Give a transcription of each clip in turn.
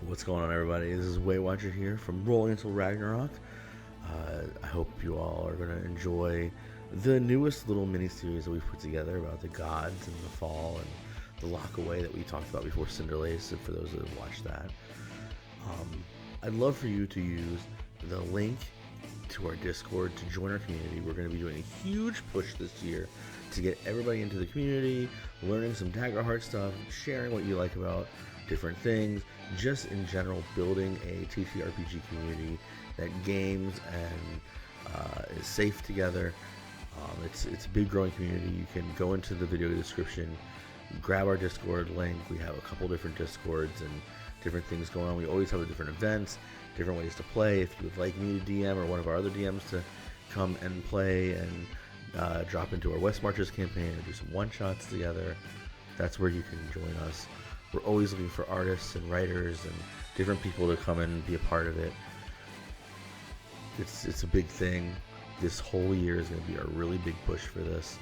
What's going on, everybody? This is Way Watcher here from Rolling Until Ragnarok. I hope you all are going to enjoy the newest little mini series that we've put together about the gods and the fall and the lock away that we talked about before Cinderlace. And for those that have watched that, I'd love for you to use the link to our Discord to join our community. We're going to be doing a huge push this year to get everybody into the community, learning some Daggerheart stuff, sharing what you like about different things, just in general building a TTRPG community that games and is safe together. It's a big growing community. You can go into the video description, grab our Discord link. We have a couple different Discords and different things going on. We always have different events, different ways to play. If you would like me to DM or one of our other DMs to come and play and drop into our West Marches campaign and do some one-shots together, that's where you can join us. We're always looking for artists and writers and different people to come and be a part of it. It's a big thing. This whole year is going to be a really big push for this.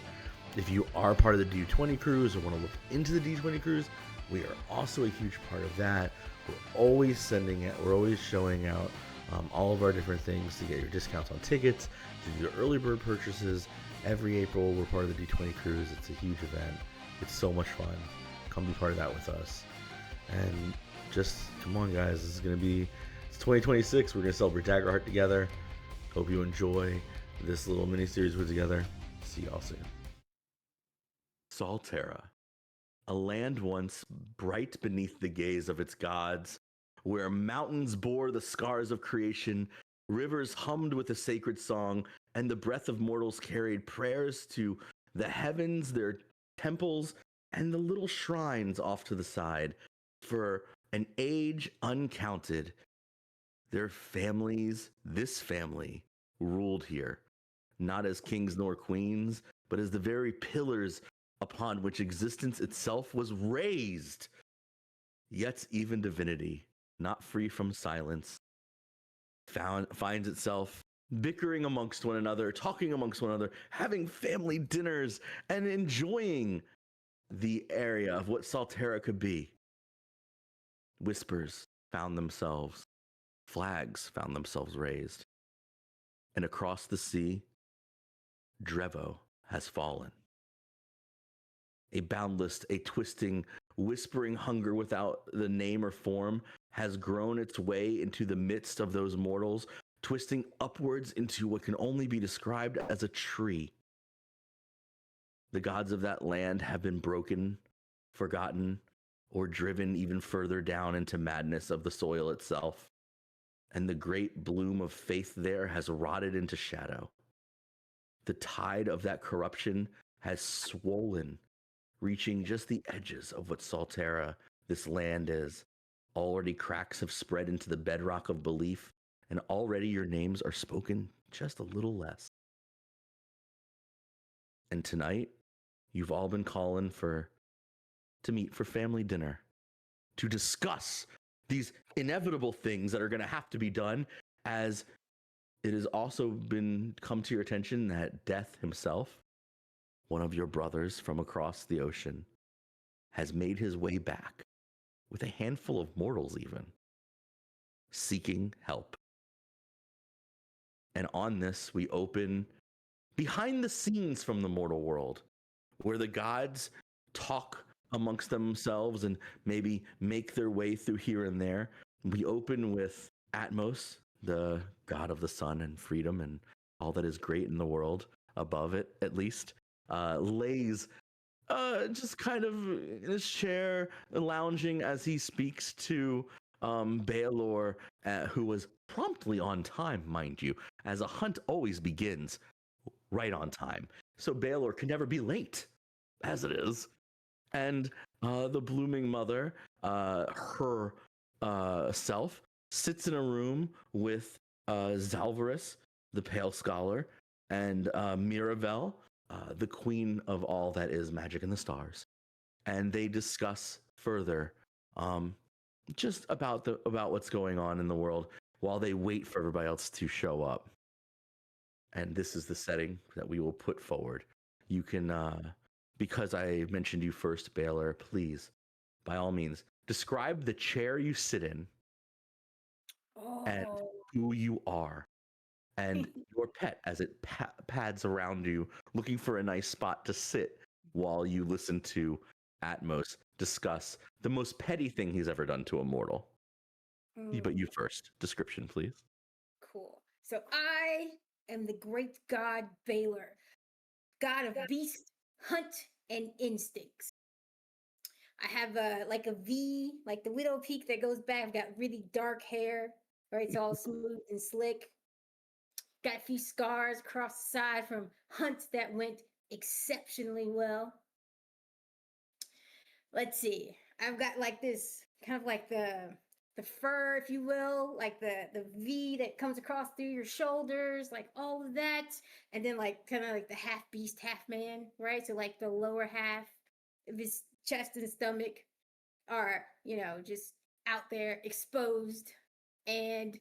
If you are part of the D20 cruise or want to look into the D20 cruise, we are also a huge part of that. We're always sending it. We're always showing out all of our different things to get your discounts on tickets, to do your early bird purchases. Every April, we're part of the D20 cruise. It's a huge event. It's so much fun. Come be part of that with us. And just come on, guys. It's 2026. We're going to celebrate Daggerheart together. Hope you enjoy this little mini series we're together. See y'all soon. Sal'Terra, a land once bright beneath the gaze of its gods, where mountains bore the scars of creation, rivers hummed with a sacred song, and the breath of mortals carried prayers to the heavens, their temples, and the little shrines off to the side. For an age uncounted, their families, this family, ruled here, not as kings nor queens, but as the very pillars upon which existence itself was raised. Yet even divinity, not free from silence, finds itself bickering amongst one another, talking amongst one another, having family dinners, and enjoying the area of what Sal'Terra could be. Whispers found themselves, flags found themselves raised, and across the sea, Drevo has fallen. A boundless, a twisting, whispering hunger without the name or form has grown its way into the midst of those mortals, twisting upwards into what can only be described as a tree. The gods of that land have been broken, forgotten, or driven even further down into madness of the soil itself, and the great bloom of faith there has rotted into shadow. The tide of that corruption has swollen, reaching just the edges of what Sal'Terra, this land, is. Already cracks have spread into the bedrock of belief, and already your names are spoken just a little less. And tonight, you've all been calling to meet for family dinner, to discuss these inevitable things that are going to have to be done, as it has also come to your attention that Death himself, one of your brothers from across the ocean, has made his way back with a handful of mortals even, seeking help. And on this, we open behind the scenes from the mortal world, where the gods talk amongst themselves and maybe make their way through here and there. We open with Atmos, the god of the sun and freedom and all that is great in the world, above it at least, lays just kind of in his chair, lounging as he speaks to Baelor, who was promptly on time, mind you, as a hunt always begins right on time. So Baelor can never be late, as it is. And the blooming mother, her self, sits in a room with Zalvarus, the pale scholar, and Miravel, the queen of all that is magic and the stars. And they discuss further just about what's going on in the world while they wait for everybody else to show up. And this is the setting that we will put forward. You can because I mentioned you first, Baelor, please, by all means, describe the chair you sit in and Oh. who you are and your pet as it pads around you, looking for a nice spot to sit while you listen to Atmos discuss the most petty thing he's ever done to a mortal. But you first. Description, please. Cool. So I am the great god Baylor, god of beast, hunt, and instincts. I have like a V, like the widow peak that goes back. I've got really dark hair, right? It's all smooth and slick. Got a few scars across the side from hunts that went exceptionally well. Let's see. I've got like this kind of like the fur, if you will, like the V that comes across through your shoulders, like all of that, and then like kind of like the half beast, half man, right? So like the lower half of his chest and stomach are, just out there exposed. And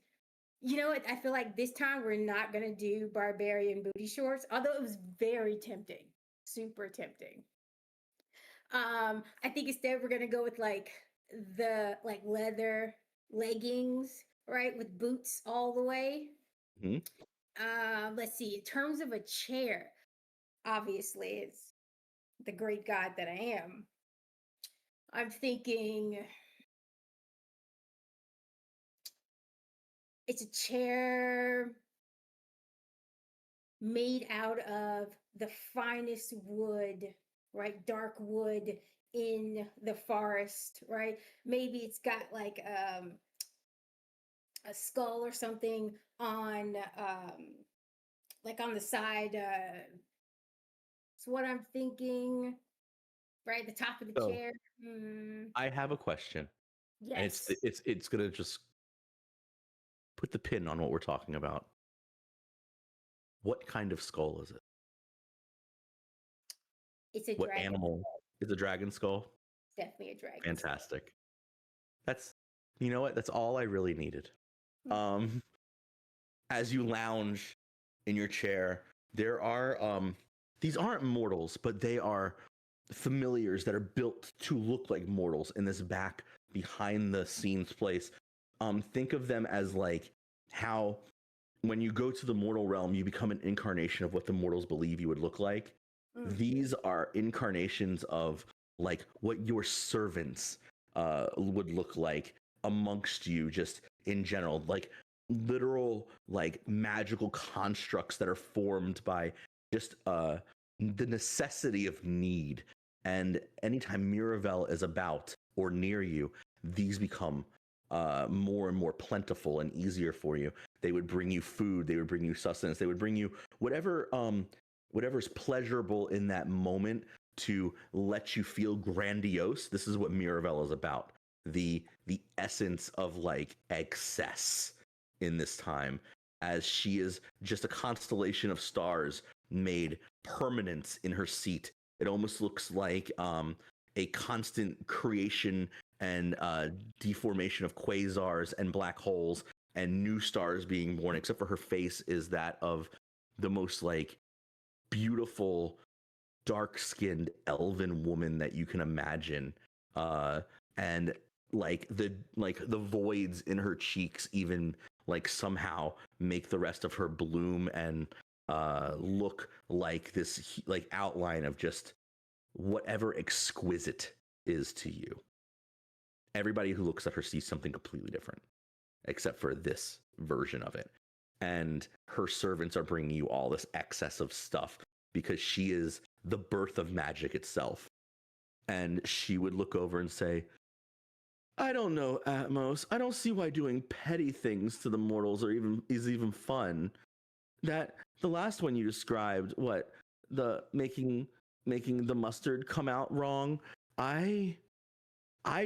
you know what? I feel like this time we're not gonna do barbarian booty shorts, although it was very tempting, super tempting. I think instead we're gonna go with like the like leather leggings, right, with boots all the way. Let's see. In terms of a chair, obviously it's the great god that I am. I'm thinking it's a chair made out of the finest wood, right? Dark wood in the forest, right? Maybe it's got like a skull or something on like on the side. It's what I'm thinking, right? The top of the chair. I have a question. Yes. And it's gonna just put the pin on what we're talking about. What kind of skull is it? It's a what dragon. Animal is a dragon skull? It's definitely a dragon. Fantastic. Skull. That's, you know what? That's all I really needed. As you lounge in your chair, there are these aren't mortals, but they are familiars that are built to look like mortals in this back behind the scenes place. Think of them as like how when you go to the mortal realm, you become an incarnation of what the mortals believe you would look like. These are incarnations of like what your servants would look like amongst you, just in general, like literal like magical constructs that are formed by just the necessity of need. And anytime Miravel is about or near you, these become more and more plentiful and easier for you. They would bring you food, they would bring you sustenance, they would bring you whatever's pleasurable in that moment to let you feel grandiose. This is what Miravel is about. The essence of like excess in this time, as she is just a constellation of stars made permanent in her seat. It almost looks like a constant creation and deformation of quasars and black holes and new stars being born, except for her face is that of the most like beautiful dark-skinned elven woman that you can imagine, and like the voids in her cheeks even like somehow make the rest of her bloom and look like this like outline of just whatever exquisite is to you. Everybody who looks at her sees something completely different, except for this version of it. And her servants are bringing you all this excess of stuff because she is the birth of magic itself. And she would look over and say, I don't know, Atmos. I don't see why doing petty things to the mortals is even fun. That the last one you described, what, the making the mustard come out wrong. I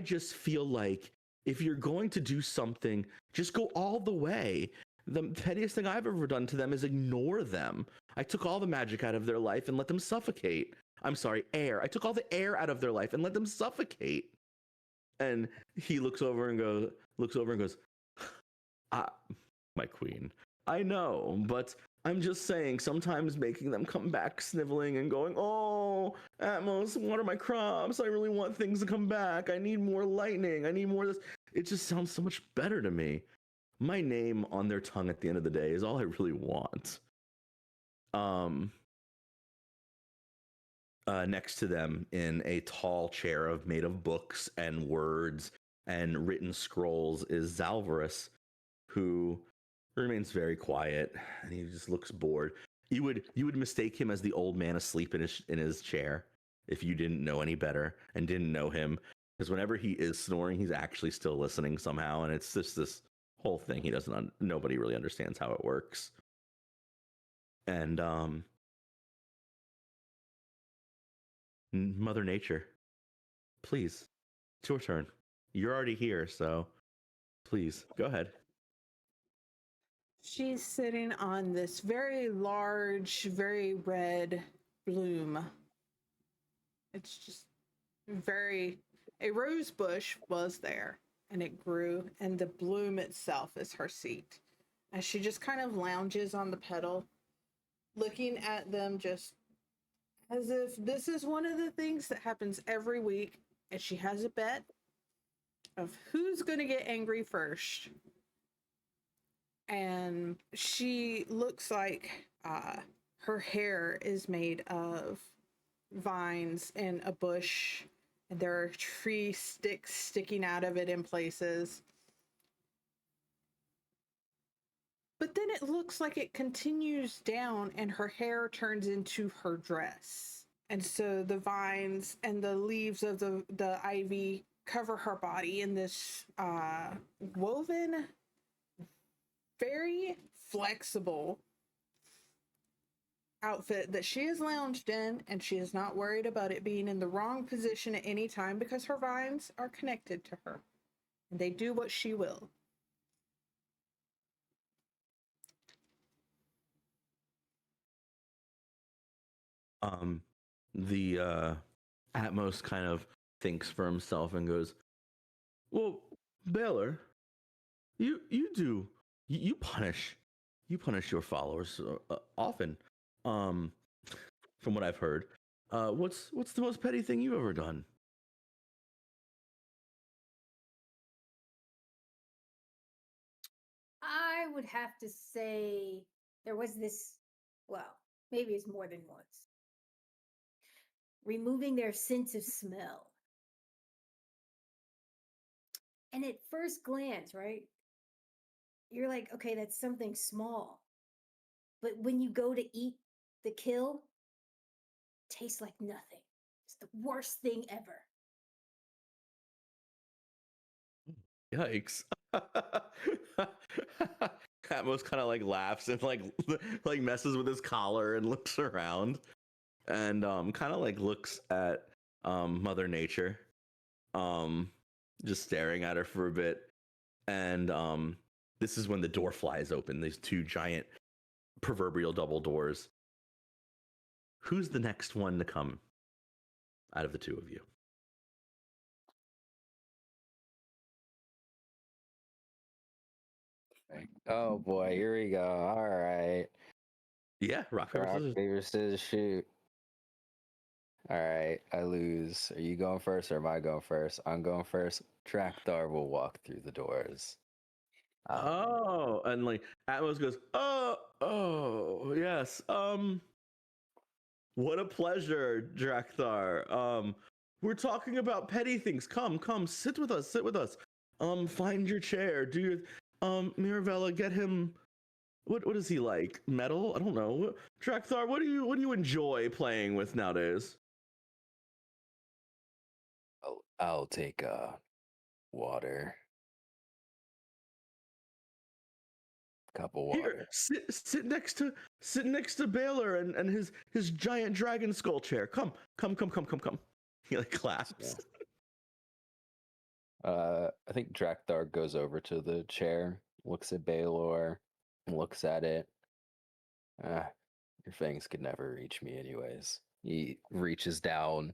just feel like if you're going to do something, just go all the way. The pettiest thing I've ever done to them is ignore them. I took all the magic out of their life and let them suffocate. I'm sorry, air. I took all the air out of their life and let them suffocate. And he looks over and goes, my queen, I know, but I'm just saying sometimes making them come back sniveling and going, oh, Atmos, water my crops. I really want things to come back. I need more lightning. I need more of this. It just sounds so much better to me. my name on their tongue at the end of the day is all I really want. Next to them in a tall chair made of books and words and written scrolls is Zalvarus, who remains very quiet and he just looks bored. You would mistake him as the old man asleep in his chair if you didn't know any better and didn't know him, because whenever he is snoring, he's actually still listening somehow, and it's just this whole thing. He doesn't. Nobody really understands how it works. And Mother Nature, please, it's your turn. You're already here, so please go ahead. She's sitting on this very large, very red bloom. It's just a rose bush was there and it grew, and the bloom itself is her seat. As she just kind of lounges on the petal, looking at them just as if this is one of the things that happens every week, and she has a bet of who's going to get angry first. And she looks like her hair is made of vines and a bush, and there are tree sticks sticking out of it in places. But then it looks like it continues down and her hair turns into her dress. And so the vines and the leaves of the ivy cover her body in this woven, very flexible outfit that she is lounged in, and she is not worried about it being in the wrong position at any time because her vines are connected to her and they do what she will. The Atmos kind of thinks for himself and goes, "Well, Baylor, you punish your followers often. From what I've heard, what's the most petty thing you've ever done?" I would have to say there was this, well, maybe it's more than once. Removing their sense of smell. And at first glance, right? You're like, okay, that's something small. But when you go to eat the kill, it tastes like nothing. It's the worst thing ever. Yikes. Atmos kind of like laughs and like messes with his collar and looks around and kind of like looks at Mother Nature, just staring at her for a bit. And this is when the door flies open, these two giant proverbial double doors. Who's the next one to come out of the two of you? Oh boy, here we go. All right. Yeah, rock, paper, scissors. Paper, scissors, shoot. All right, I lose. Are you going first or am I going first? I'm going first. Drakthar will walk through the doors. And like Atmos goes, oh, yes. What a pleasure, Drakthar. We're talking about petty things. Come, sit with us. Find your chair. Do your Mirabella, get him. What is he like? Metal? I don't know. Drakthar, what do you enjoy playing with nowadays? I'll take water. Cup of water. Here, sit next to Baylor and his giant dragon skull chair. Come. He like claps. Yeah. I think Drakthar goes over to the chair, looks at Baylor, looks at it. Your fangs could never reach me anyways. He reaches down,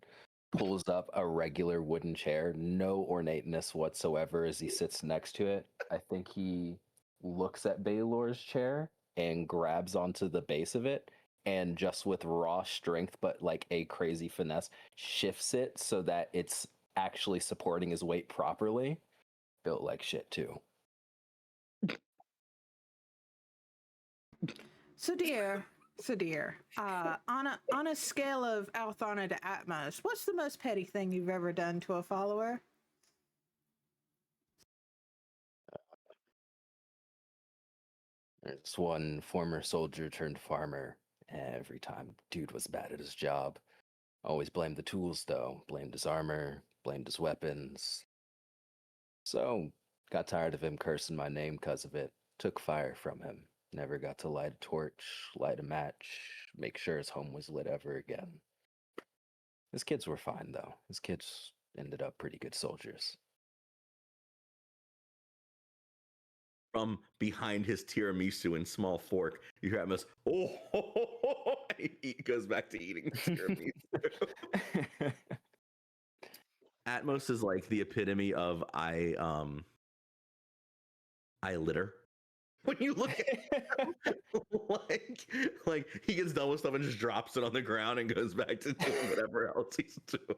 pulls up a regular wooden chair, no ornateness whatsoever as he sits next to it. I think he looks at Baylor's chair and grabs onto the base of it, and just with raw strength but like a crazy finesse shifts it so that it's actually supporting his weight properly. Built like shit too. So dear, on a scale of Althana to Atmos, what's the most petty thing you've ever done to a follower? It's one former soldier turned farmer. Every time dude was bad at his job. Always blamed the tools though. Blamed his armor, blamed his weapons. So, got tired of him cursing my name because of it. Took fire from him. Never got to light a torch, light a match, make sure his home was lit ever again. His kids were fine though. His kids ended up pretty good soldiers. From behind his tiramisu and small fork, you hear Atmos, oh, he goes back to eating tiramisu. Atmos is like the epitome of I litter. When you look at him, like he gets done with stuff and just drops it on the ground and goes back to doing whatever else he's doing.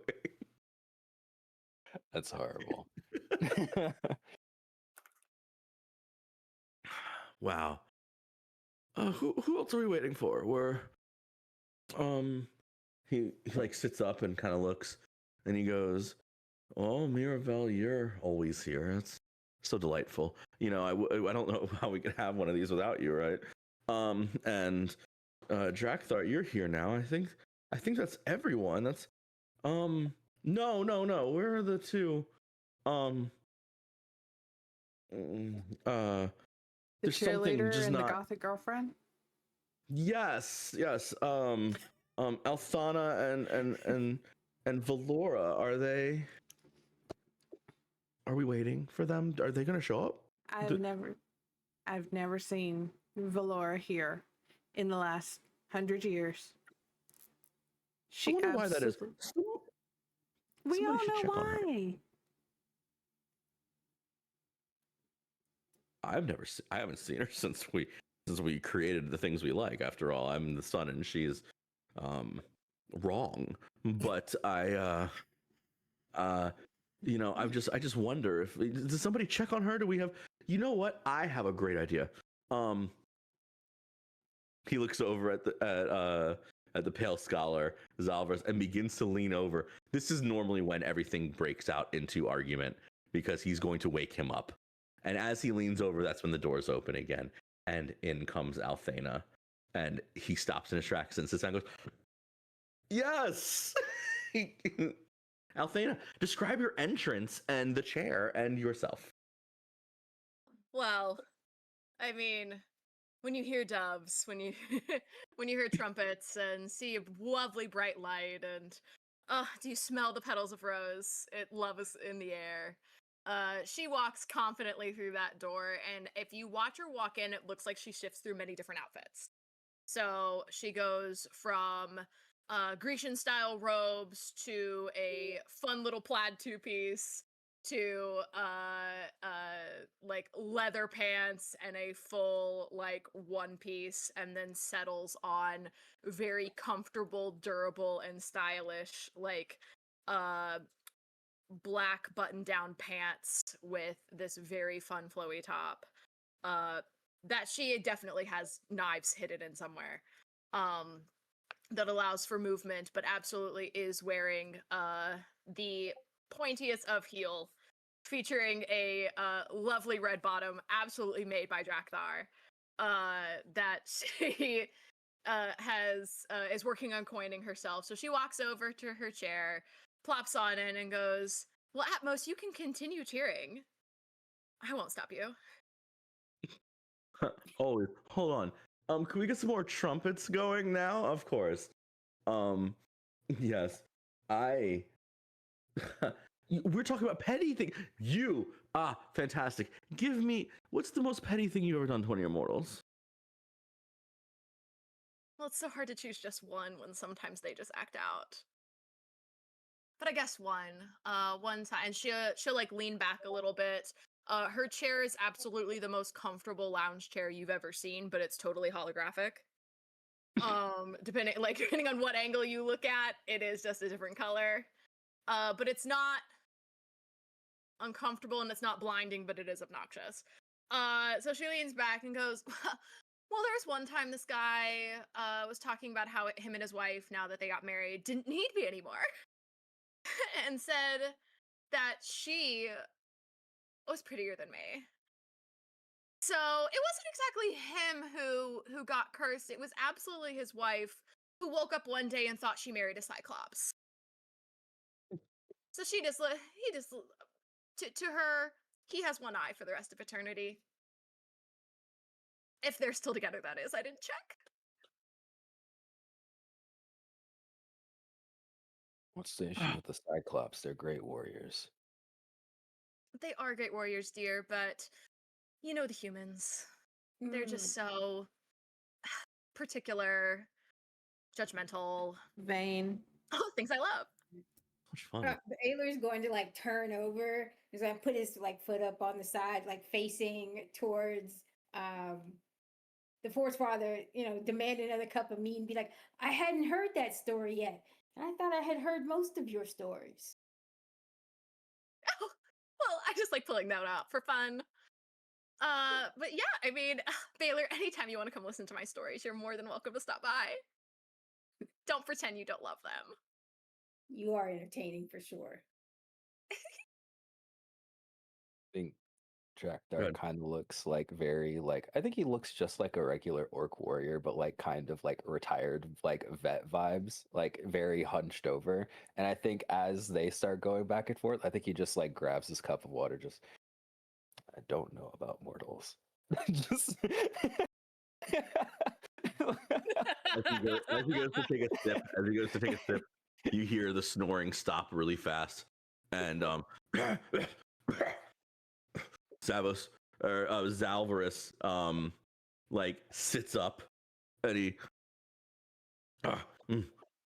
That's horrible. Wow. Who else are we waiting for? He like sits up and kind of looks, and he goes, "Oh, Mirabelle, you're always here. It's so delightful. You know, I don't know how we could have one of these without you, right? And Drakthar, you're here now. I think that's everyone. That's no. Where are the two? The There's something cheerleader just and the not. gothic girlfriend? Yes. Althana and Valora, are we waiting for them? Are they gonna show up? I've never seen Valora here in the last 100 years. I wonder why that is. We all Somebody should know check on her. why. I haven't seen her since we created the things we like. After all, I'm the son and she's wrong. But I I just wonder if does somebody check on her? Do we have, you know what? I have a great idea. He looks over at the pale scholar Zalvras and begins to lean over. This is normally when everything breaks out into argument because he's going to wake him up. And as he leans over, that's when the doors open again, and in comes Althana, and he stops in his tracks and sits down and goes, "Yes." Althana, describe your entrance and the chair and yourself. Well, I mean, when you hear doves, when you when you hear trumpets and see a lovely bright light, and do you smell the petals of rose? Love is in the air. She walks confidently through that door, and if you watch her walk in, it looks like she shifts through many different outfits. So she goes from Grecian style robes to a fun little plaid two-piece to like leather pants and a full like one piece, and then settles on very comfortable, durable, and stylish like black button-down pants with this very fun flowy top that she definitely has knives hidden in somewhere that allows for movement, but absolutely is wearing the pointiest of heel, featuring a lovely red bottom, absolutely made by Drakthar, that she is working on coining herself. So she walks over to her chair, plops on in, and goes, "Well, Atmos, you can continue cheering. I won't stop you." Oh, hold on. Can we get some more trumpets going now? Of course. Yes. We're talking about petty thing. Fantastic. Give me, what's the most petty thing you've ever done to one of your mortals? Well, it's so hard to choose just one when sometimes they just act out. But I guess one time, and she'll like lean back a little bit. Her chair is absolutely the most comfortable lounge chair you've ever seen, but it's totally holographic. Depending on what angle you look at, it is just a different color. But it's not uncomfortable and it's not blinding, but it is obnoxious. So she leans back and goes, Well, there was one time this guy was talking about how him and his wife, now that they got married, didn't need me anymore, and said that she was prettier than me. So it wasn't exactly him who got cursed. It was absolutely his wife who woke up one day and thought she married a cyclops. So to her, he has one eye for the rest of eternity. If they're still together, that is. I didn't check. What's the issue with the Cyclops? They're great warriors. They are great warriors, dear, but you know the humans. They're just so particular, judgmental. Vain. Oh, things I love. Much fun. Baylor's going to like turn over. He's going to put his like foot up on the side, like facing towards the Force Father, you know, demand another cup of meat and be like, I hadn't heard that story yet. And I thought I had heard most of your stories. Oh, well, I just like pulling that out for fun. But yeah, I mean, Baylor, anytime you want to come listen to my stories, you're more than welcome to stop by. Don't pretend you don't love them. You are entertaining for sure. I think Drakthar Good. kind of looks like very like I think he looks just like a regular orc warrior, but like kind of like retired like vet vibes, like very hunched over. And I think as they start going back and forth, I think he just like grabs his cup of water, just I don't know about mortals. Just As he goes to take a sip, you hear the snoring stop really fast, and Zavos or Zalvarus like sits up, and he,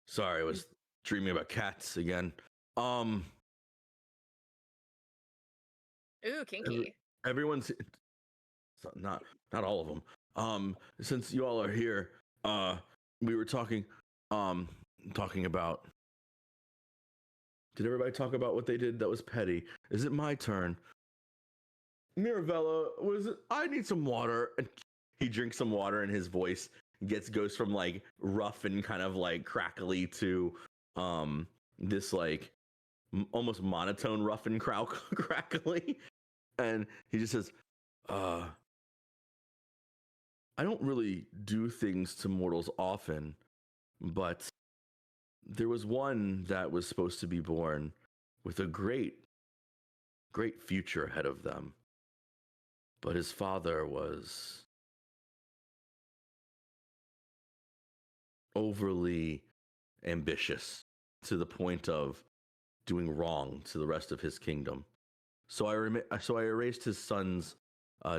sorry, I was dreaming about cats again. Ooh, kinky. Everyone's not all of them. Since you all are here, we were talking about. Did everybody talk about what they did that was petty? Is it my turn? Mirabella, I need some water. And he drinks some water, and his voice goes from like rough and kind of like crackly to this like almost monotone rough and crackly. And he just says, I don't really do things to mortals often, but there was one that was supposed to be born with a great future ahead of them. But his father was overly ambitious to the point of doing wrong to the rest of his kingdom. So I erased his son's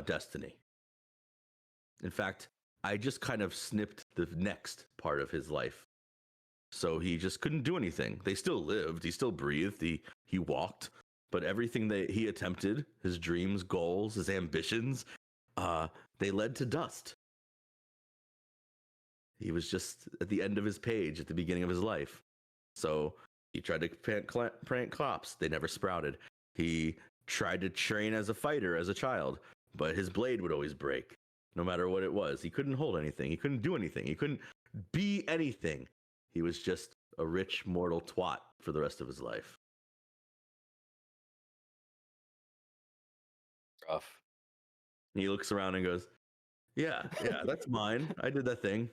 destiny. In fact, I just kind of snipped the next part of his life. So he just couldn't do anything. They still lived, he still breathed, he walked, but everything that he attempted, his dreams, goals, his ambitions, they led to dust. He was just at the end of his page at the beginning of his life. So he tried to plant crops. They never sprouted. He tried to train as a fighter as a child, but his blade would always break, no matter what it was. He couldn't hold anything. He couldn't do anything. He couldn't be anything. He was just a rich mortal twat for the rest of his life. rough. And he looks around and goes, yeah, that's mine. I did that thing.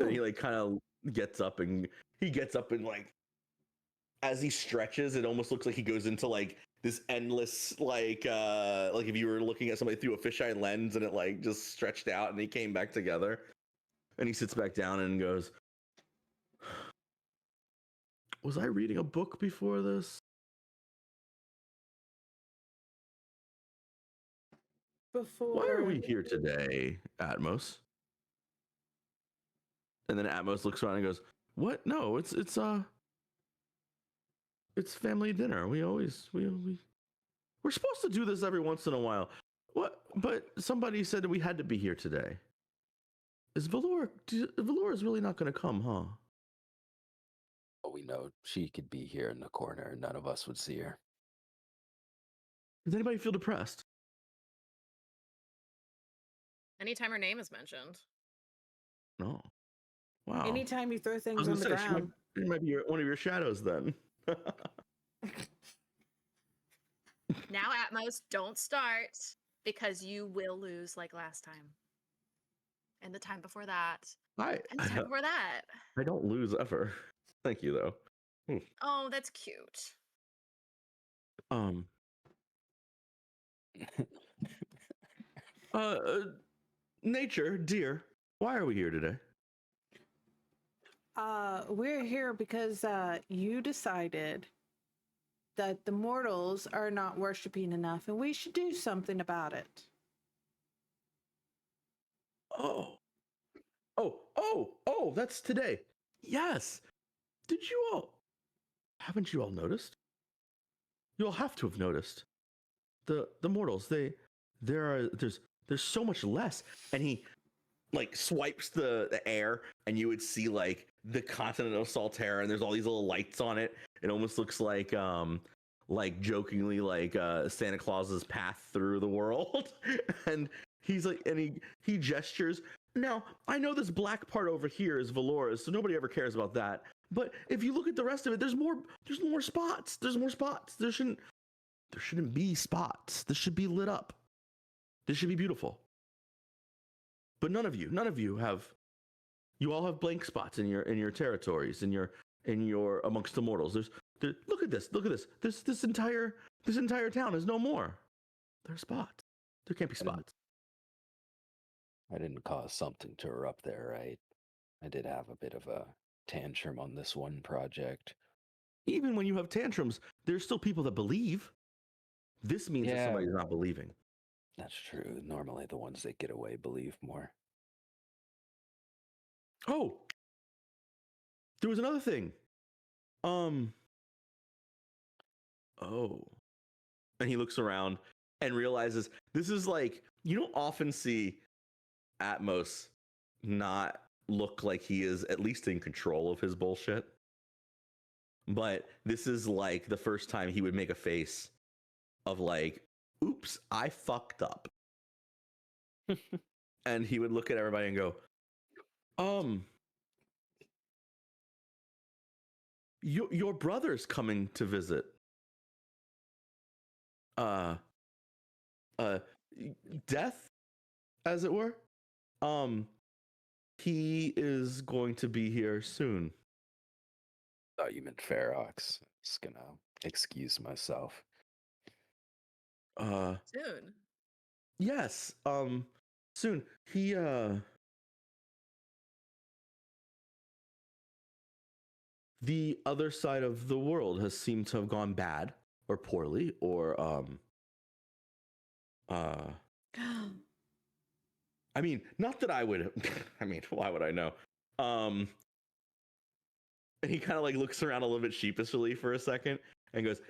And he like kind of gets up and like as he stretches, it almost looks like he goes into like this endless like if you were looking at somebody through a fisheye lens and it like just stretched out and he came back together. And he sits back down and goes, was I reading a book before this? Why are we here today, Atmos? And then Atmos looks around and goes, what? No, it's family dinner. We're supposed to do this every once in a while. What? But somebody said that we had to be here today. Valor is really not going to come, huh? Well, we know she could be here in the corner and none of us would see her. Does anybody feel depressed? Anytime her name is mentioned. No. Wow. Anytime you throw I was things gonna on the say, ground. she might be one of your shadows then. Now, Atmos, don't start because you will lose like last time. And the time before that. And the time before that. I don't lose ever. Thank you though. Oh, that's cute. Nature, dear, why are we here today? We're here because you decided that the mortals are not worshiping enough and we should do something about it. Oh, that's today. Yes. Haven't you all noticed? You all have to have noticed. The mortals, there's so much less. And he like swipes the air and you would see like the continent of Sal'Terra and there's all these little lights on it. It almost looks like jokingly like Santa Claus's path through the world. And he's like, and he gestures. Now, I know this black part over here is Valora's, so nobody ever cares about that. But if you look at the rest of it, there's more spots. There's more spots. There shouldn't be spots. This should be lit up. This should be beautiful. But none of you have. You all have blank spots in your territories, in your amongst the mortals. Look at this. This entire town is no more. There's spots. There can't be spots. I didn't cause something to erupt there, right? I did have a bit of a tantrum on this one project. Even when you have tantrums, there's still people that believe. This means that somebody's not believing. That's true. Normally the ones that get away believe more. Oh, there was another thing. Oh. And he looks around and realizes this is like, you don't often see Atmos not look like he is at least in control of his bullshit. But this is like the first time he would make a face of like, oops, I fucked up. And he would look at everybody and go, your brother's coming to visit. Death, as it were. He is going to be here soon. Thought you meant Ferox. Just gonna excuse myself. Soon. Yes. Soon. He the other side of the world has seemed to have gone bad or poorly or I mean, not that I would I mean, why would I know? And he kind of like looks around a little bit sheepishly for a second and goes,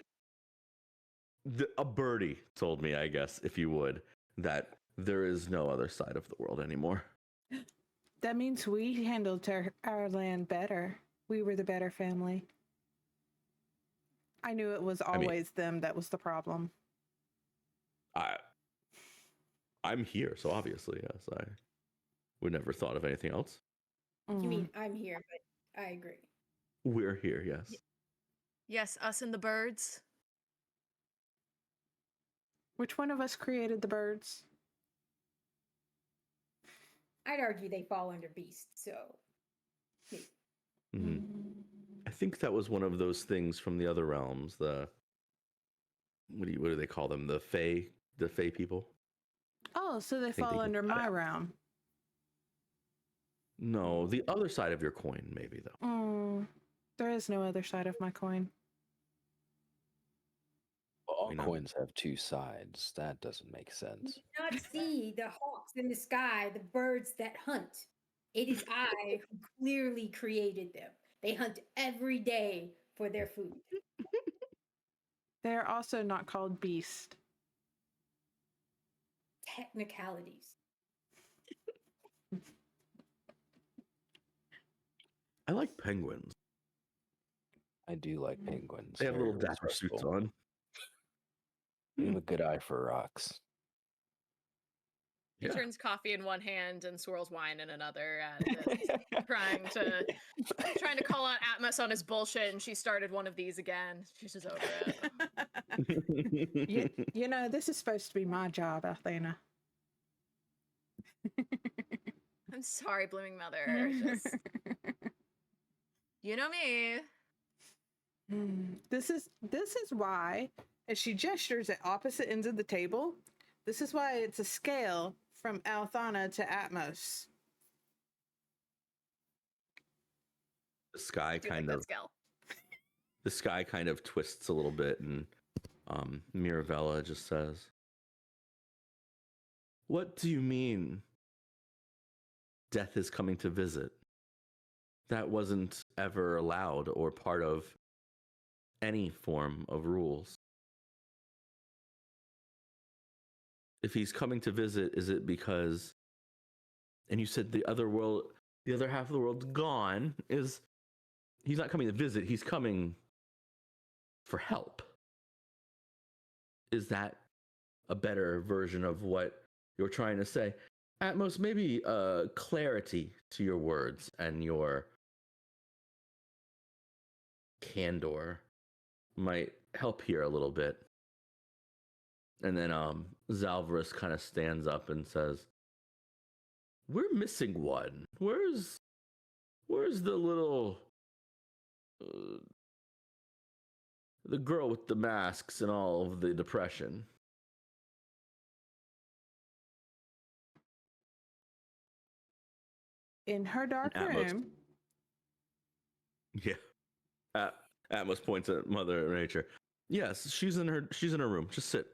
a birdie told me, I guess, if you would, that there is no other side of the world anymore. That means we handled our land better. We were the better family. I knew it was always them that was the problem. I'm here, so obviously, yes, I would never thought of anything else. You mean I'm here, but I agree. We're here, yes. Yes, us and the birds. Which one of us created the birds? I'd argue they fall under beast, so. Mm-hmm. I think that was one of those things from the other realms. The what do they call them? The Fae people. Oh, so they fall under my realm. No, the other side of your coin, maybe though. There is no other side of my coin. All coins have two sides. That doesn't make sense. You do not see the hawks in the sky, the birds that hunt. It is I who clearly created them. They hunt every day for their food. They're also not called beast. Technicalities. I like penguins. I do like penguins. They have Very little dapper suits respectful. on. You have a good eye for rocks. He turns coffee in one hand and swirls wine in another, and is trying to call out Atmos on his bullshit. And she started one of these again. She's just over it. you know, this is supposed to be my job, Athena. I'm sorry, Blooming Mother. Just, you know me. This is why, as she gestures at opposite ends of the table, this is why it's a scale from Althana to Atmos. The sky kind of scale. the sky kind of twists a little bit, and Mirabella just says, "What do you mean? Death is coming to visit? That wasn't ever allowed or part of any form of rules. If he's coming to visit, is it because, and you said the other half of the world's gone, is he's not coming to visit, he's coming for help? Is that a better version of what you're trying to say? Atmos, maybe clarity to your words and your candor might help here a little bit." And then Zalvarus kind of stands up and says, "We're missing one. Where's the little the girl with the masks and all of the depression?" In her dark Atmos. room. Yeah. Atmos points at Mother Nature. "Yes, she's in her room. Just sit.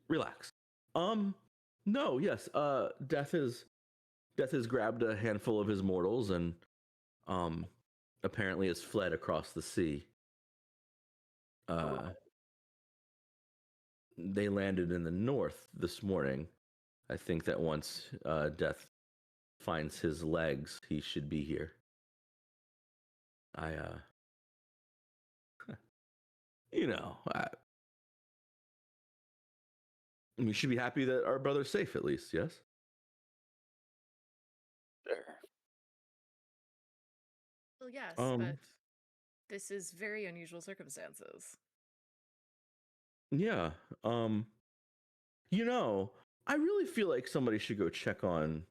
Relax. No, yes. Death has grabbed a handful of his mortals and apparently has fled across the sea. They landed in the north this morning. I think that once Death finds his legs, he should be here. You know, we should be happy that our brother's safe, at least, yes?" Sure. Well, yes, but this is very unusual circumstances. Yeah. You know, I really feel like somebody should go check on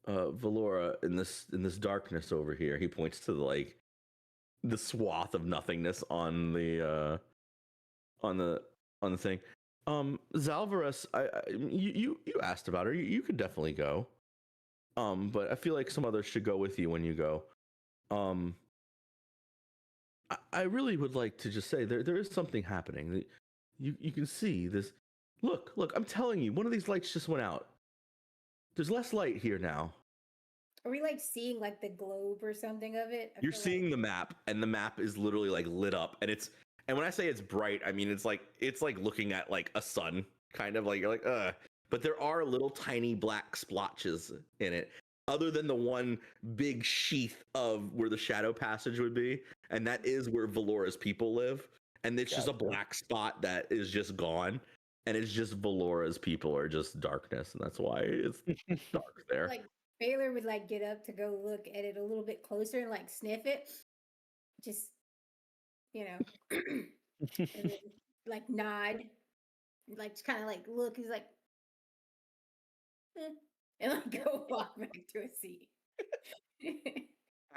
Valora in this darkness over here. He points to the swath of nothingness on the thing. Zalvarus, you asked about her. You could definitely go. But I feel like some others should go with you when you go. I really would like to just say there is something happening. You can see this. Look, I'm telling you, one of these lights just went out. There's less light here now. Are we like seeing like the globe or something of it? You're seeing the map, and the map is literally like lit up, and when I say it's bright, I mean it's like looking at like a sun, kind of like you're like, ugh. But there are little tiny black splotches in it, other than the one big sheath of where the shadow passage would be, and that is where Valora's people live. And it's just a black spot that is just gone, and it's just Valora's people are just darkness, and that's why it's dark there. Like Baylor would like get up to go look at it a little bit closer and like sniff it, just and then, like nod, like kind of like look. He's like, and like go walk back to a seat.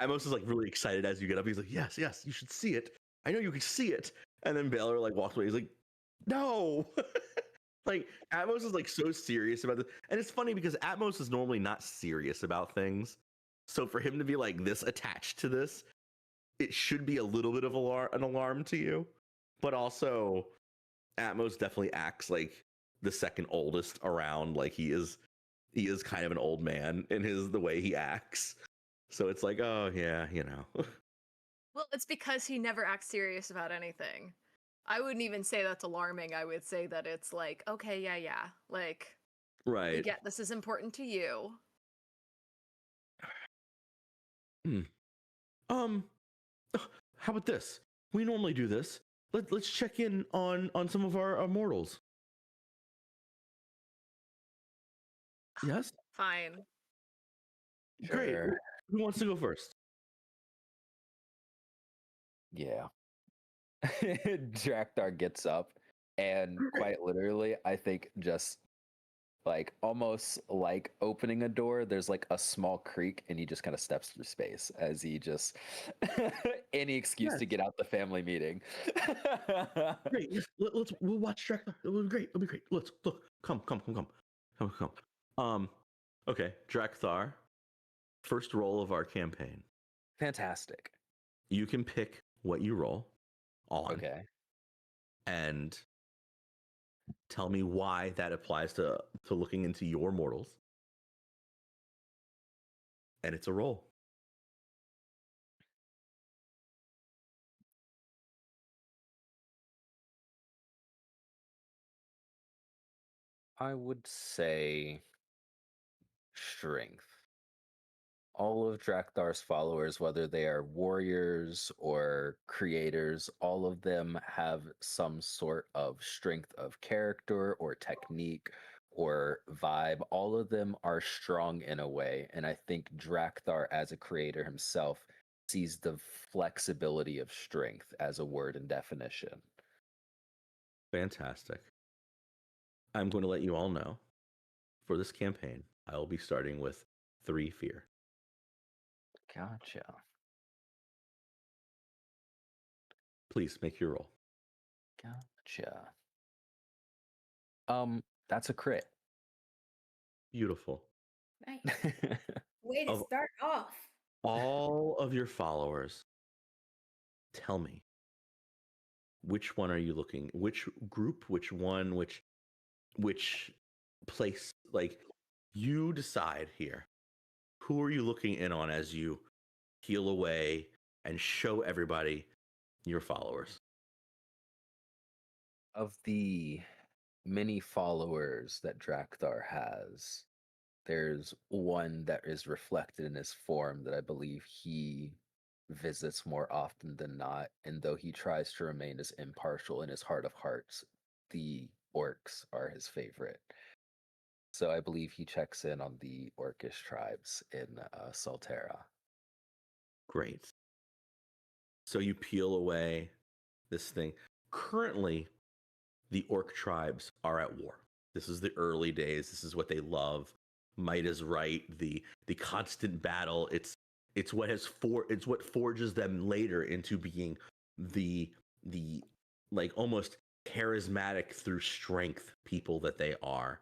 Amos is like really excited as you get up. He's like, yes, you should see it. I know you can see it. And then Baylor like walks away. He's like, no. Like Atmos is like so serious about this. And it's funny because Atmos is normally not serious about things. So for him to be like this attached to this, it should be a little bit of an alarm to you. But also Atmos definitely acts like the second oldest around. Like he is kind of an old man in the way he acts. So it's like, oh yeah, Well, it's because he never acts serious about anything. I wouldn't even say that's alarming. I would say that it's like, okay, yeah. Like, right. We get this is important to you. How about this? We normally do this. Let's check in on some of our mortals. Yes. Fine. Great. Sure. Who wants to go first? Yeah. Drakthar gets up and quite literally, I think just like almost like opening a door, there's like a small creak and he just kind of steps through space as he just any excuse to Yes. get out the family meeting. Great. Yes. We'll watch Dracula. It'll be great. It'll be great. Let's look. Come. Okay, Drakthar. First roll of our campaign. Fantastic. You can pick what you roll on Okay. and tell me why that applies to looking into your mortals. And it's a roll. I would say strength. All of Drakthar's followers, whether they are warriors or creators, all of them have some sort of strength of character or technique or vibe. All of them are strong in a way. And I think Drakthar, as a creator himself, sees the flexibility of strength as a word and definition. Fantastic. I'm going to let you all know for this campaign, I will be starting with 3 fear. Gotcha. Please make your roll. Gotcha. That's a crit. Beautiful. Nice. Way to Of- start off. All of your followers, tell me, which one are you looking? Which group? Which one? Which place? Like, you decide here. Who are you looking in on as you peel away and show everybody your followers? Of the many followers that Drakthar has, there's one that is reflected in his form that I believe he visits more often than not. And though he tries to remain as impartial in his heart of hearts, the orcs are his favorite. So I believe he checks in on the orcish tribes in Sal'Terra. Great. So you peel away this thing. Currently, the orc tribes are at war. This is the early days. This is what they love. Might is right. The constant battle. It's what forges them later into being the like almost charismatic through strength people that they are.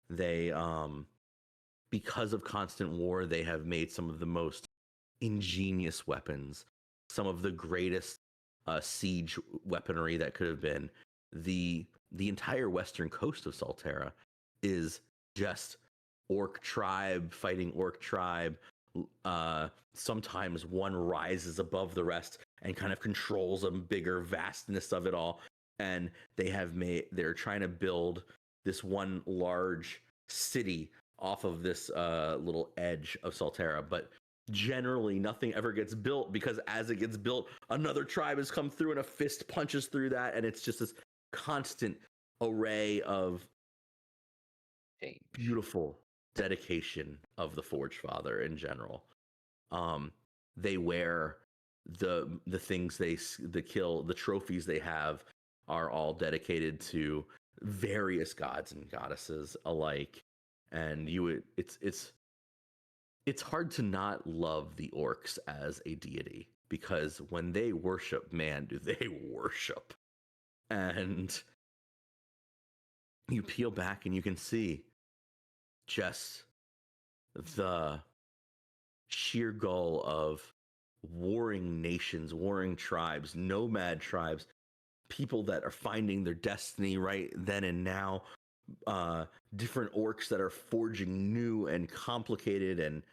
They because of constant war, they have made some of the most ingenious weapons, some of the greatest siege weaponry that could have been. The entire western coast of Sal'Terra is just orc tribe fighting orc tribe. Sometimes one rises above the rest and kind of controls a bigger vastness of it all. And they're trying to build this one large city off of this little edge of Sal'Terra, but generally nothing ever gets built because as it gets built, another tribe has come through and a fist punches through that, and it's just this constant array of beautiful dedication of the Forge Father in general. They wear the things the trophies they have are all dedicated to various gods and goddesses alike, and it's hard to not love the orcs as a deity because when they worship, man, do they worship. And you peel back and you can see just the sheer goal of warring nations, warring tribes, nomad tribes, people that are finding their destiny right then and now, different orcs that are forging new and complicated and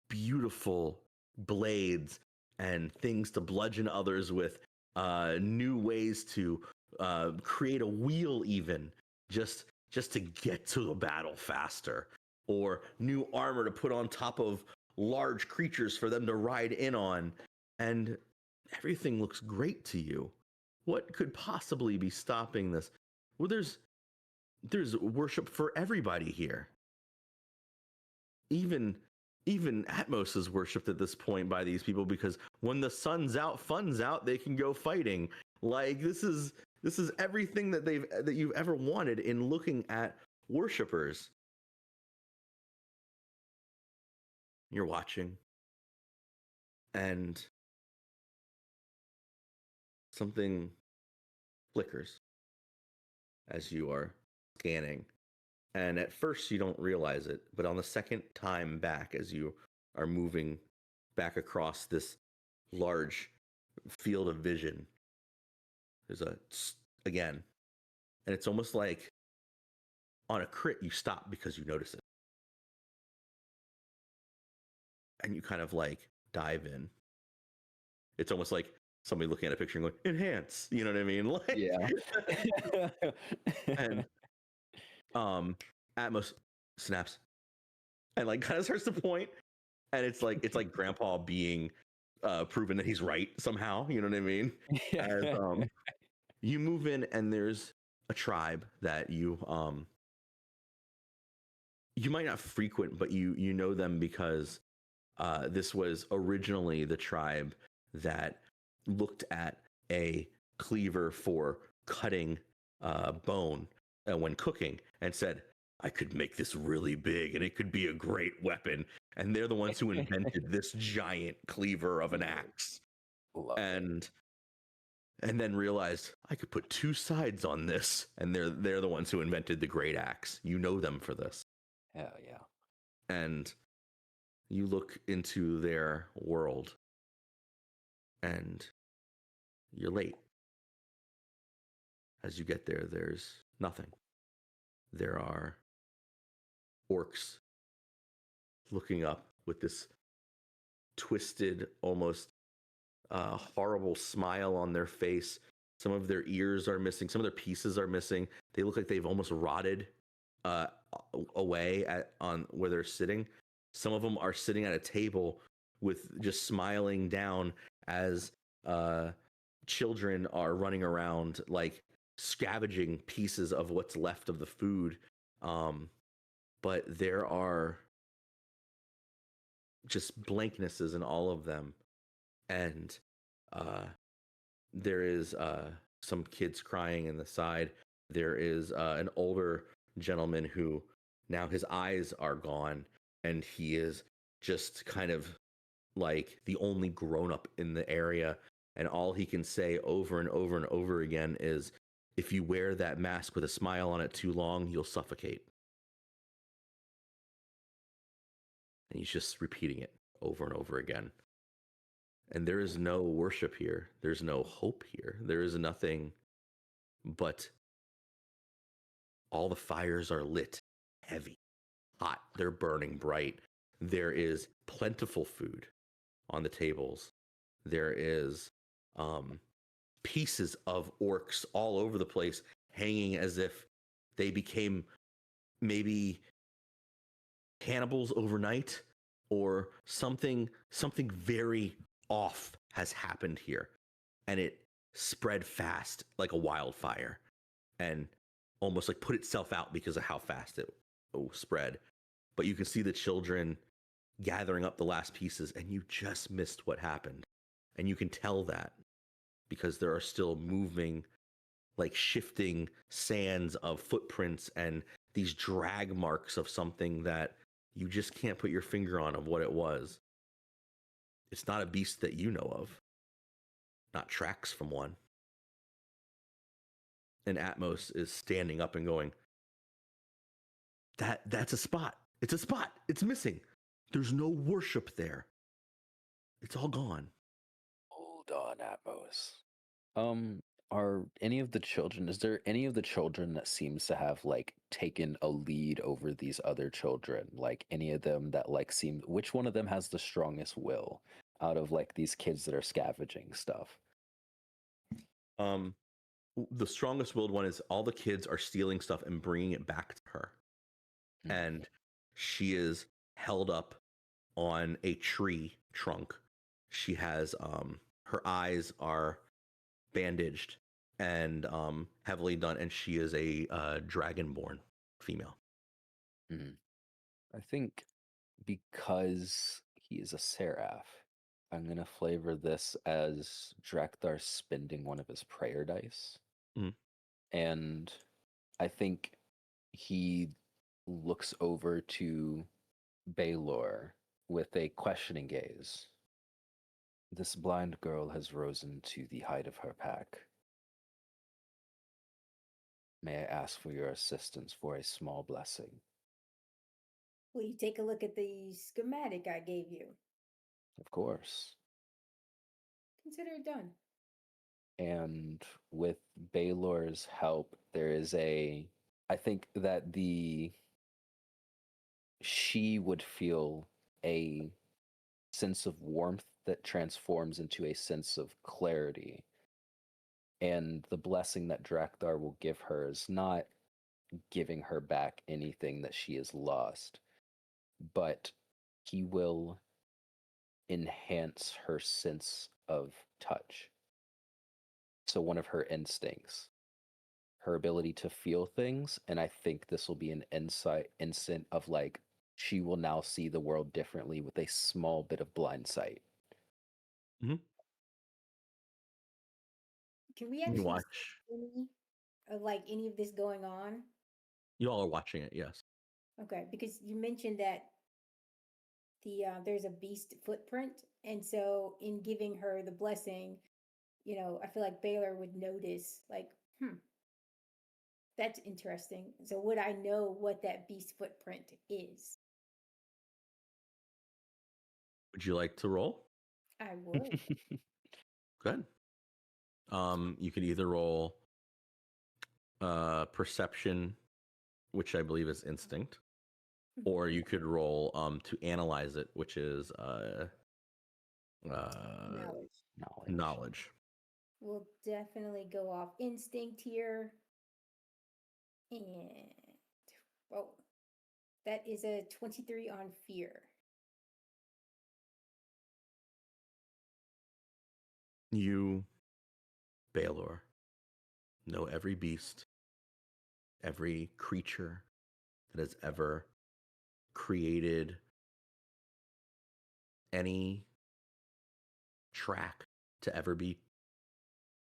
beautiful blades and things to bludgeon others with, new ways to create a wheel even just to get to the battle faster, or new armor to put on top of large creatures for them to ride in on. And everything looks great to you. What could possibly be stopping this? Well, there's worship for everybody here. even Atmos is worshipped at this point by these people, because when the sun's out, fun's out, they can go fighting. Like this is everything that you've ever wanted in looking at worshippers. You're watching, and something flickers as you are scanning. And at first you don't realize it, but on the second time back, as you are moving back across this large field of vision, there's a again. And it's almost like on a crit, you stop because you notice it. And you kind of like dive in. It's almost like somebody looking at a picture and going, enhance. You know what I mean? Like, Yeah. and Atmos snaps and like kind of starts to point, and it's like grandpa being proven that he's right somehow, you know what I mean? As you move in, and there's a tribe that you might not frequent, but you know them because this was originally the tribe that looked at a cleaver for cutting bone when cooking and said, I could make this really big and it could be a great weapon. And they're the ones who invented this giant cleaver of an axe. Love and then realized I could put two sides on this, and they're the ones who invented the great axe. You know them for this. Hell yeah. And you look into their world, and you're late. As you get there, there's nothing. There are orcs looking up with this twisted, almost horrible smile on their face. Some of their ears are missing. Some of their pieces are missing. They look like they've almost rotted away on where they're sitting. Some of them are sitting at a table with just smiling down as children are running around, like scavenging pieces of what's left of the food. But there are just blanknesses in all of them. And there is some kids crying in the side. There is an older gentleman who now his eyes are gone, and he is just kind of like the only grown-up in the area. And all he can say over and over and over again is, if you wear that mask with a smile on it too long, you'll suffocate. And he's just repeating it over and over again. And there is no worship here. There's no hope here. There is nothing, but all the fires are lit, heavy, hot. They're burning bright. There is plentiful food on the tables. There is pieces of orcs all over the place, hanging as if they became maybe cannibals overnight, or something very off has happened here, and it spread fast like a wildfire, and almost like put itself out because of how fast it spread. But you can see the children gathering up the last pieces, and you just missed what happened. And you can tell that because there are still moving, like shifting sands of footprints and these drag marks of something that you just can't put your finger on of what it was. It's not a beast that you know of, not tracks from one. And Atmos is standing up and going, that's a spot. It's a spot. It's missing. There's no worship there. It's all gone. Hold on, Atmos. Are any of the children, is there any of the children that seems to have like taken a lead over these other children? Like any of them that like seem, which one of them has the strongest will out of like these kids that are scavenging stuff? The strongest willed one is all the kids are stealing stuff and bringing it back to her. And she is held up on a tree trunk. She has her eyes are bandaged and heavily done, and she is a dragonborn female. I think because he is a seraph, I'm gonna flavor this as Drekthar spending one of his prayer dice. Mhm. And I think he looks over to Baelor with a questioning gaze. This blind girl has risen to the height of her pack. May I ask for your assistance for a small blessing? Will you take a look at the schematic I gave you? Of course. Consider it done. And with Baelor's help, there is I think that she would feel a sense of warmth that transforms into a sense of clarity. And the blessing that Drakthar will give her is not giving her back anything that she has lost, but he will enhance her sense of touch. So one of her instincts, her ability to feel things, and I think this will be an instant of like she will now see the world differently with a small bit of blind sight. Can we You actually watch. see any of like any of this going on? You all are watching it, yes. Okay, because you mentioned that there's a beast footprint, and so in giving her the blessing, I feel like Baylor would notice, like, that's interesting. So would I know what that beast footprint is? Would you like to roll? I would. Good. You could either roll perception, which I believe is instinct, or you could roll to analyze it, which is knowledge. We'll definitely go off instinct here. And that is a 23 on fear. You, Baelor, know every beast, every creature that has ever created any track to ever be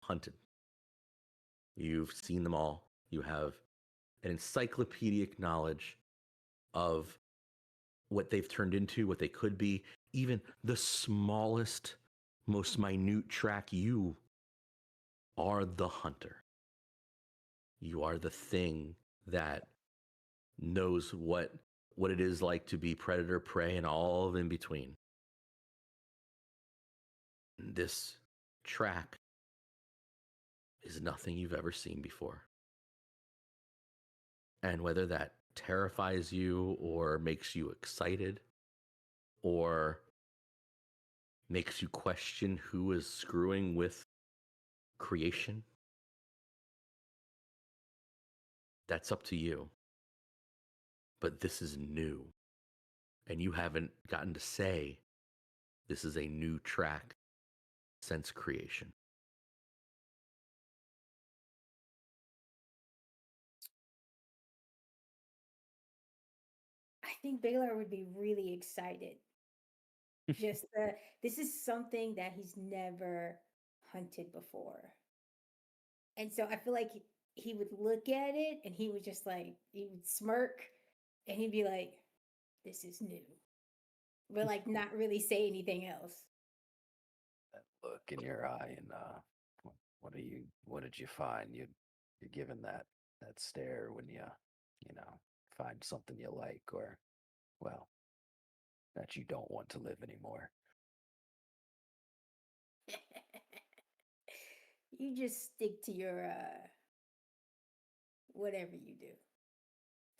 hunted. You've seen them all. You have an encyclopedic knowledge of what they've turned into, what they could be, even the smallest, most minute track. You are the hunter. You are the thing that knows what it is like to be predator, prey, and all of in between. This track is nothing you've ever seen before. And whether that terrifies you or makes you excited or makes you question who is screwing with creation, that's up to you. But this is new. And you haven't gotten to say this is a new track since creation. I think Baylor would be really excited. Just this is something that he's never hunted before. And so I feel like he would look at it and he would just like, he would smirk and he'd be like, this is new. But like not really say anything else. That look in your eye, and what did you find? You're given that stare when you find something you like, or well, that you don't want to live anymore. You just stick to your whatever you do.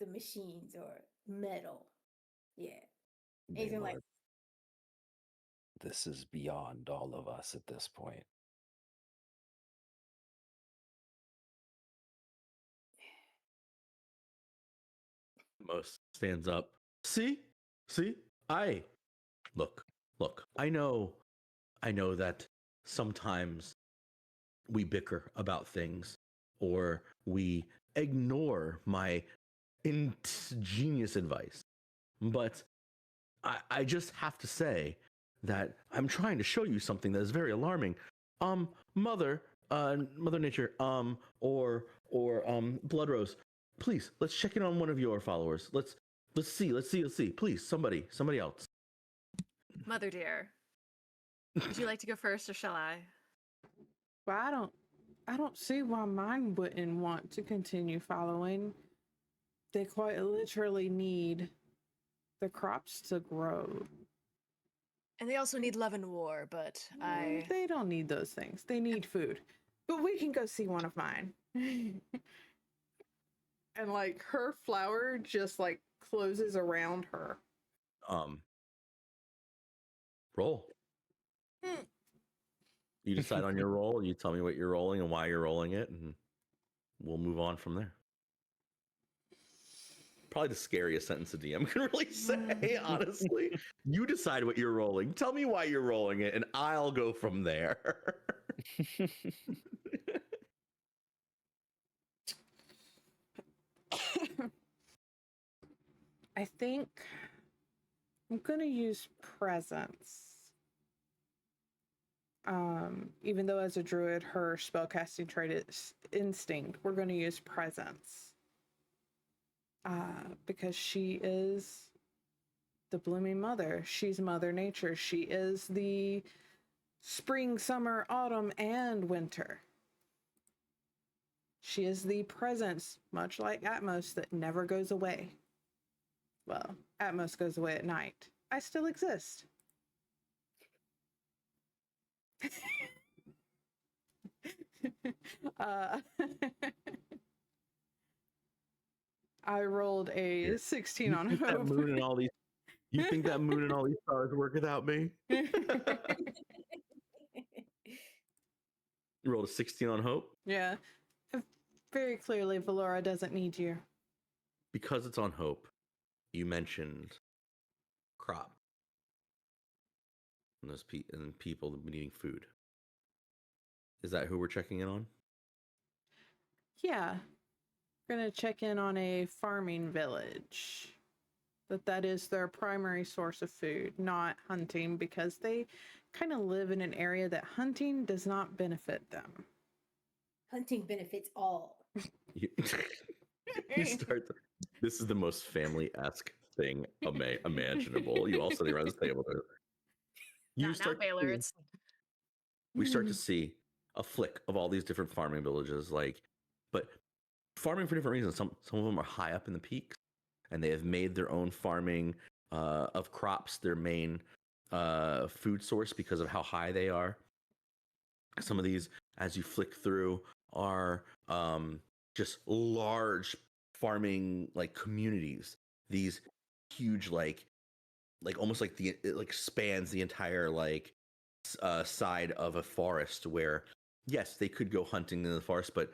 The machines or metal. Yeah. Anything like Baylor, this is beyond all of us at this point. Most stands up. See, I look. I know that sometimes we bicker about things or we ignore my ingenious advice, but I just have to say that I'm trying to show you something that is very alarming. Mother, Mother Nature, or Blood Rose, please, let's check in on one of your followers. Let's see. Please, somebody else. Mother dear, would you like to go first, or shall I? Well, I don't see why mine wouldn't want to continue following. They quite literally need the crops to grow. And they also need love and war, but They don't need those things. They need food. But we can go see one of mine. And like her flower just like closes around her. Roll. You decide on your roll. You tell me what you're rolling and why you're rolling it, and we'll move on from there. Probably the scariest sentence a DM can really say, honestly. You decide what you're rolling. Tell me why you're rolling it, and I'll go from there. I think I'm going to use presence. Even though as a druid, her spellcasting trait is instinct, we're going to use presence. Because she is the blooming mother. She's Mother Nature. She is the spring, summer, autumn, and winter. She is the presence, much like Atmos, that never goes away. Well, Atmos goes away at night. I still exist. I rolled a 16 on hope. That moon and all these, you think that moon and all these stars work without me? You rolled a 16 on hope? Yeah. Very clearly, Valora doesn't need you. Because it's on hope, you mentioned crop. And those people needing food. Is that who we're checking in on? Yeah. We're going to check in on a farming village. That is their primary source of food, not hunting, because they kind of live in an area that hunting does not benefit them. Hunting benefits all. You start. This is the most family-esque thing imaginable. You all sitting around this table. We start to see a flick of all these different farming villages, but farming for different reasons. Some of them are high up in the peaks, and they have made their own farming of crops their main food source because of how high they are. Some of these, as you flick through, are just large farming communities. These huge almost it spans the entire side of a forest, where yes, they could go hunting in the forest, but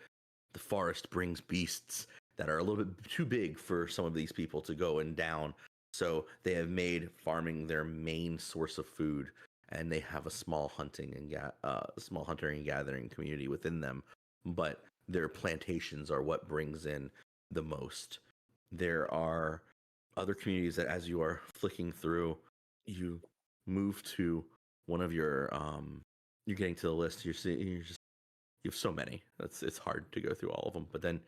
the forest brings beasts that are a little bit too big for some of these people to go and down. So they have made farming their main source of food, and they have a small hunting and gathering community within them. But their plantations are what brings in the most. There are other communities that, as you are flicking through, you move to one of your you're getting to the list. You have so many. It's hard to go through all of them. But then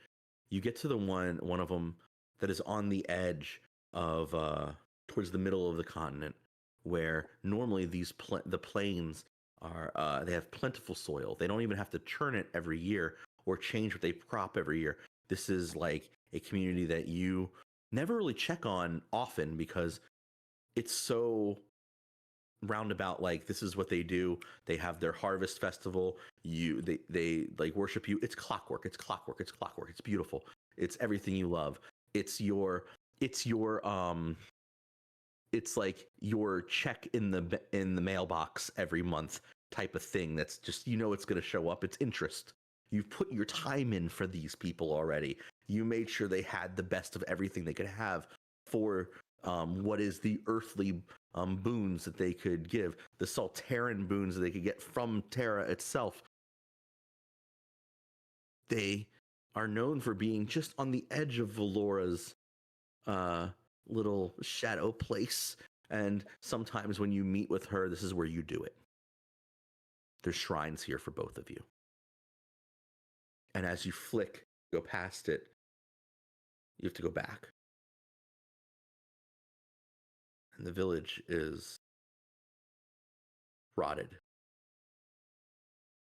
you get to the one of them that is on the edge of towards the middle of the continent, where normally the plains are they have plentiful soil. They don't even have to churn it every year or change what they crop every year. This is like a community that you never really check on often because it's so roundabout. This is what they do. They have their harvest festival. They worship you. It's clockwork. It's beautiful. It's everything you love. It's like your check in the mailbox every month type of thing. That's just, it's going to show up. It's interest. You've put your time in for these people already. You made sure they had the best of everything they could have for what is the earthly boons that they could give, the Sal'Terran boons that they could get from Terra itself. They are known for being just on the edge of Valora's little shadow place And sometimes when you meet with her, this is where you do it. There's shrines here for both of you. And as you go past it, you have to go back. And the village is rotted.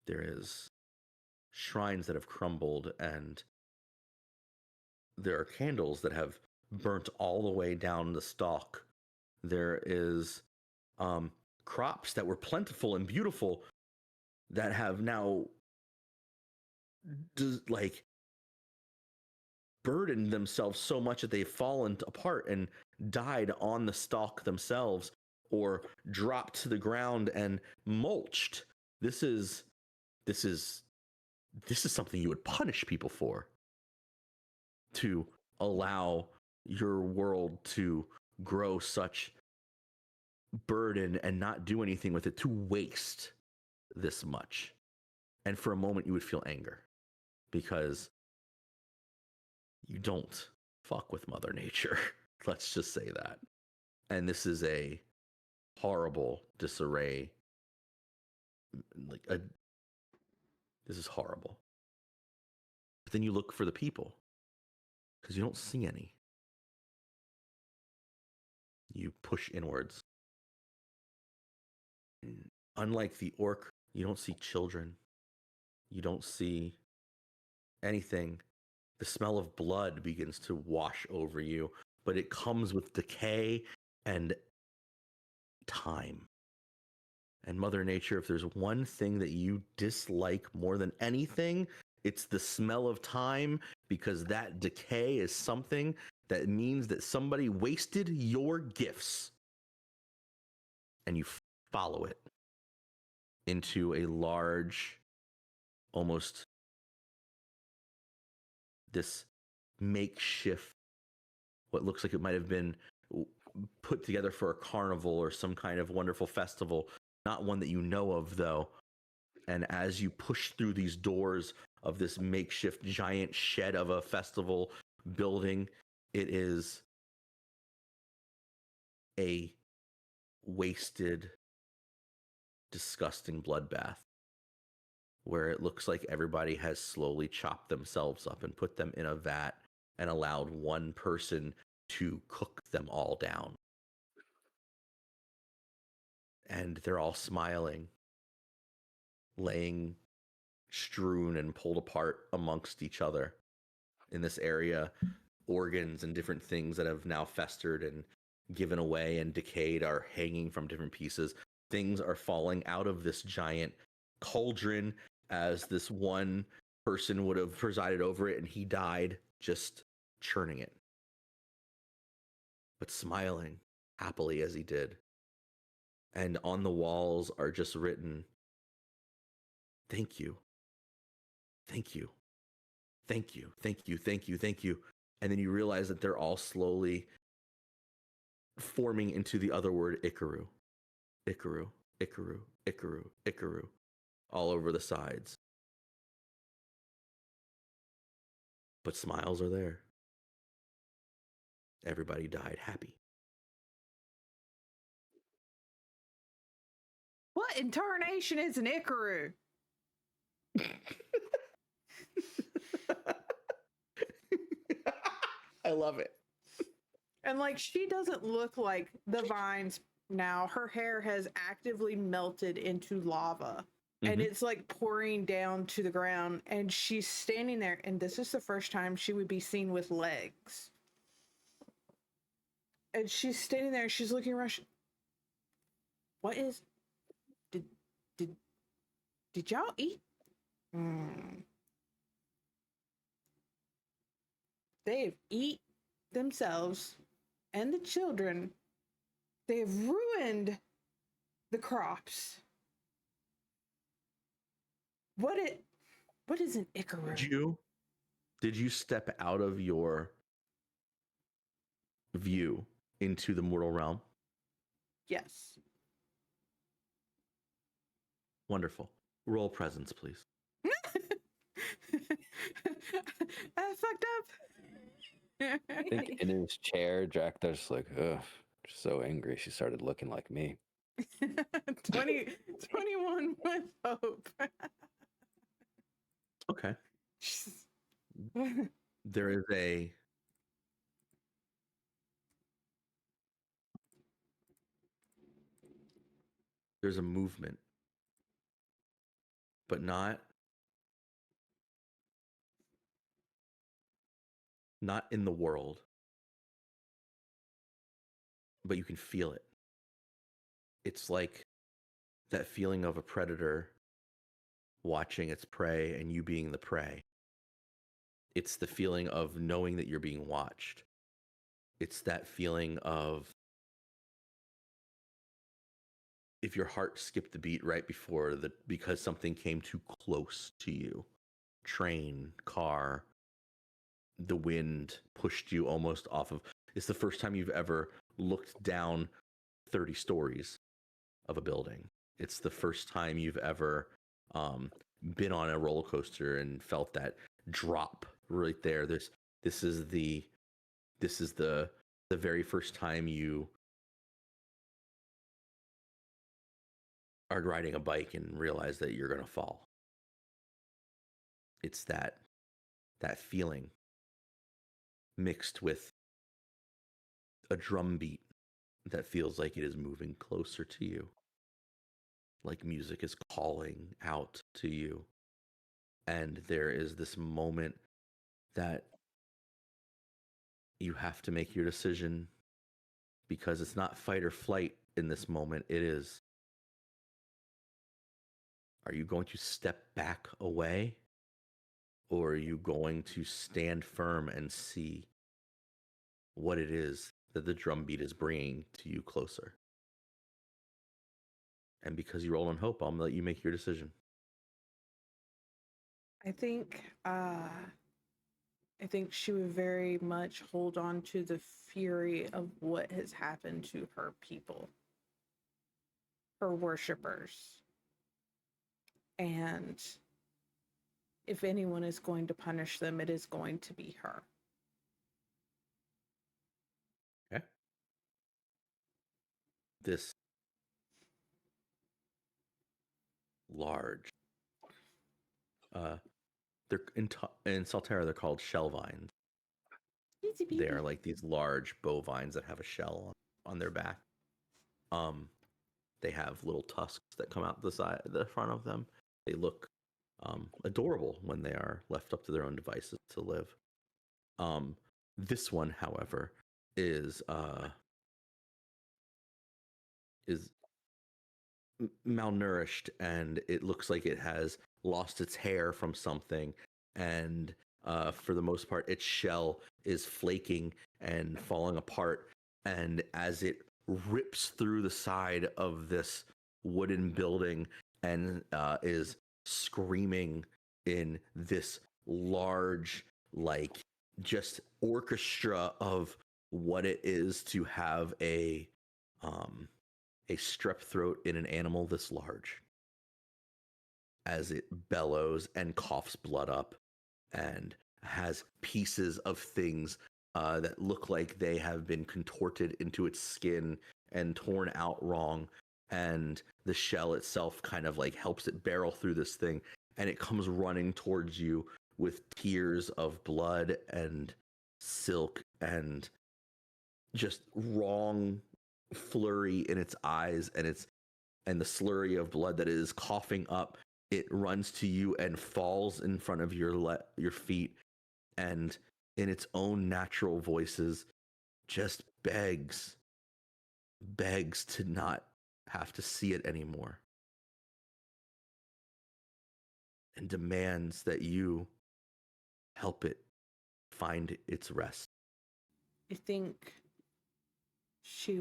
There is shrines that have crumbled, and there are candles that have burnt all the way down the stalk. There is crops that were plentiful and beautiful that have now burdened themselves so much that they've fallen apart and died on the stalk themselves, or dropped to the ground and mulched. This is something you would punish people for, to allow your world to grow such burden and not do anything with it, to waste this much. And for a moment you would feel anger, because you don't fuck with Mother Nature. Let's just say that. And this is a horrible disarray. This is horrible. But then you look for the people, because you don't see any. You push inwards. Unlike the orc, you don't see children. You don't see anything. The smell of blood begins to wash over you, but it comes with decay and time. And Mother Nature, if there's one thing that you dislike more than anything, it's the smell of time, because that decay is something that means that somebody wasted your gifts. And you follow it into a large, almost this makeshift, what looks like it might have been put together for a carnival or some kind of wonderful festival, not one that you know of though. And as you push through these doors of this makeshift giant shed of a festival building, it is a wasted, disgusting bloodbath, where it looks like everybody has slowly chopped themselves up and put them in a vat and allowed one person to cook them all down. And they're all smiling, laying strewn and pulled apart amongst each other in this area. Organs and different things that have now festered and given away and decayed are hanging from different pieces. Things are falling out of this giant cauldron, as this one person would have presided over it, and he died just churning it, but smiling happily as he did. And on the walls are just written, "Thank you, thank you, thank you, thank you, thank you, thank you." And then you realize that they're all slowly forming into the other word, Ikaru. Ikaru, Ikaru, Ikaru, Ikaru, all over the sides. But smiles are there. Everybody died happy. What in tarnation is an Ikaru? I love it. And like, she doesn't look like the vines now. Her hair has actively melted into lava. And it's like pouring down to the ground, and she's standing there, and this is the first time she would be seen with legs. And she's standing there, and she's looking around. What is? Did y'all eat? They've eat themselves and the children. They've ruined the crops. What is an Ikaru? Did you step out of your view into the mortal realm? Yes. Wonderful. Roll presence, please. I fucked up. I think in his chair, Jack, there's like, ugh, She's so angry she started looking like me. 21 with hope. Okay. There is there's a movement, but not in the world, but you can feel it. It's like that feeling of a predator watching its prey and you being the prey. It's the feeling of knowing that you're being watched. It's that feeling of if your heart skipped the beat right before because something came too close to you. Train, car, the wind pushed you almost off of. It's the first time you've ever looked down 30 stories of a building. It's the first time you've ever been on a roller coaster and felt that drop right there. This is the very first time you are riding a bike and realize that you're going to fall. It's that feeling mixed with a drum beat that feels like it is moving closer to you, like music is calling out to you. And there is this moment that you have to make your decision, because it's not fight or flight in this moment. It is, are you going to step back away, or are you going to stand firm and see what it is that the drum beat is bringing to you closer? And because you roll on hope, I'm gonna let you make your decision. I think she would very much hold on to the fury of what has happened to her people, her worshippers. And if anyone is going to punish them, it is going to be her. Okay. This large, they're in Sal'Terra, they're called shell vines. They are like these large bovines that have a shell on their back. They have little tusks that come out the front of them. They look adorable when they are left up to their own devices to live. This one, however, is malnourished, and it looks like it has lost its hair from something, and for the most part its shell is flaking and falling apart, and as it rips through the side of this wooden building and is screaming in this large, like, just orchestra of what it is to have a strep throat in an animal this large, as it bellows and coughs blood up and has pieces of things that look like they have been contorted into its skin and torn out wrong, and the shell itself kind of like helps it barrel through this thing, and it comes running towards you with tears of blood and silk and just wrong flurry in its eyes, and the slurry of blood that it is coughing up. It runs to you and falls in front of your feet, and in its own natural voices just begs to not have to see it anymore, and demands that you help it find its rest. I think she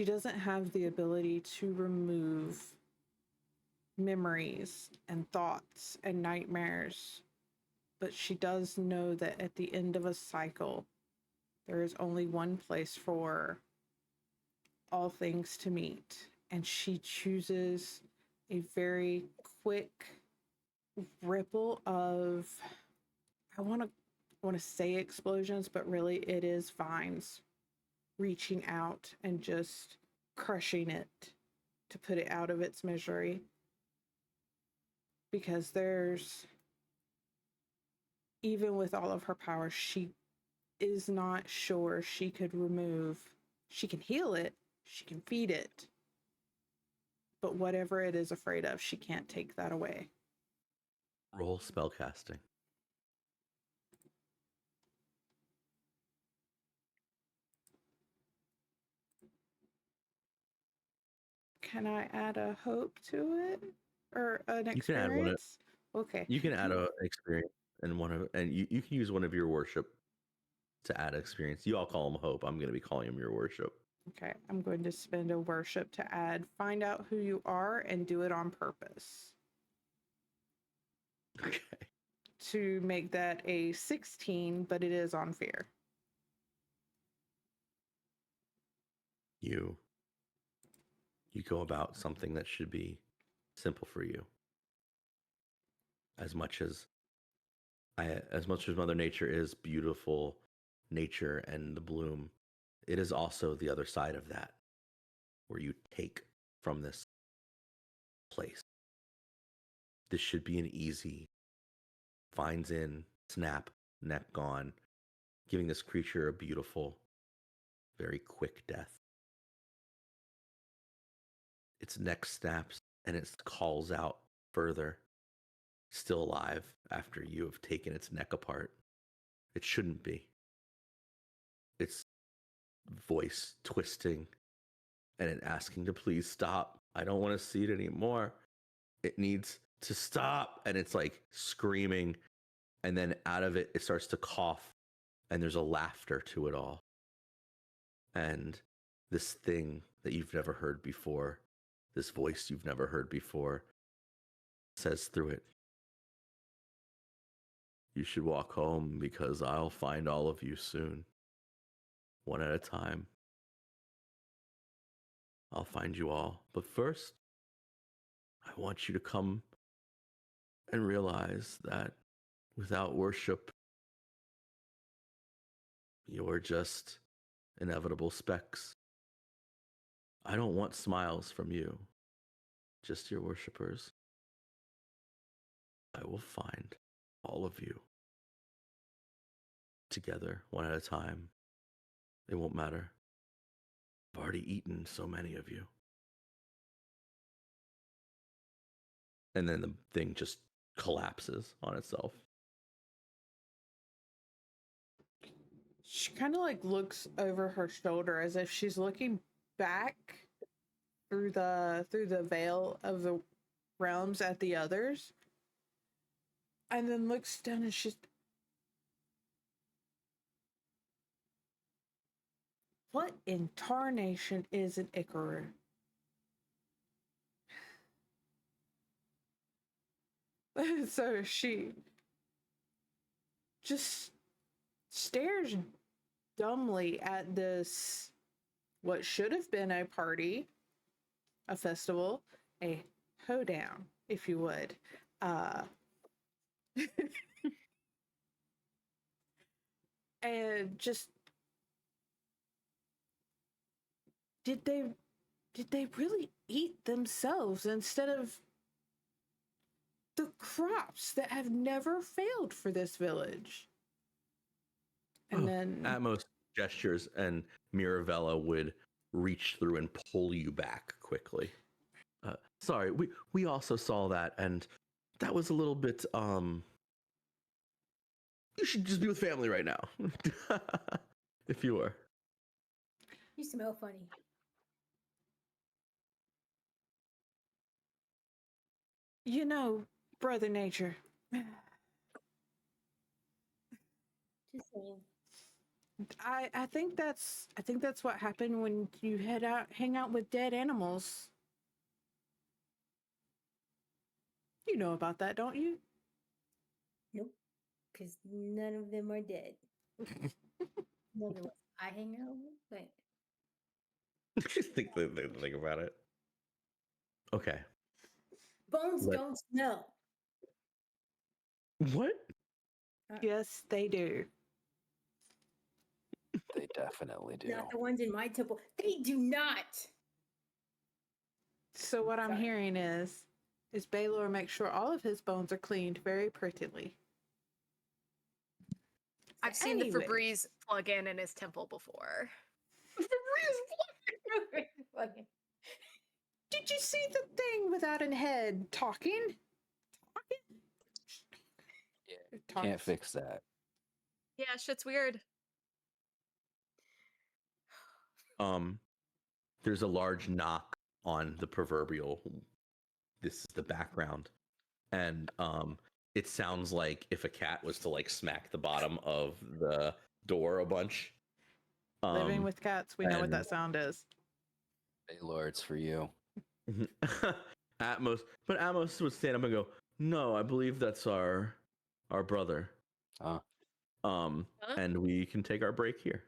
doesn't have the ability to remove memories and thoughts and nightmares, but she does know that at the end of a cycle, there is only one place for all things to meet, and she chooses a very quick ripple of, I want to say explosions, but really it is vines reaching out and just crushing it to put it out of its misery. Because even with all of her powers, she is not sure she could remove. She can heal it, she can feed it, but whatever it is afraid of, she can't take that away. Roll spellcasting. Can I add a hope to it? Or an experience? You can add one. Okay. You can add an experience and you can use one of your worship to add experience. You all call them hope. I'm going to be calling them your worship. Okay, I'm going to spend a worship to add find out who you are and do it on purpose. Okay. To make that a 16, but it is on fear. You go about something that should be simple for you. As much as Mother Nature is beautiful nature and the bloom, it is also the other side of that, where you take from this place. This should be an easy, finds in, snap, neck gone, giving this creature a beautiful, very quick death. Its neck snaps and it calls out further, still alive after you have taken its neck apart. It shouldn't be. Its voice twisting and it asking to please stop. I don't want to see it anymore. It needs to stop. And it's like screaming. And then out of it, it starts to cough. And there's a laughter to it all. And this thing that you've never heard before, this voice you've never heard before, says through it, you should walk home because I'll find all of you soon. One at a time. I'll find you all. But first, I want you to come and realize that without worship, you're just inevitable specks. I don't want smiles from you, just your worshipers. I will find all of you together, one at a time. It won't matter. I've already eaten so many of you. And then the thing just collapses on itself. She kind of like looks over her shoulder as if she's looking back through the veil of the realms at the others, and then looks down and she's, what in tarnation is an Icaru? So she just stares dumbly at this, what should have been a party, a festival, a hoedown, if you would. And just, did they really eat themselves instead of the crops that have never failed for this village? And then Atmos gestures and Mirabella would reach through and pull you back quickly. Sorry, we also saw that, and that was a little bit you should just be with family right now. If you were. You smell funny. you know, Brother Nature, Just saying. I think that's what happened when you hang out with dead animals. You know about that, don't you? Nope. Because none of them are dead. None of the ones I hang out with, but Just think about it. Okay. bones don't smell. What? Yes, they do. They definitely do. Not the ones in my temple. They do not. So what I'm Sorry. hearing is Baylor makes sure all of his bones are cleaned very prettily. I've seen the Anyways. Febreze plug in his temple before. Did you see the thing without a head talking? Yeah, It can't talks. fix that. Yeah, shit's weird. There's a large knock on the proverbial. This is the background, and it sounds like if a cat was to like smack the bottom of the door a bunch. Living with cats, we know what and- that sound is. Baylor, it's for you. Atmos would stand up and go, "No, I believe that's our brother." Huh? And we can take our break here.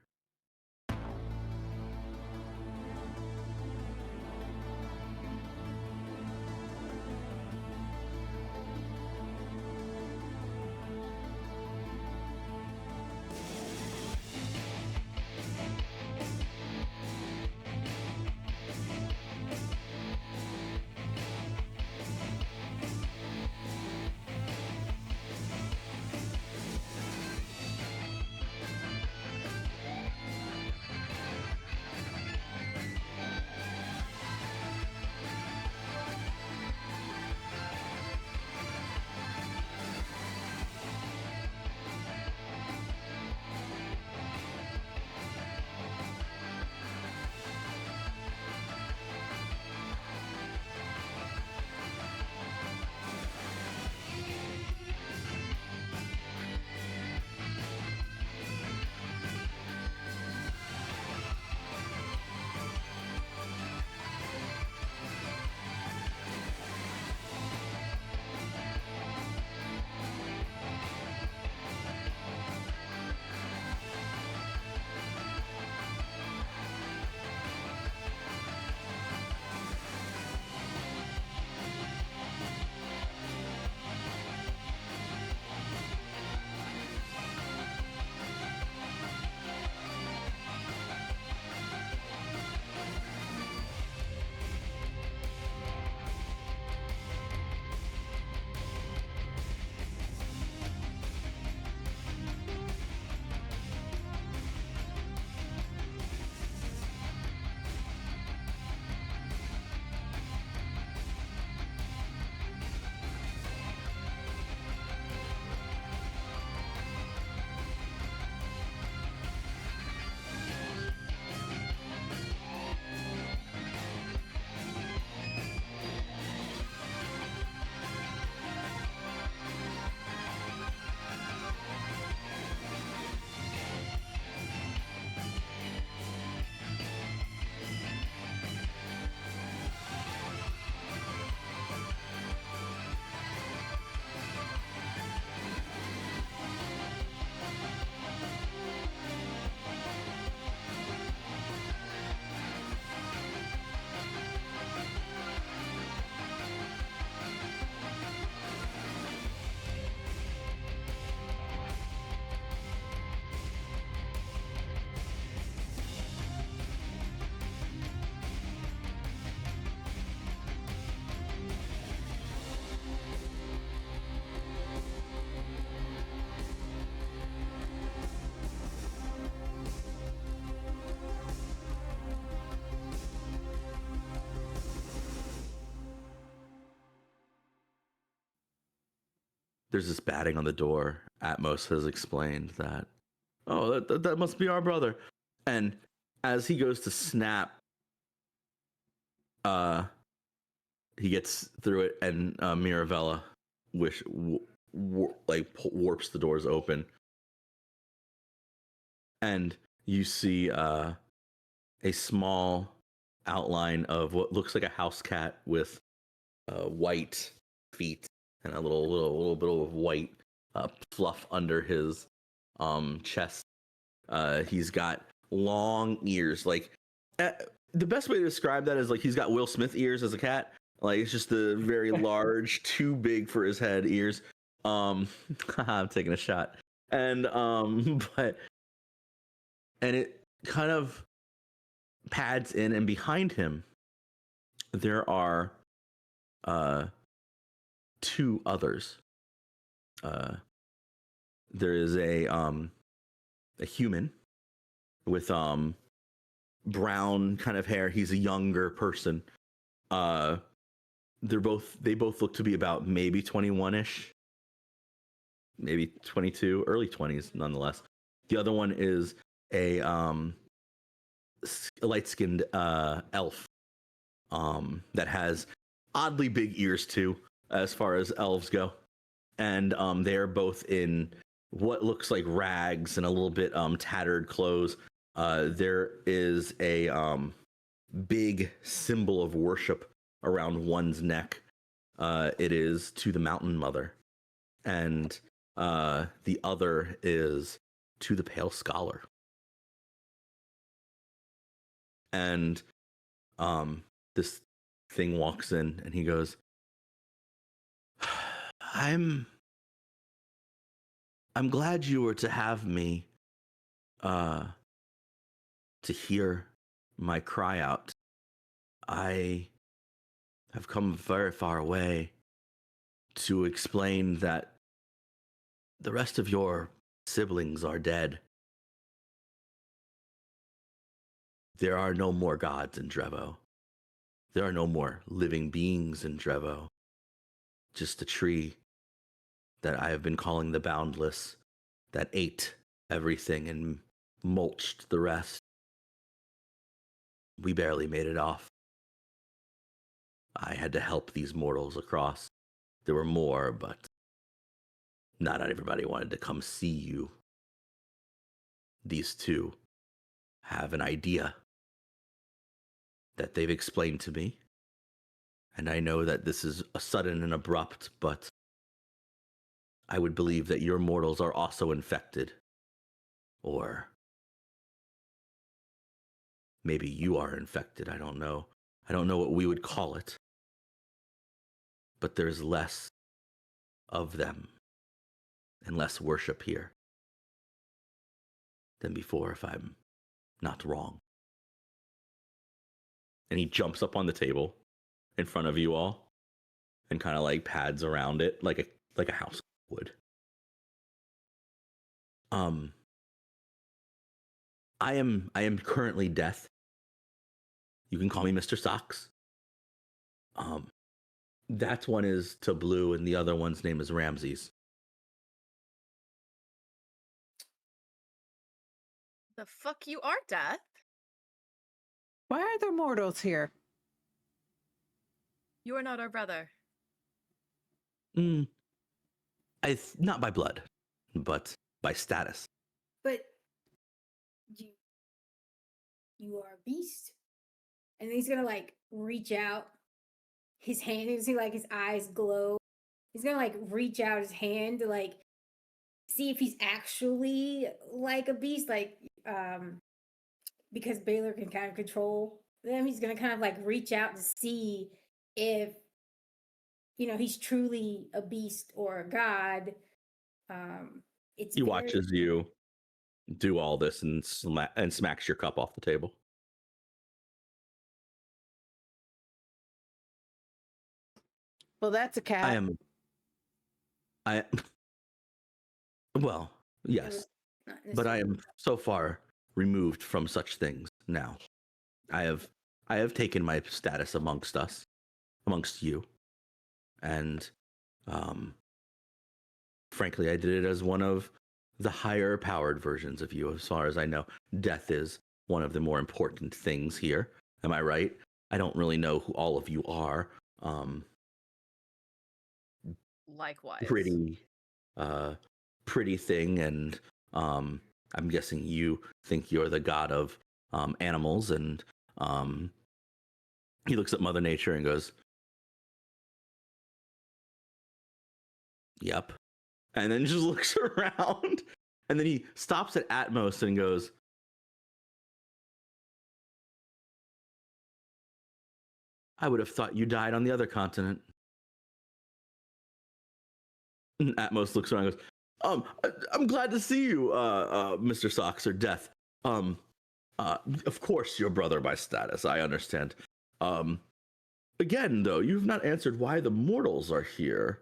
There's this batting on the door. Atmos has explained that, oh, that must be our brother. And as he goes to snap, he gets through it, and Mirabella warps the doors open, and you see a small outline of what looks like a house cat with white feet and a little bit of white fluff under his chest. He's got long ears. Like the best way to describe that is like he's got Will Smith ears as a cat. Like it's just the very large, too big for his head ears. I'm taking a shot. And kind of pads in, and behind him there are two others. There is a human with brown kind of hair. He's a younger person. They both look to be about maybe 21ish, maybe 22, early 20s nonetheless. The other one is a light-skinned elf that has oddly big ears too, as far as elves go. And they're both in what looks like rags and a little bit tattered clothes. There is a big symbol of worship around one's neck. It is to the Mountain Mother, and the other is to the Pale Scholar. And this thing walks in, and he goes, I'm glad you were to have me to hear my cry out. I have come very far away to explain that the rest of your siblings are dead. There are no more gods in Drevo. There are no more living beings in Drevo. Just a tree that I have been calling the Boundless that ate everything and mulched the rest. We barely made it off. I had to help these mortals across. There were more, but not everybody wanted to come see you. These two have an idea that they've explained to me. And I know that this is a sudden and abrupt, but I would believe that your mortals are also infected. Or maybe you are infected, I don't know. I don't know what we would call it. But there's less of them and less worship here than before, if I'm not wrong. And he jumps up on the table in front of you all and kind of like pads around it like a house would. I am currently Death. You can call me Mr. Socks. That one is to Blue, and the other one's name is Ramses. The fuck you are, Death? Why are there mortals here? You are not our brother. Not by blood, but by status. But you are a beast. And he's gonna like reach out his hand. You see like his eyes glow. He's gonna like reach out his hand to like see if he's actually like a beast, like because Baylor can kind of control them. He's gonna kind of like reach out to see if he's truly a beast or a god. He watches you do all this and smacks your cup off the table. Well, that's a cat. Well, yes, but I am so far removed from such things now. I have taken my status amongst you, and frankly, I did it as one of the higher powered versions of you. As far as I know, death is one of the more important things here. Am I right? I don't really know who all of you are. Likewise. Pretty thing, and I'm guessing you think you're the god of animals, and he looks at Mother Nature and goes, yep, and then just looks around, and then he stops at Atmos and goes, I would have thought you died on the other continent. And Atmos looks around and goes, I'm glad to see you, Mr. Socks or Death. Of course, your brother by status. I understand. Again, though, you've not answered why the mortals are here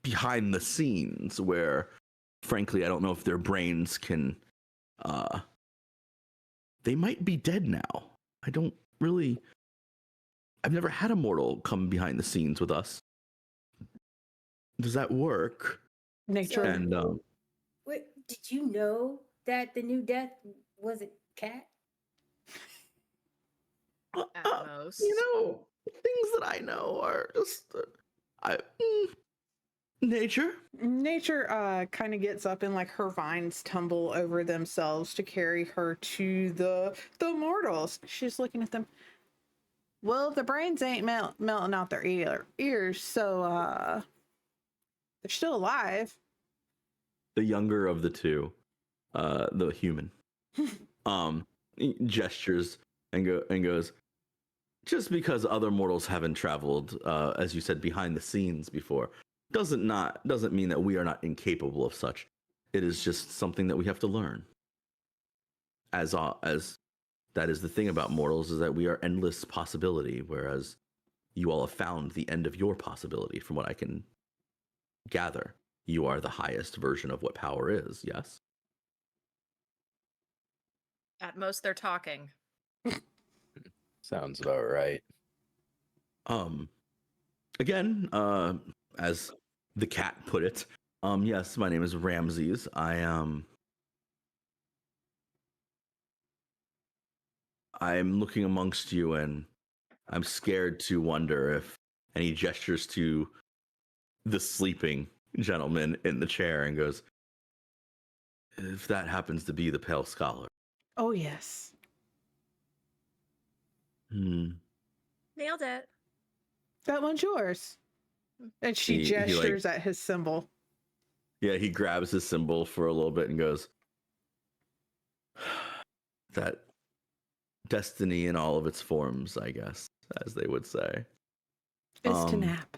behind the scenes, where, frankly, I don't know if their brains can. They might be dead now. I don't really. I've never had a mortal come behind the scenes with us. Does that work? Nature. And Wait, did you know that the new death was a cat? At most. You know, things that I know are just nature. Nature kind of gets up and like her vines tumble over themselves to carry her to the mortals. She's looking at them. Well, the brains ain't melting out their ears, so they're still alive. The younger of the two, the human, gestures and goes. Just because other mortals haven't traveled, as you said, behind the scenes before, doesn't mean that we are not incapable of such. It is just something that we have to learn. As that is the thing about mortals, is that we are endless possibility, whereas you all have found the end of your possibility. From what I can gather, you are the highest version of what power is. Yes. At most, they're talking. Sounds about right. Again, as the cat put it, yes, my name is Ramses. I'm looking amongst you, and I'm scared to wonder if. And he gestures to the sleeping gentleman in the chair and goes, if that happens to be the Pale Scholar. Oh, yes. Nailed it. That one's yours. And she gestures at his symbol. Yeah, he grabs his symbol for a little bit and goes, that destiny in all of its forms, I guess, as they would say. Is to nap.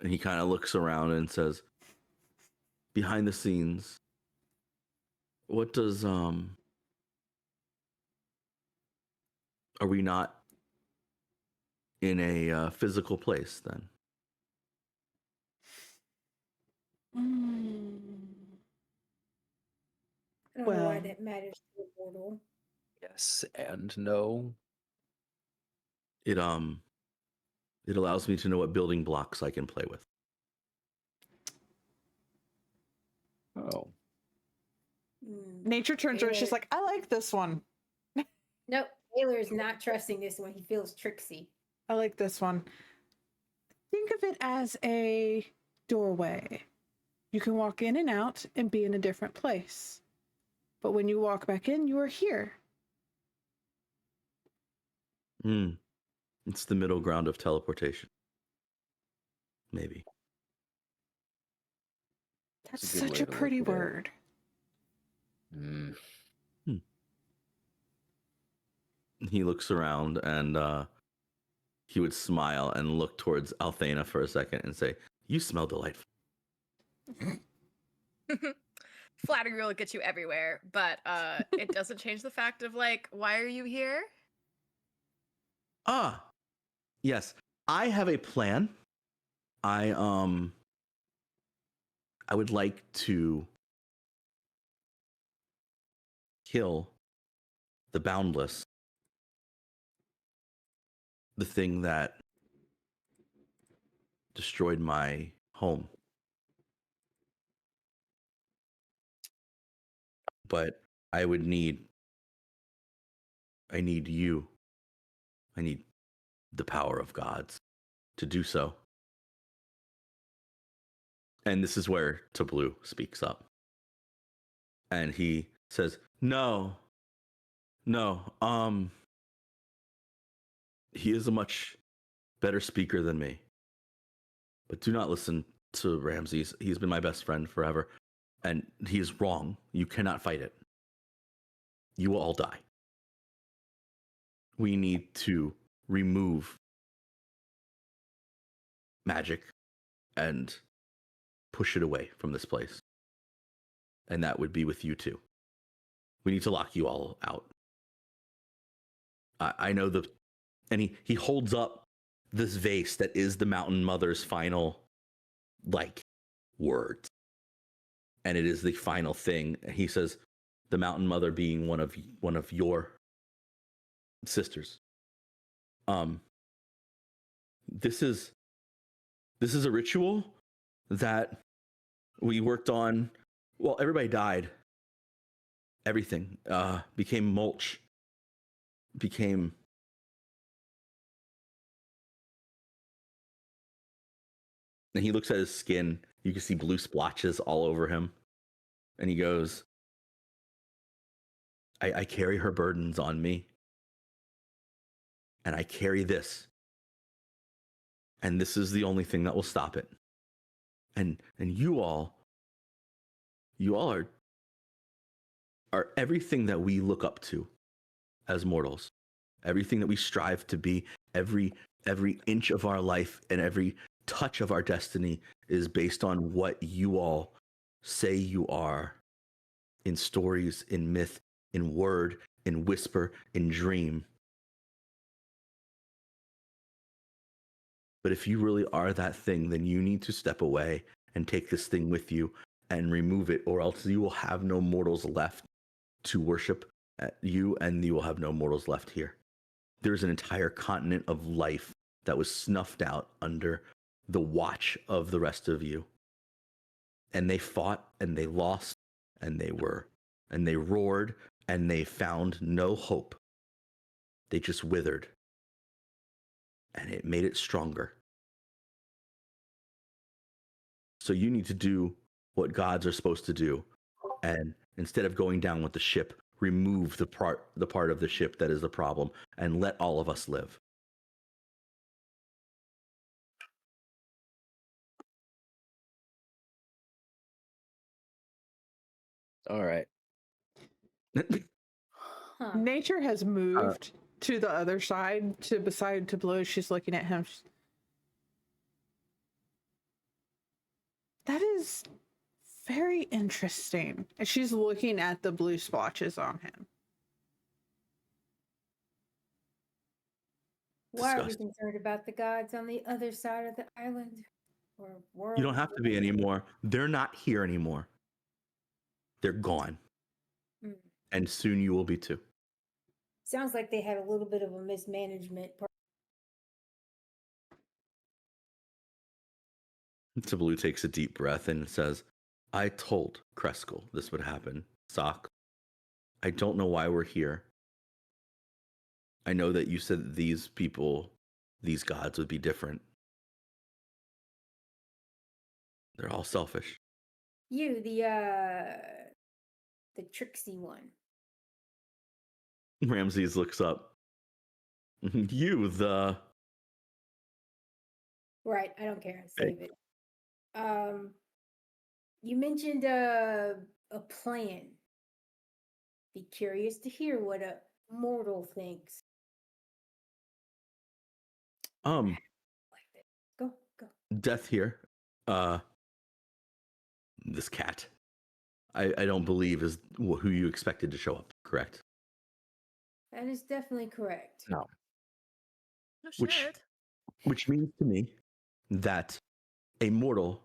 And he kind of looks around and says, behind the scenes, what does, are we not in a physical place then? I don't know why that matters to a mortal. Yes and no. It allows me to know what building blocks I can play with. Oh. Nature turns around. She's like, I like this one. Nope. Taylor is not trusting this one. He feels tricksy. I like this one. Think of it as a doorway. You can walk in and out and be in a different place. But when you walk back in, you are here. It's the middle ground of teleportation. Maybe. That's such a pretty word. He looks around and he would smile and look towards Althena for a second and say, you smell delightful. Flattery will get you everywhere, but it doesn't change the fact of, like, why are you here? Yes. I have a plan. I would like to kill the Boundless. The thing that destroyed my home. But I need you. I need the power of gods to do so. And this is where Tablu speaks up. And he says, no, he is a much better speaker than me. But do not listen to Ramses. He's been my best friend forever. And he is wrong. You cannot fight it. You will all die. We need to remove magic and push it away from this place. and that would be with you too. We need to lock you all out. I know and he holds up this vase that is the Mountain Mother's final, like, words, and it is the final thing. He says, the Mountain Mother being one of your sisters. This is a ritual that we worked on. Well, everybody died. Everything became mulch. Became and he looks at his skin. You can see blue splotches all over him. And he goes, I carry her burdens on me. And I carry this. And this is the only thing that will stop it. And you all are everything that we look up to as mortals. Everything that we strive to be, every inch of our life and every touch of our destiny is based on what you all say you are, in stories, in myth, in word, in whisper, in dream. But if you really are that thing, then you need to step away and take this thing with you and remove it, or else you will have no mortals left to worship you, and you will have no mortals left here. There's an entire continent of life that was snuffed out under the watch of the rest of you. And they fought and they lost and they roared and they found no hope. They just withered. And it made it stronger. So you need to do what gods are supposed to do. And instead of going down with the ship, remove the part of the ship that is the problem and let all of us live. All right. Huh. Nature has moved to the other side, beside Blue. She's looking at him. That is very interesting. And she's looking at the blue splotches on him. Why are we Disgusting. concerned about the gods on the other side of the island or world? You don't have to be anymore. They're not here anymore. They're gone. Mm. And soon you will be too. Sounds like they had a little bit of a mismanagement. Tablu takes a deep breath and says, I told Kreskel this would happen. Sock, I don't know why we're here. I know that you said that these people, these gods would be different. They're all selfish. You, the tricksy one. Ramses looks up. You, the... Right, I don't care. Save it. You mentioned a plan. Be curious to hear what a mortal thinks. Like this. Go. Death here. This cat. I don't believe is who you expected to show up, correct? That is definitely correct. No. No Which- shit. Which means to me that a mortal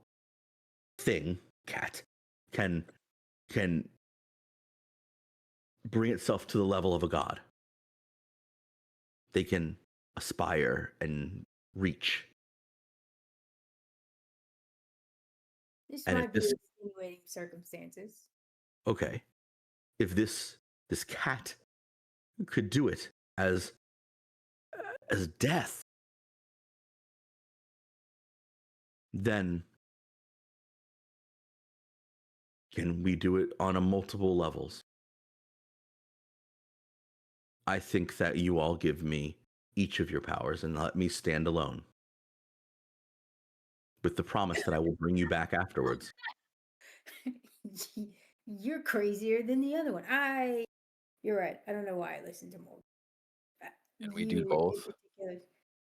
thing, cat, can bring itself to the level of a god. They can aspire and reach. This And might if be this- extenuating circumstances. Okay, if this cat could do it as death, then can we do it on a multiple levels? I think that you all give me each of your powers and let me stand alone, with the promise that I will bring you back afterwards. You're crazier than the other one. You're right. I don't know why I listened to more. Can we do You in both? particular.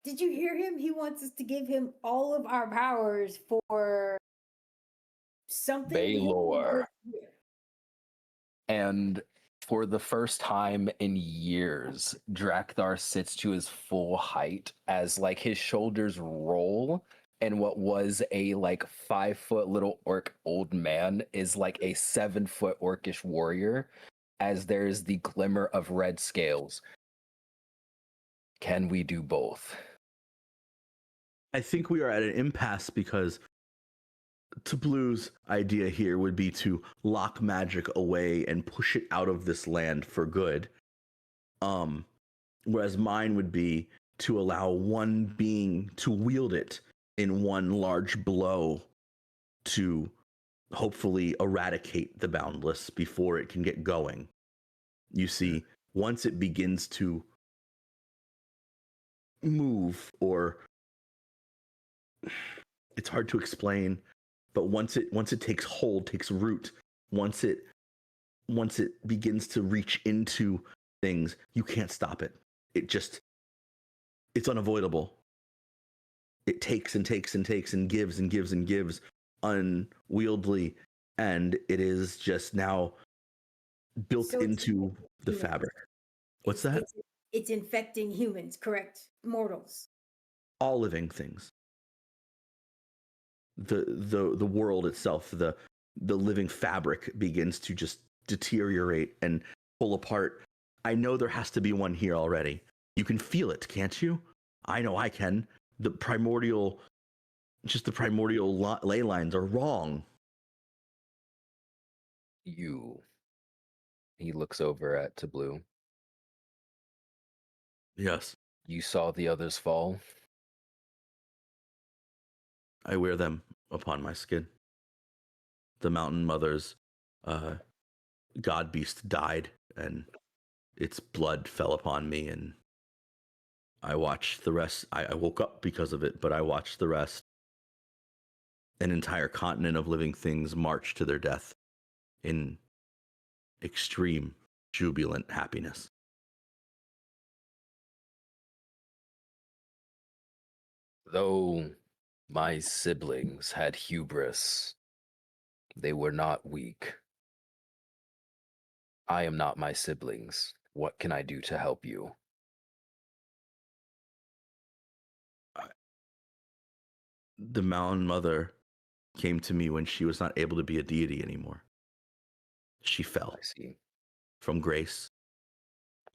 Did you hear him? He wants us to give him all of our powers for something. we haven't Baylor. heard here. And for the first time in years, Drakthar sits to his full height as like his shoulders roll, and what was a like 5 foot little orc old man is like a 7 foot orcish warrior, as there's the glimmer of red scales. Can we do both? I think we are at an impasse because Tablu's idea here would be to lock magic away and push it out of this land for good. Whereas mine would be to allow one being to wield it in one large blow to hopefully eradicate the Boundless before it can get going. You see, once it begins to move, or it's hard to explain, but once it takes hold, takes root, once it begins to reach into things, you can't stop it. It's unavoidable. It takes and takes and takes and gives and gives and gives unwieldy, and it is just now built So it's into the humans. fabric. What's that? It's infecting humans, correct? Mortals. All living things. The world itself, the living fabric begins to just deteriorate and pull apart. I know there has to be one here already. You can feel it, can't you? I know I can. The primordial ley lines are wrong. He looks over at Tablu. Yes, You saw the others fall. I wear them upon my skin. The mountain mother's god beast died, and its blood fell upon me, and I watched the rest. I woke up because of it, but I watched the rest. An entire continent of living things march to their death in extreme, jubilant happiness. Though my siblings had hubris, they were not weak. I am not my siblings. What can I do to help you? The mountain mother came to me when she was not able to be a deity anymore. She fell I see. from grace,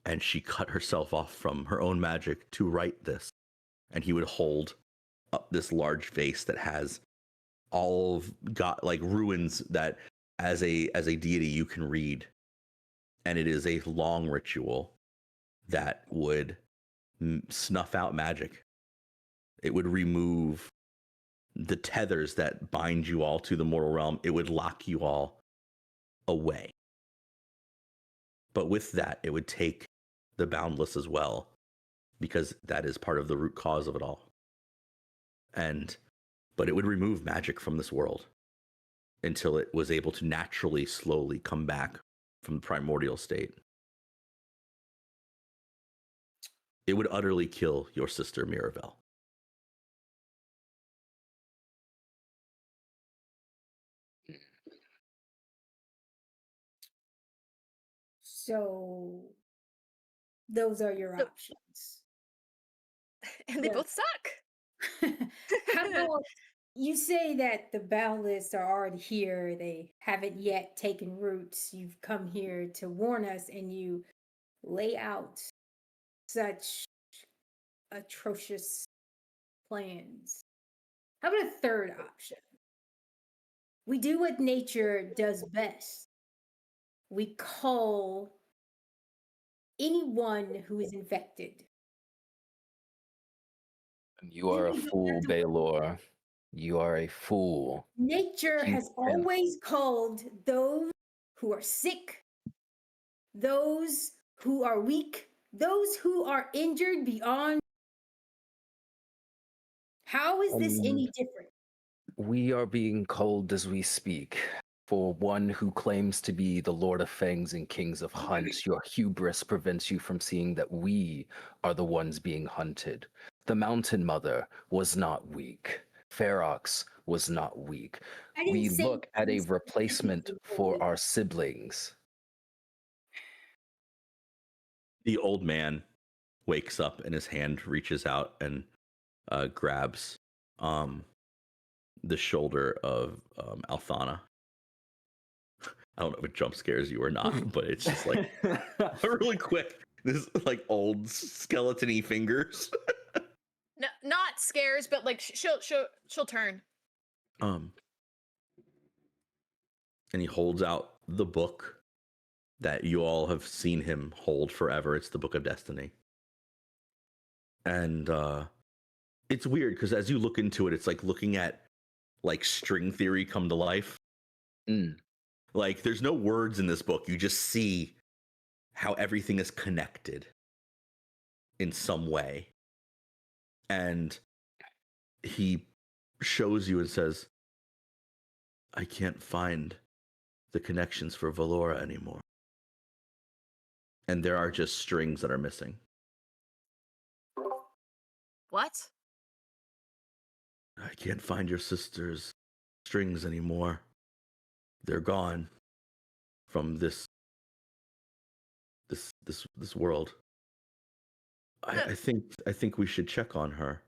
and she cut herself off from her own magic to write this. And he would hold up this large vase that has all of God, like ruins that as a deity you can read. And it is a long ritual that would snuff out magic. It would remove the tethers that bind you all to the mortal realm. It would lock you all away. But with that, it would take the Boundless as well, because that is part of the root cause of it all. But it would remove magic from this world until it was able to naturally, slowly come back from the primordial state. It would utterly kill your sister Mirabelle. So those are your options. And they Yeah. both suck. How about you say that the Boundless are already here? They haven't yet taken roots. You've come here to warn us, and you lay out such atrocious plans. How about a third option? We do what nature does best. We call anyone who is infected. You are a fool, Baelor. You are a fool. Nature has always called those who are sick, those who are weak, those who are injured beyond. How is this any different? We are being called as we speak. For one who claims to be the Lord of Fangs and Kings of Hunts, your hubris prevents you from seeing that we are the ones being hunted. The Mountain Mother was not weak. Ferox was not weak. I didn't We say look at a this replacement specifically. for our siblings. The old man wakes up and his hand reaches out and grabs the shoulder of Althana. I don't know if it jump scares you or not, but it's just like really quick. This like old skeleton-y fingers. No, not scares, but like she'll turn. And he holds out the book that you all have seen him hold forever. It's the Book of Destiny. And it's weird because as you look into it, it's like looking at like string theory come to life. Like there's no words in this book. You just see how everything is connected in some way. And he shows you and says, I can't find the connections for Valora anymore. And there are just strings that are missing. What? I can't find your sister's strings anymore. They're gone from this world. I think we should check on her.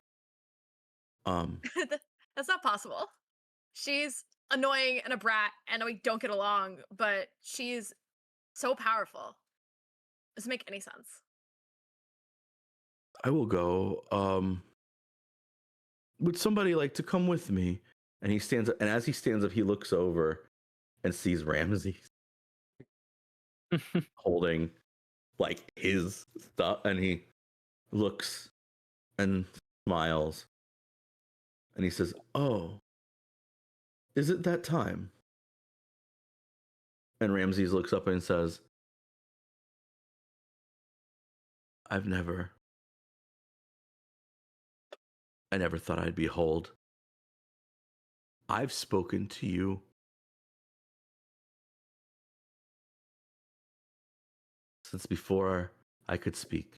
That's not possible. She's annoying and a brat, and we don't get along, but she's so powerful. Doesn't make any sense. I will go. Would somebody like to come with me? And he stands up, and as he stands up, he looks over and sees Ramses holding like his stuff, and he looks and smiles, and he says, "Oh, is it that time?" And Ramses looks up and says, I never thought I'd behold. I've spoken to you since before I could speak,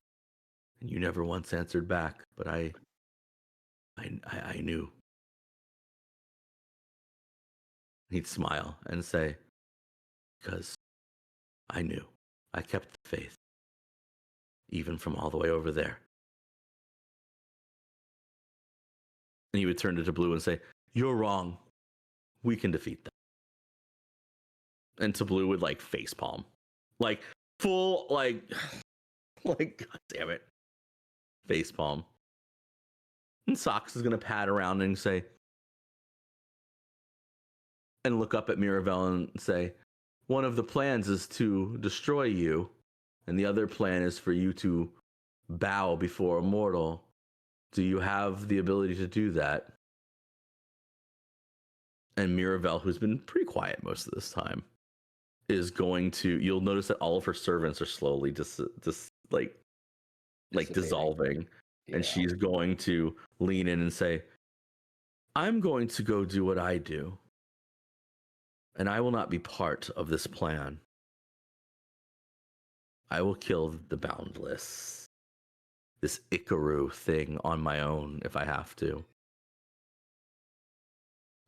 and you never once answered back, but I knew. He'd smile and say, because I knew. I kept the faith, even from all the way over there. And he would turn to Tablu and say, you're wrong. We can defeat them. And Tablu would like facepalm. Like full, like God damn it. Facepalm. And Sox is going to pat around and say, and look up at Miravel and say, one of the plans is to destroy you, and the other plan is for you to bow before a mortal. Do you have the ability to do that? And Miravel, who's been pretty quiet most of this time, is going to, you'll notice that all of her servants are slowly like dissolving. Yeah. And she's going to lean in and say, I'm going to go do what I do. And I will not be part of this plan. I will kill the Boundless. This Ikaru thing on my own if I have to.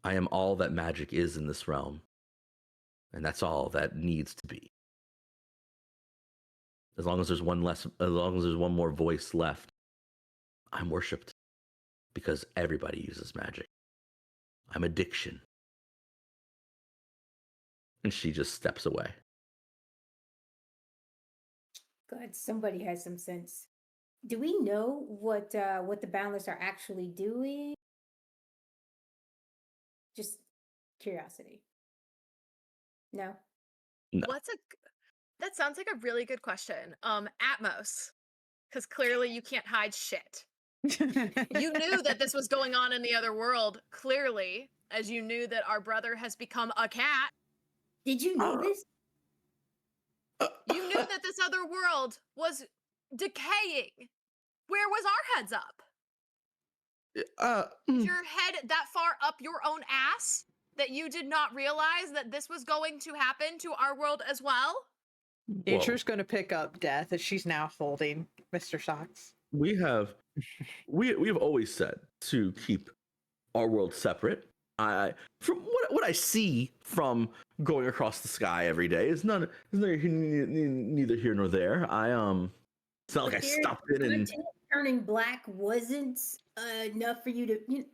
I am all that magic is in this realm. And that's all that needs to be. As long as there's one more voice left, I'm worshipped. Because everybody uses magic. I'm addiction. And she just steps away. God, somebody has some sense. Do we know what the Boundless are actually doing? Just curiosity. No. That sounds like a really good question. Atmos, because clearly you can't hide shit. You knew that this was going on in the other world, clearly, as you knew that our brother has become a cat. Did you know this? You knew that this other world was decaying. Where was our heads up? Is your head that far up your own ass that you did not realize that this was going to happen to our world as well? Nature's going to pick up Death as she's now holding Mr. Socks. We have always said to keep our world separate. From what I see from going across the sky every day is neither here nor there. It's not like I But their stopped in and content turning black wasn't enough for you to.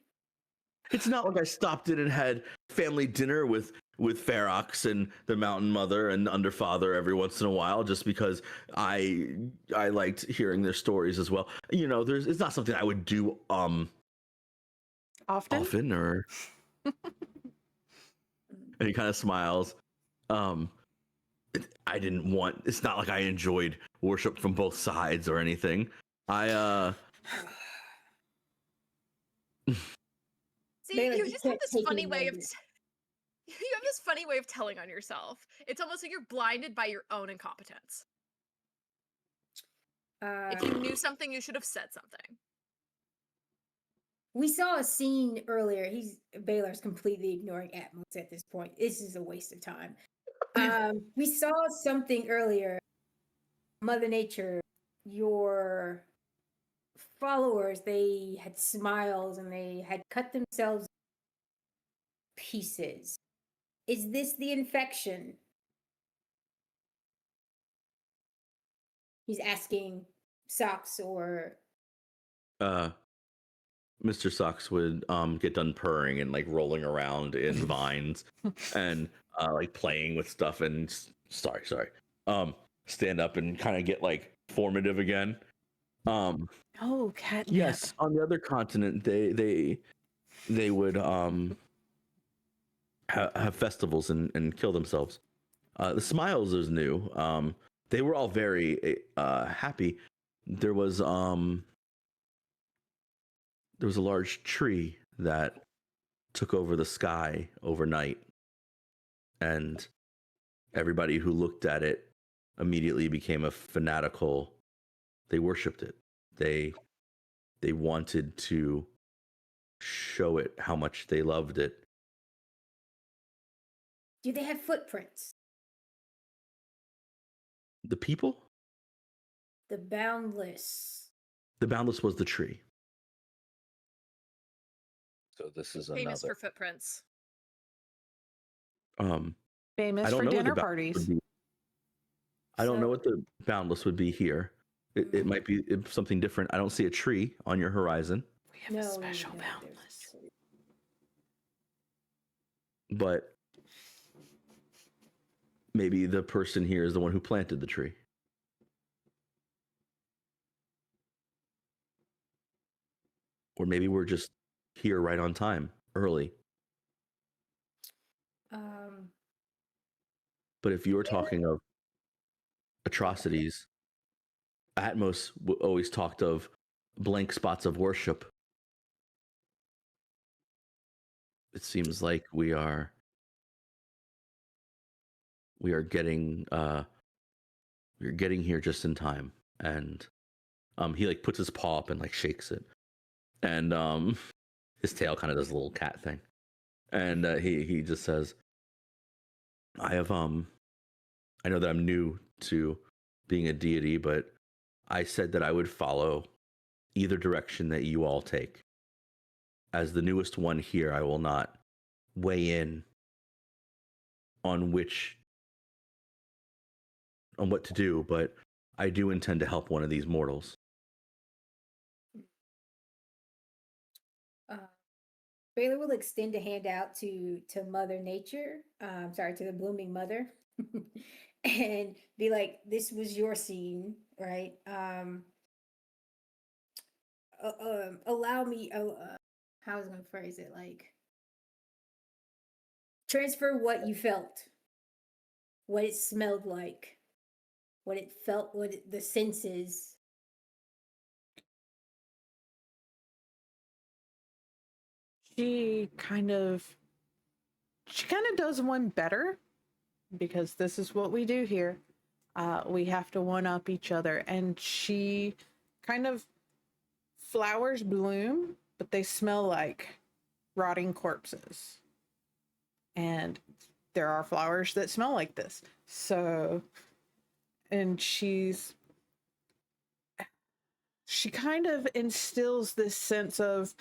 it's not like I stopped in and had family dinner with Ferox and the Mountain Mother and Underfather every once in a while, just because I liked hearing their stories as well. You know, it's not something I would do often or. And he kind of smiles. I didn't want. It's not like I enjoyed worship from both sides or anything. See, Baylor, you you just have can't this take funny any way of more. you have this funny way of telling on yourself. It's almost like you're blinded by your own incompetence. If you knew something, you should have said something. We saw a scene earlier. Baylor's completely ignoring Atmos at this point. This is a waste of time. We saw something earlier. Mother Nature, your followers, they had smiles and they had cut themselves pieces. Is this the infection? He's asking Socks or Mr. Socks would get done purring and like rolling around in vines and like playing with stuff and sorry stand up and kind of get like formative again. Oh, catnip. Yes, on the other continent they would have festivals and kill themselves. The Smiles is new. They were all very happy. There was a large tree that took over the sky overnight, and everybody who looked at it immediately became a fanatical. They worshipped it. They wanted to show it how much they loved it. do they have footprints? The people? The Boundless. The Boundless was the tree. So this is Famous another. for footprints. Famous I don't for know what the dinner Boundless parties. would be. I don't know So- what the Boundless would be here. It might be something different. I don't see a tree on your horizon, We have No, a special there's boundless. but maybe the person here is the one who planted the tree. Or maybe we're just here right on time, early. But if you're talking of atrocities, Atmos always talked of blank spots of worship. It seems like we are getting we're getting here just in time. And he like puts his paw up and like shakes it, and his tail kind of does a little cat thing, and he just says, I have I know that I'm new to being a deity, but I said that I would follow either direction that you all take. As the newest one here, I will not weigh in on what to do, but I do intend to help one of these mortals. Baylor will extend a hand out to Mother Nature. Sorry, to the Blooming Mother, and be like, "This was your scene, right? Allow me. How was I going to phrase it? Like, transfer what you felt, what it smelled like, what it felt, the senses." She kind of does one better, because this is what we do here. We have to one up each other, and she kind of flowers bloom, but they smell like rotting corpses. And there are flowers that smell like this. So, and she kind of instills this sense of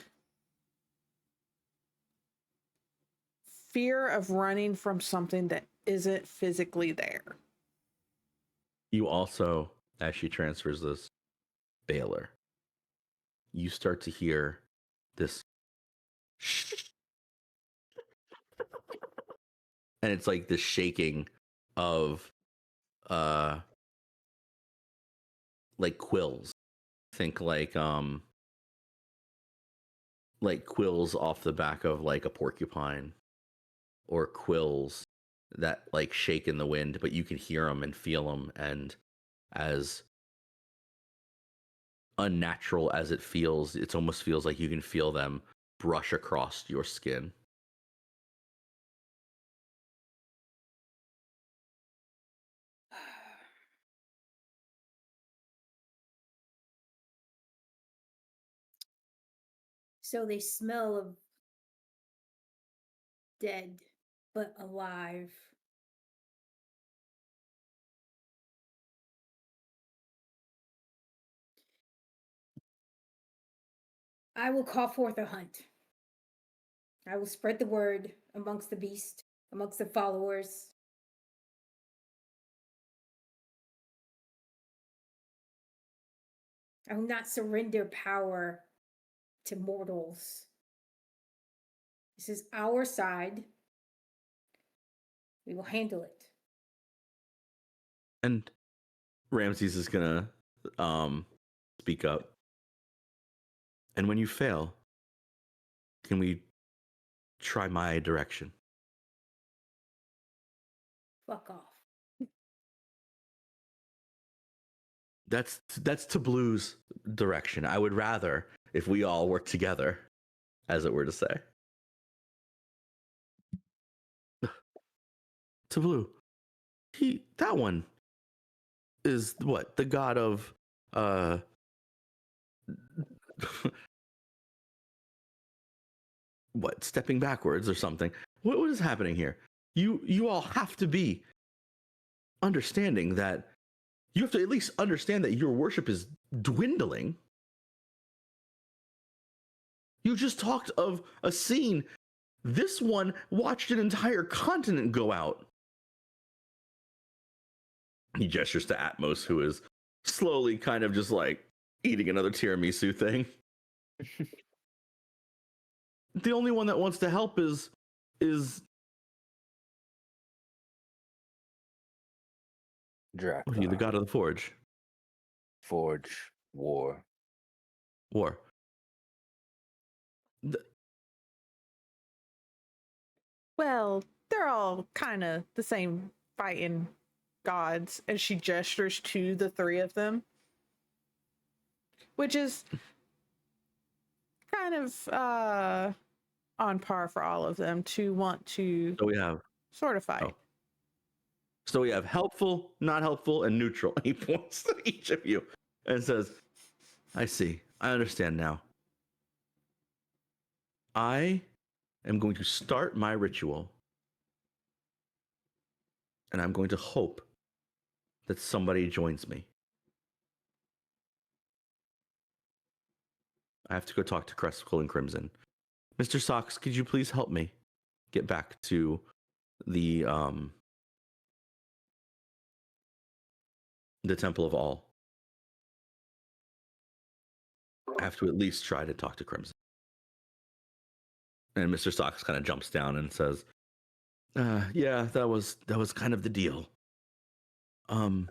fear of running from something that isn't physically there. You also, as she transfers this, Baylor, you start to hear this and it's like this shaking of like quills. Think like quills off the back of like a porcupine, or quills that like shake in the wind, but you can hear them and feel them. And as unnatural as it feels, it almost feels like you can feel them brush across your skin. So they smell of dead, but alive. I will call forth a hunt. I will spread the word amongst the beast, amongst the followers. I will not surrender power to mortals. This is our side. We will handle it. And Ramses is gonna speak up. And when you fail, can we try my direction? Fuck off. That's to Blue's direction. I would rather if we all work together, as it were to say. To Blue, that one is what, the god of what, stepping backwards or something. What is happening here? You all have to be understanding that you have to at least understand that your worship is dwindling. You just talked of a scene. This one watched an entire continent go out. He gestures to Atmos, who is slowly kind of just like eating another tiramisu thing. The only one that wants to help is Drakkar. what are you, the god of the forge? Forge. War. War. Well, they're all kind of the same fighting gods, as she gestures to the three of them, which is kind of on par for all of them to want to So we have sort of fight. So we have helpful, not helpful, and neutral. He points to each of you and says, I see. I understand now. I am going to start my ritual. And I'm going to hope that somebody joins me. I have to go talk to Cresticle and Crimson. Mr. Socks, could you please help me get back to the Temple of All? I have to at least try to talk to Crimson. And Mr. Socks kind of jumps down and says, yeah, that was kind of the deal. Tablu,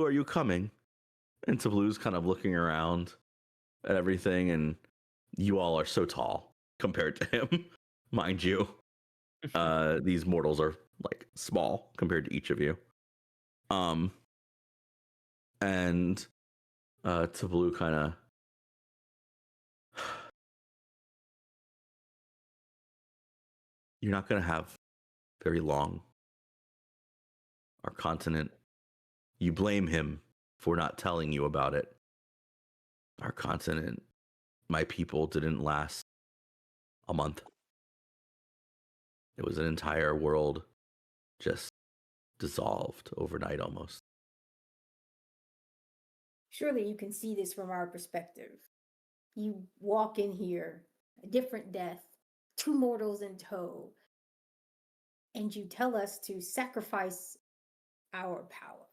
are you coming? And Tablu's kind of looking around at everything, and you all are so tall compared to him, mind you. These mortals are like small compared to each of you. And Tablu kind of you're not going to have very long. Our continent, you blame him for not telling you about it. Our continent, my people, didn't last a month. It was an entire world just dissolved overnight almost. Surely you can see this from our perspective. You walk in here, a different death, two mortals in tow, and you tell us to sacrifice our power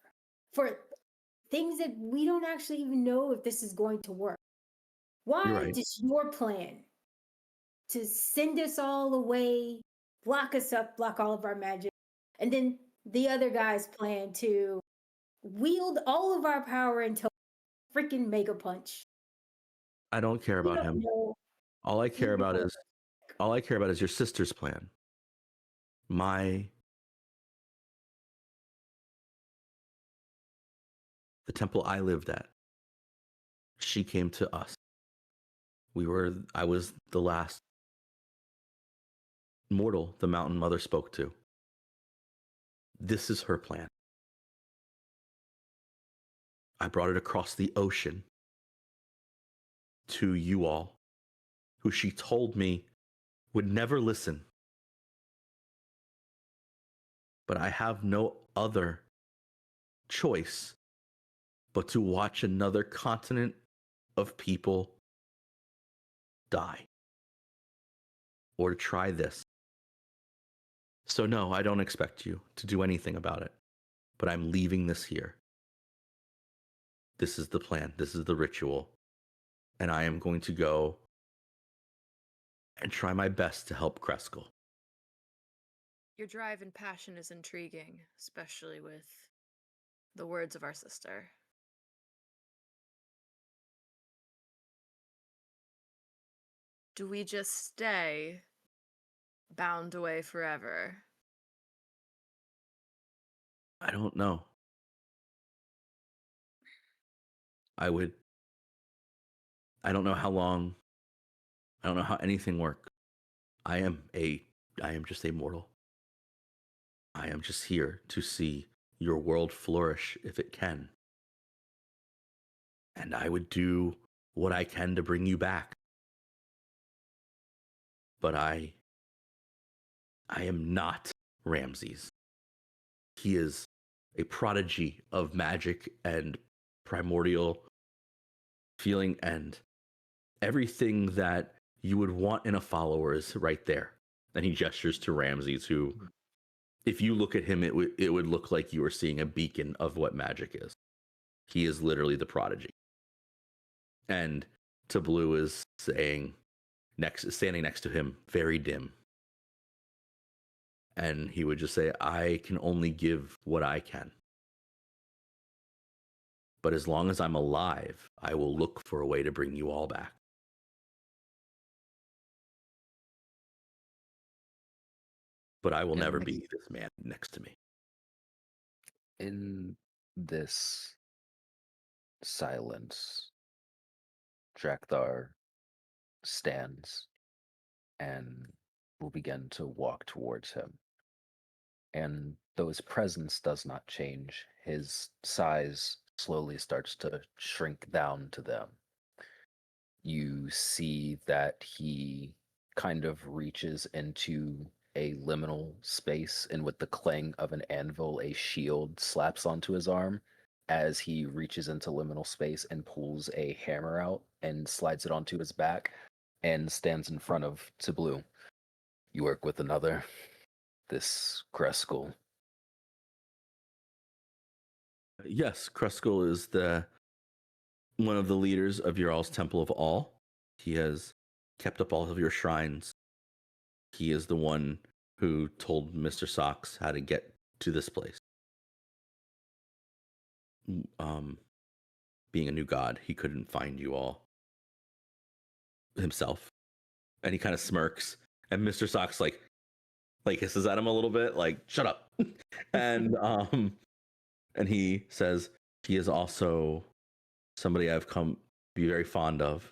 things that we don't actually even know if this is going to work. You're Why right. does your plan to send us all away, block us up, block all of our magic, and then the other guy's plan to wield all of our power until freaking Mega Punch? I don't care We about don't him. know All I care either about one. is your sister's plan. The temple I lived at. She came to us. I was the last mortal the mountain mother spoke to. This is her plan. I brought it across the ocean to you all, who she told me would never listen. But I have no other choice but to watch another continent of people die. Or to try this. So no, I don't expect you to do anything about it. But I'm leaving this here. This is the plan. This is the ritual. And I am going to go and try my best to help Kreskel. Your drive and passion is intriguing, especially with the words of our sister. Do we just stay bound away forever? I don't know. I don't know how long. I don't know how anything works. I am just a mortal. I am just here to see your world flourish if it can. And I would do what I can to bring you back. But I am not Ramses. He is a prodigy of magic and primordial feeling, and everything that you would want in a follower is right there. And he gestures to Ramses, who, if you look at him, it would look like you were seeing a beacon of what magic is. He is literally the prodigy. And Tablu is standing next to him, very dim. And he would just say, I can only give what I can. But as long as I'm alive, I will look for a way to bring you all back. But I will never be this man next to me. In this silence, Drakthar stands and will begin to walk towards him. And though his presence does not change, his size slowly starts to shrink down to them. You see that he kind of reaches into a liminal space, and with the clang of an anvil, a shield slaps onto his arm as he reaches into liminal space and pulls a hammer out and slides it onto his back and stands in front of Tablu. You work with another, this Kreskel. Yes, Kreskel is one of the leaders of your all's Temple of All. He has kept up all of your shrines. He is the one who told Mr. Socks how to get to this place. Being a new god, he couldn't find you all himself. And he kind of smirks. And Mr. Socks like hisses at him a little bit, like, shut up. and he says he is also somebody I've come to be very fond of.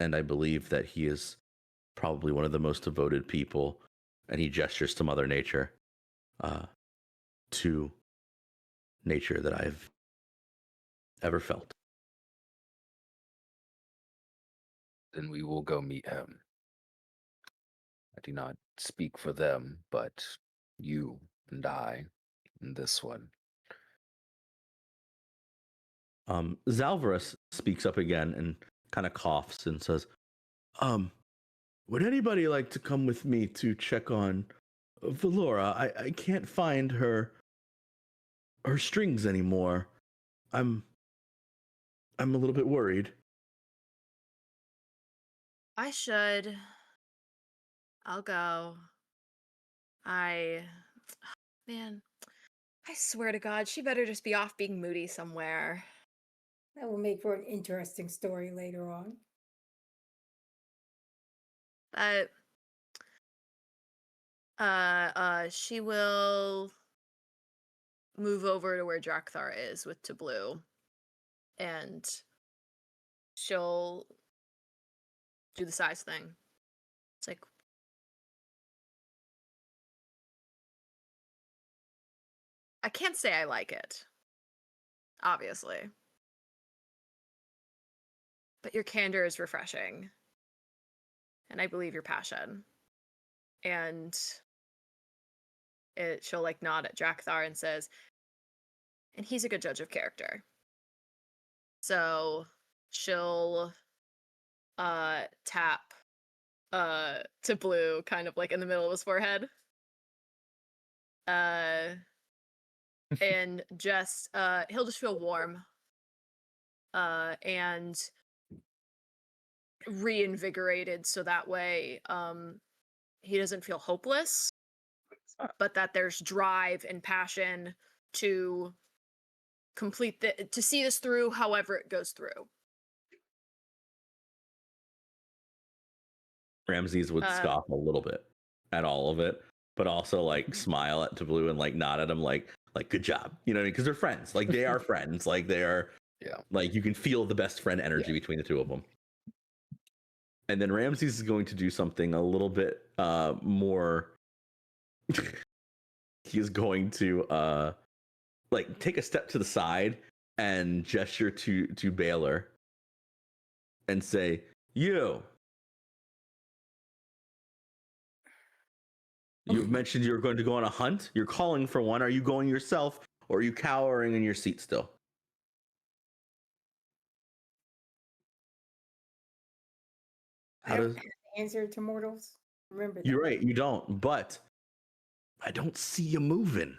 And I believe that he is probably one of the most devoted people. And he gestures to Mother Nature, to nature that I've ever felt. Then we will go meet him. I do not speak for them, but you and I in this one. Zalvarus speaks up again and kind of coughs and says, would anybody like to come with me to check on Valora? I can't find her her strings anymore. I'm a little bit worried. I should. I'll go. Man, I swear to God, she better just be off being moody somewhere. That will make for an interesting story later on. But she will move over to where Drakthar is with Tablu, and she'll do the size thing. It's like, I can't say I like it, obviously, but your candor is refreshing, and I believe your passion. And she'll like nod at Drakthar and says, and he's a good judge of character. So she'll tap to Blue kind of like in the middle of his forehead. And just he'll just feel warm and reinvigorated, so that way he doesn't feel hopeless, but that there's drive and passion to to see this through however it goes through. Ramses would scoff a little bit at all of it, but also like smile at Tablu and like nod at him like good job. You know what I mean? Because they're friends. Like they are friends. Like they are, like you can feel the best friend energy between the two of them. And then Ramses is going to do something a little bit more. He's going to like take a step to the side and gesture to Baylor and say, "You've mentioned you're going to go on a hunt. You're calling for one. Are you going yourself, or are you cowering in your seat still?" I don't have the answer to mortals. Remember that. You're right, you don't, but I don't see you moving.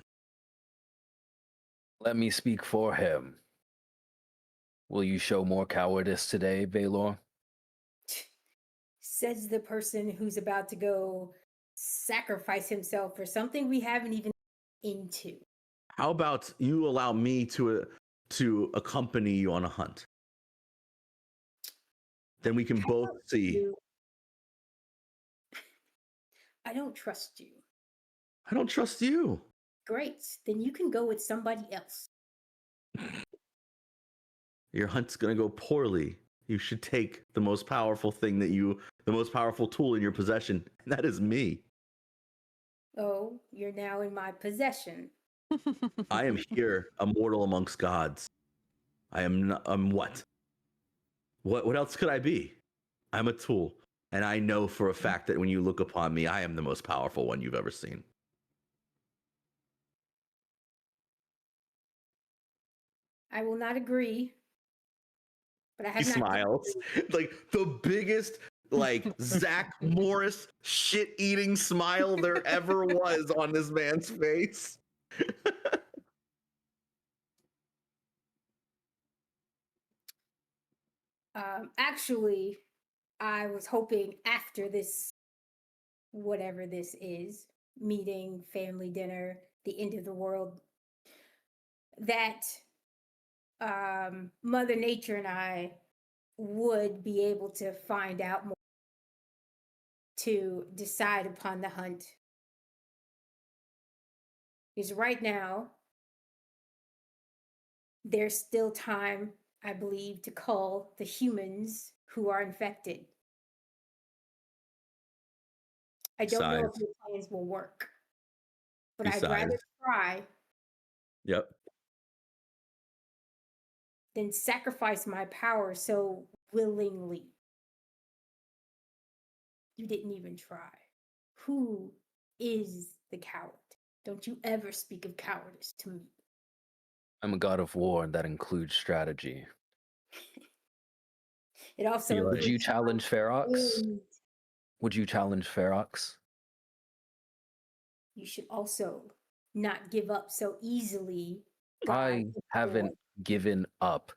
Let me speak for him. Will you show more cowardice today, Baylor? Says the person who's about to go sacrifice himself for something we haven't even into. How about you allow me to accompany you on a hunt? Then we can both see. You? I don't trust you. I don't trust you. Great. Then you can go with somebody else. Your hunt's gonna go poorly. You should take the most powerful the most powerful tool in your possession, and that is me. Oh, you're now in my possession. I am here, a mortal amongst gods. I am not, what? What else could I be? I'm a tool, and I know for a fact that when you look upon me, I am the most powerful one you've ever seen. I will not agree. But I have He smiles. Like the biggest, like Zach Morris shit-eating smile there ever was on this man's face. Actually, I was hoping after this, whatever this is, meeting, family dinner, the end of the world, that Mother Nature and I would be able to find out more to decide upon the hunt. Because right now, there's still time, I believe, to cull the humans who are infected. I don't know if your plans will work, but I'd rather try than sacrifice my power so willingly. You didn't even try. Who is the coward? Don't you ever speak of cowardice to me. I'm a god of war, and that includes strategy. It also Would you challenge Ferox? Would you challenge Ferox? You should also not give up so easily I God, haven't given up.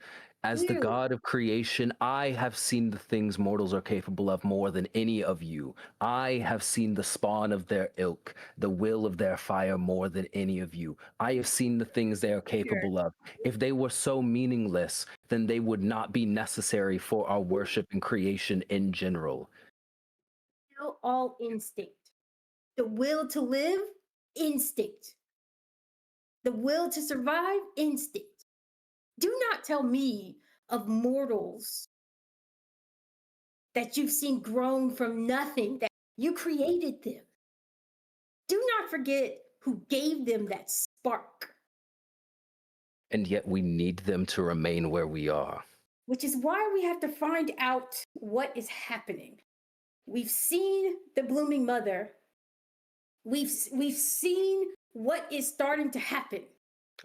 As the clearly, god of creation, I have seen the things mortals are capable of more than any of you. I have seen the spawn of their ilk, the will of their fire more than any of you. I have seen the things they are capable of. If they were so meaningless, then they would not be necessary for our worship and creation in general. still all instinct. The will to live, instinct. The will to survive, instinct. Do not tell me of mortals that you've seen grown from nothing, that you created them. Do not forget who gave them that spark, And yet we need them to remain where we are. which is why we have to find out what is happening. We've seen the blooming mother. We've seen what is starting to happen.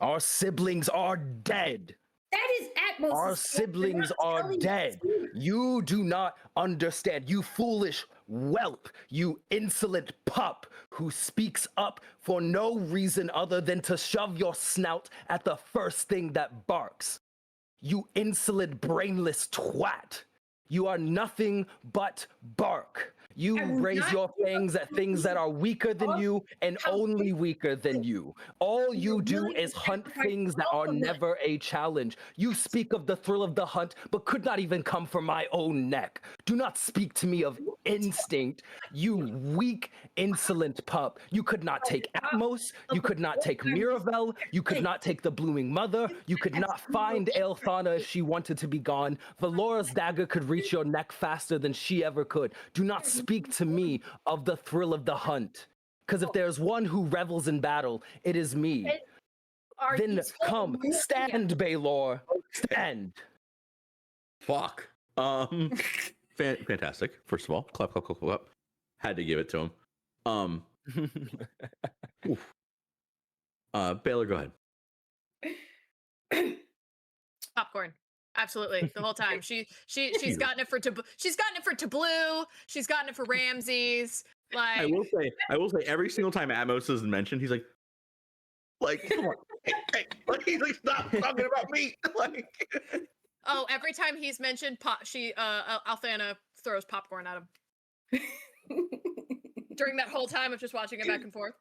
Our siblings are dead. That is Atmos. Our siblings are dead. You do not understand. You foolish whelp. You insolent pup who speaks up for no reason other than to shove your snout at the first thing that barks. You insolent, brainless twat. You are nothing but bark. You raise your fangs at things that are weaker than you and only weaker than you. All you do is hunt things that are never a challenge. You speak of the thrill of the hunt, but could not even come from my own neck. Do not speak to me of instinct, you weak, insolent pup. You could not take Atmos, you could not take Miravel, you could not take the Blooming Mother, you could not find Elthana if she wanted to be gone. Valora's dagger could reach your neck faster than she ever could. Do not speak to me of the thrill of the hunt. Because if there's one who revels in battle, it is me. Then come, stand, Baelor, stand. Fuck. Fantastic. First of all, clap, clap, clap, clap. Had to give it to him. Oof. Baylor, go ahead. Popcorn. Absolutely, the whole time. She's gotten it for she's gotten it for Tableau. She's gotten it for Ramses. Like I will say, every single time Atmos is mentioned, he's like, come on, hey, like he's like, stop talking about me. Like, oh, every time he's mentioned, Althana throws popcorn at him. During that whole time of just watching it back and forth.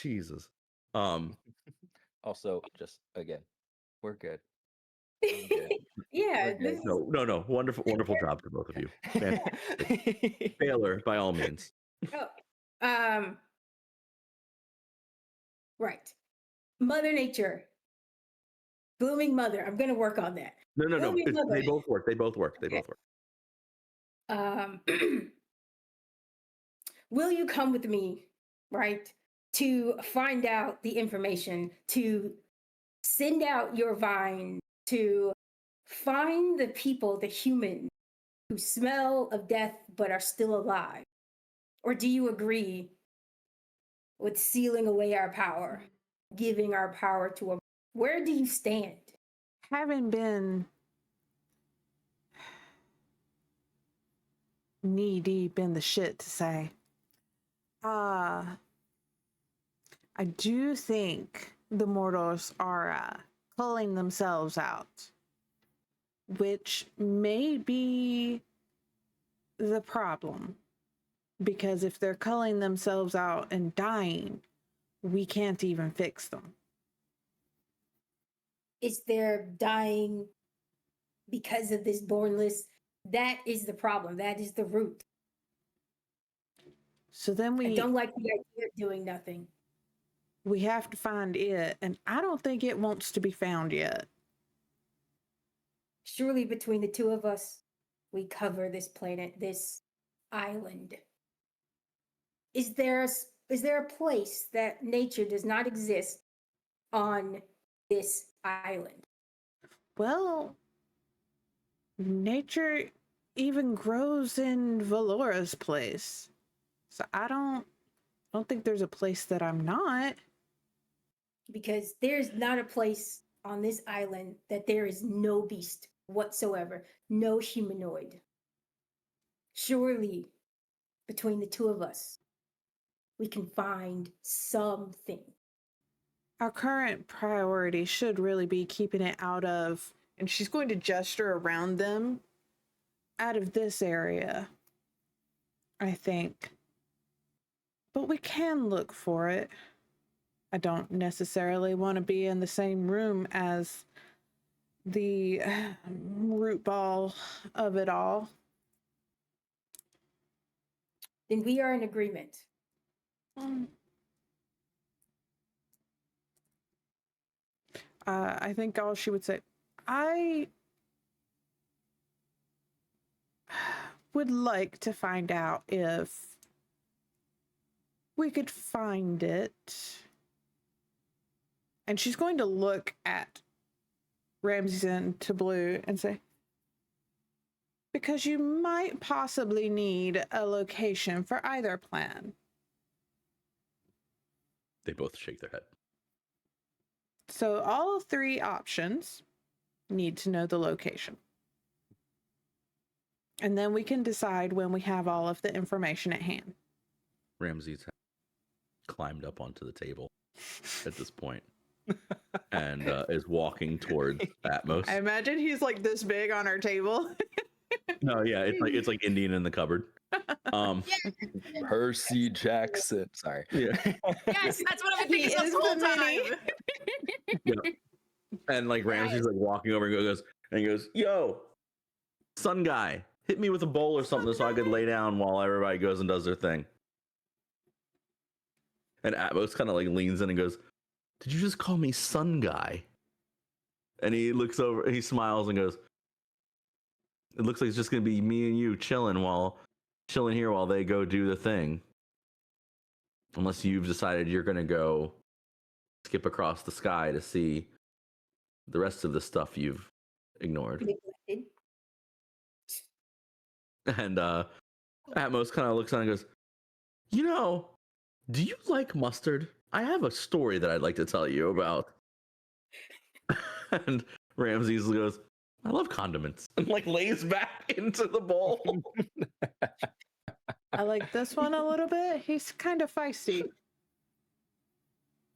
Jesus. Also, just again, we're good. Yeah. No. Wonderful job to both of you. Baylor, by all means. Right. Mother Nature. Blooming Mother. I'm gonna work on that. No. They both work. They both work. Will you come with me, right, to find out the information, to send out your vine, to find the people, the humans who smell of death but are still alive? Or do you agree with sealing away our power, giving our power to a... Where do you stand? Having been knee deep in the shit, to say, I do think the mortals are culling themselves out, which may be the problem, because if they're culling themselves out and dying, we can't even fix them. Is there dying because of this Boundless? That is the problem. That is the root. So then I don't like the idea of doing nothing. We have to find it, and I don't think it wants to be found yet. Surely between the two of us, we cover this planet, this island. Is there a place that nature does not exist on this island? Well, nature even grows in Valora's place. So I don't think there's a place that I'm not. Because there's not a place on this island that there is no beast whatsoever, no humanoid. Surely, between the two of us, we can find something. our current priority should really be keeping it out of, and she's going to gesture around them, out of this area, I think. But we can look for it. I don't necessarily want to be in the same room as the root ball of it all. Then we are in agreement. I think all she would say, I would like to find out if we could find it. And she's going to look at Ramses and Tableau and say, because you might possibly need a location for either plan. They both shake their head. So all 3 options need to know the location. And then we can decide when we have all of the information at hand. Ramses climbed up onto the table at this point and is walking toward Atmos. I imagine he's like this big on our table. No, yeah, it's like Indian in the cupboard. Percy Jackson. Sorry. Yeah. Yes, that's what I've been He thinking is this whole the mini. time. Yeah. And like Ramses like walking over and he goes, yo, sun guy, hit me with a bowl or something so I could lay down while everybody goes and does their thing. And Atmos kind of like leans in and goes, did you just call me sun guy? And he looks over, he smiles and goes, it looks like it's just gonna be me and you chilling here while they go do the thing. Unless you've decided you're gonna go skip across the sky to see the rest of the stuff you've ignored. Neglected. And Atmos kind of looks on and goes, you know, do you like mustard? I have a story that I'd like to tell you about. And Ramses goes, I love condiments. And like lays back into the bowl. I like this one a little bit. He's kind of feisty.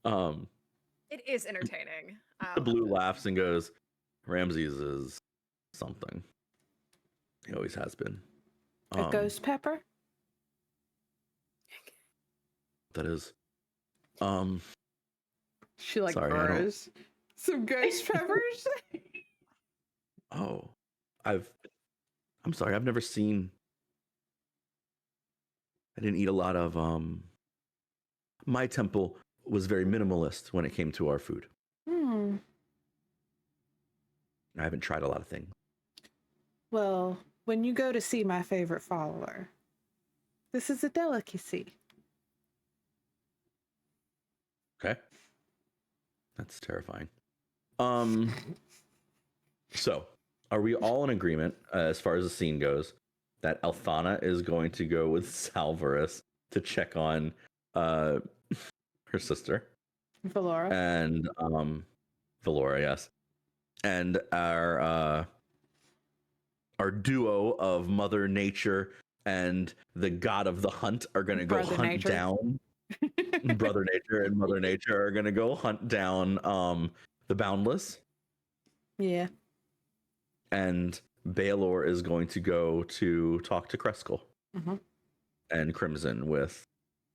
It is entertaining. The blue laughs and goes, Ramses is something. He always has been. A ghost pepper? That is. She like Sorry, I don't- burrows some ghost peppers. Oh, I'm sorry, I've never seen. I didn't eat a lot of. My temple was very minimalist when it came to our food. I haven't tried a lot of things. Well, when you go to see my favorite follower, this is a delicacy. Okay. That's terrifying. So, are we all in agreement as far as the scene goes that Althana is going to go with Salvarus to check on her sister Valora. and Valora, yes. And our duo of Mother Nature and the god of the hunt are going to go Brother hunt Nature. down Brother Nature and Mother Nature are going to go hunt down the Boundless. Yeah. And Baelor is going to go to talk to Kreskel. Mhm. And Crimson with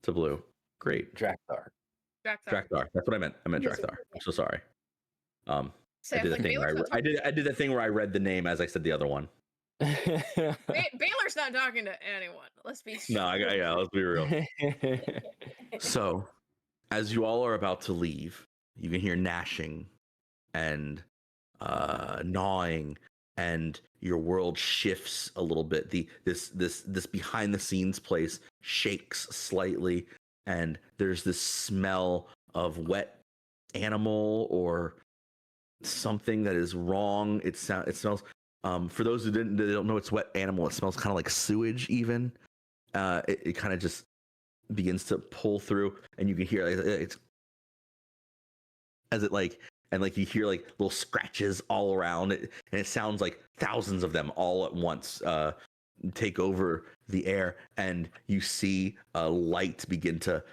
Tableau. Great. Drakthar. Drakthar. That's what I meant. I meant Yes, Drakthar. I'm so sorry. So I did like a thing where Baylor's not I did the thing where I read the name as I said the other one. Baylor's not talking to anyone. Let's be No, yeah, let's be real. So, as you all are about to leave, you can hear gnashing and gnawing, and your world shifts a little bit. This behind the scenes place shakes slightly, and there's this smell of wet animal or something that is wrong. It smells. For those who don't know it's wet animal, it smells kind of like sewage. Even it kind of just begins to pull through, and you can hear it's as it like. And like you hear like little scratches all around it, and it sounds like thousands of them all at once take over the air, and you see a light begin to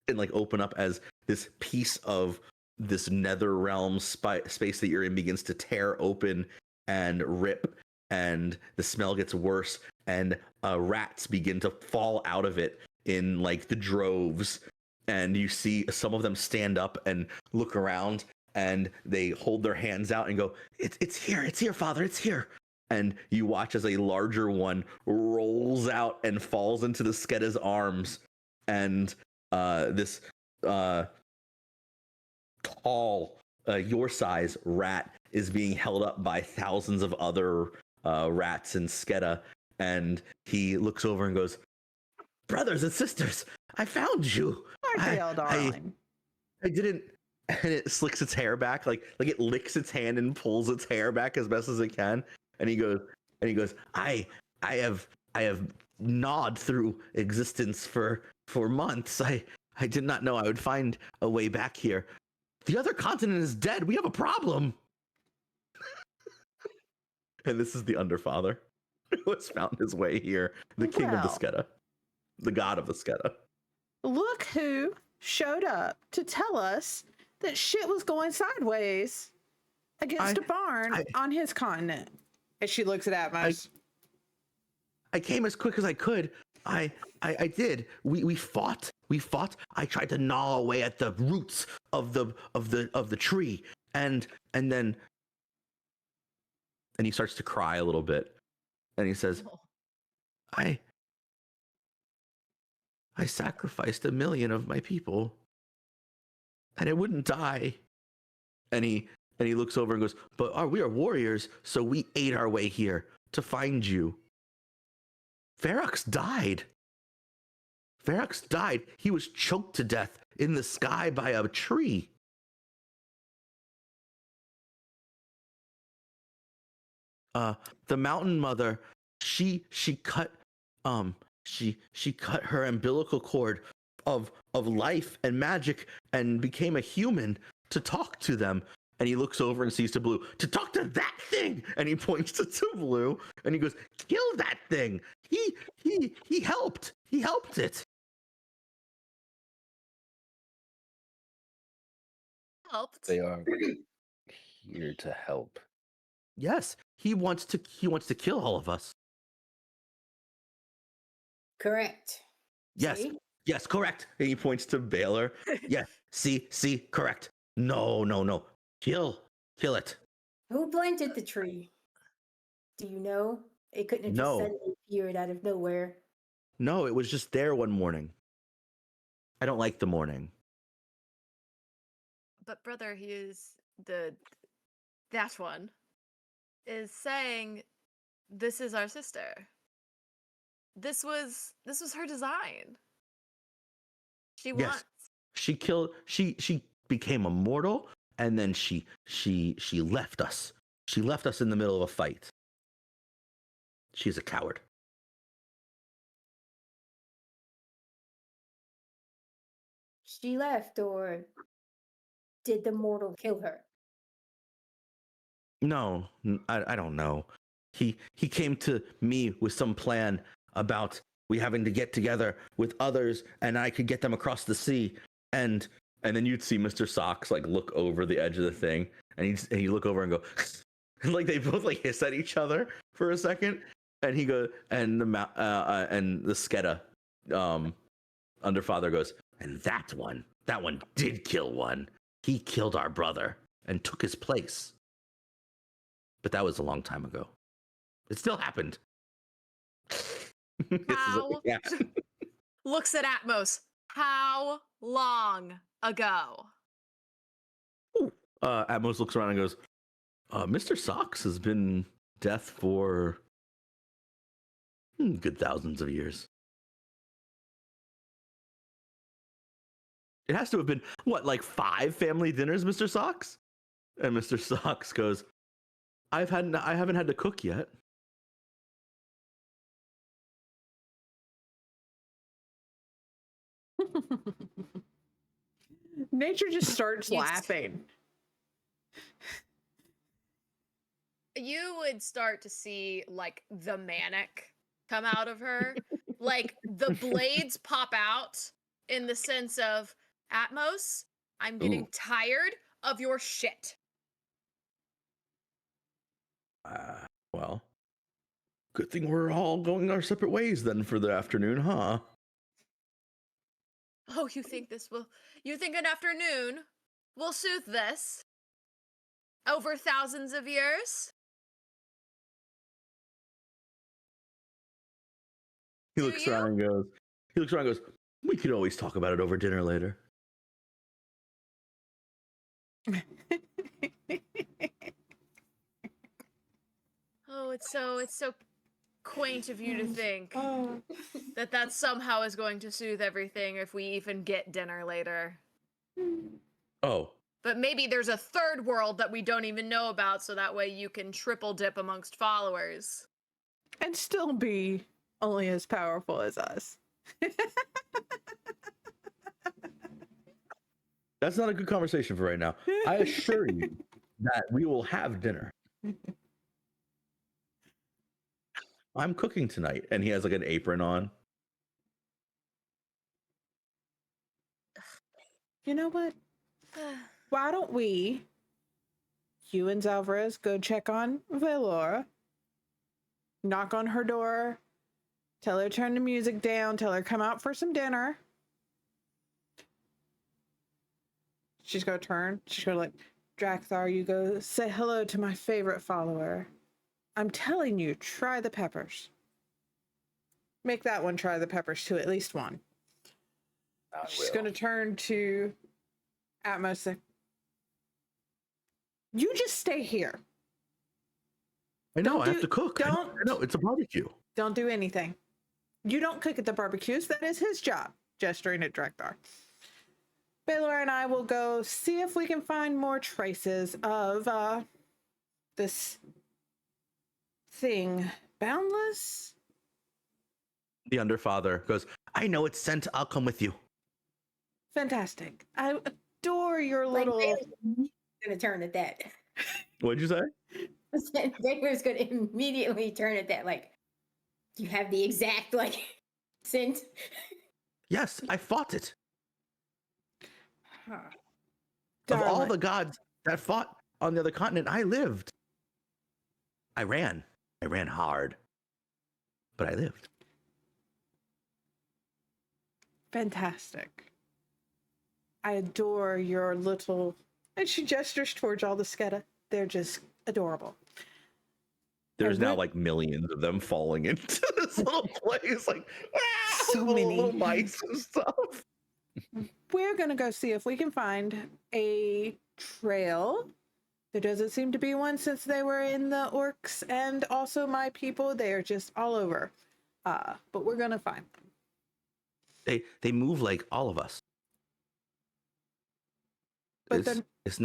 and like open up as this piece of this nether realm space that you're in begins to tear open and rip, and the smell gets worse, and rats begin to fall out of it in like the droves, and you see some of them stand up and look around, and they hold their hands out and go, it's here, Father, it's here. And you watch as a larger one rolls out and falls into the Skeda's arms, and this tall, your size rat is being held up by thousands of other rats in Skeda, and he looks over and goes, "Brothers and sisters, I found you. Darling. I didn't." And it slicks its hair back, like it licks its hand and pulls its hair back as best as it can. And he goes, I have gnawed through existence for months. I did not know I would find a way back here. The other continent is dead. We have a problem. And this is the Underfather who has found his way here, the king of the Skeda, the god of the Skeda. Look who showed up to tell us that shit was going sideways against a barn on his continent. And she looks at Atmos. I came as quick as I could. I did. We fought. I tried to gnaw away at the roots of the tree, and then he starts to cry a little bit, and he says, I sacrificed 1 million of my people, and it wouldn't die. And he looks over and goes, but we are warriors, so we ate our way here to find you. Ferox died. He was choked to death in the sky by a tree. The Mountain Mother, she cut her umbilical cord of life and magic and became a human to talk to them. And he looks over and sees to Blue, to talk to that thing. And he points to Blue and he goes, kill that thing. He helped. He helped it. Helped. They are here to help. Yes, he wants to kill all of us. Correct. Yes. See? Yes, correct. And he points to Baylor. Yeah, see, correct. No. Kill it. Who planted the tree? Do you know? It couldn't have just suddenly appeared out of nowhere. No, it was just there one morning. I don't like the morning. But brother, he is that one is saying this is our sister. This was her design. She wants. She became immortal, and then she left us. She left us in the middle of a fight. She's a coward. She left, or did the mortal kill her? No, I don't know. He came to me with some plan about we having to get together with others, and I could get them across the sea. And then you'd see Mr. Socks like look over the edge of the thing, and he'd look over and go, and like they both like hiss at each other for a second, and he goes, and the Skeda Underfather goes, and that one did kill one. He killed our brother and took his place. But that was a long time ago. It still happened. How? Looks at Atmos. How long ago? Atmos looks around and goes, Mr. Socks has been deaf for good thousands of years. It has to have been, what, like 5 family dinners, Mr. Socks? And Mr. Socks goes, I haven't had to cook yet. Nature just starts laughing. You would start to see like the manic come out of her. Like the blades pop out in the sense of Atmos, I'm getting Ooh. tired of your shit. Well, good thing we're all going our separate ways then for the afternoon, huh? Oh, you think an afternoon will soothe this? Over thousands of years? He Do looks you? around and goes, we could always talk about it over dinner later. Oh, it's so quaint of you to think Oh, that somehow is going to soothe everything if we even get dinner later. Oh, But maybe there's a third world that we don't even know about, so that way you can triple dip amongst followers. and still be only as powerful as us. that's not a good conversation for right now. I assure you that we will have dinner. I'm cooking tonight. And he has like an apron on. You know what? Why don't we, you and Alvarez, go check on Valora, knock on her door, tell her turn the music down, tell her come out for some dinner. She's gonna turn. She's gonna like, Draxthar, you go say hello to my favorite follower. I'm telling you, try the peppers. Make that one try the peppers too, at least one. I She's will. gonna turn to Atmos. Like, you just stay here. I know, Don't I have do- to cook. I know, it's a barbecue. Don't do anything. You don't cook at the barbecues. That is his job. Gesturing at Drekthar. Baylor and I will go see if we can find more traces of this thing. Boundless? The Underfather goes, I know it's sent. I'll come with you. Fantastic. I adore your Like, little... Bailey's gonna turn at that. What'd you say? Baylor's gonna immediately turn at that. Like, you have the exact like scent. Yes, I fought it. Huh. Of all Darling. the gods that fought on the other continent, I lived. I ran. I ran hard. But I lived. Fantastic. I adore your little... And she gestures towards all the Sketa. They're just adorable. There's And now we're- like millions of them falling into this little place, like So many. little mice and stuff. We're gonna go see if we can find a trail. There doesn't seem to be one since they were in the orcs, and also my people. They are just all over. But we're gonna find them. They move like all of us. But it's, then it's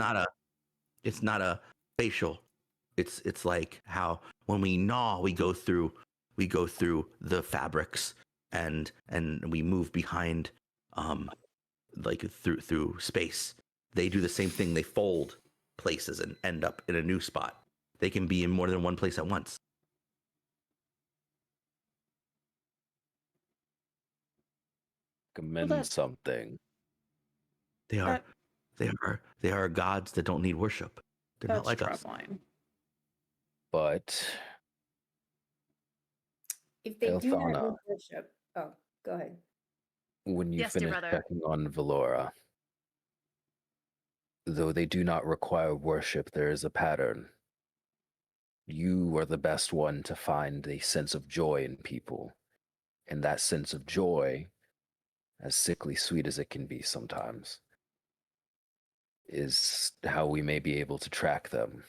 not a facial. It's like how when we gnaw, we go through the fabrics and we move behind like through space. They do the same thing. They fold places and end up in a new spot. They can be in more than one place at once. Recommend that- something. They are they are gods that don't need worship. They're not that's like us. troubling. But If they do not Elthana. need worship. Oh, go ahead. when you Yes, dear finish brother. checking on Valora, though they do not require worship, there is a pattern. You are the best one to find a sense of joy in people. And that sense of joy, as sickly sweet as it can be sometimes, is how we may be able to track them.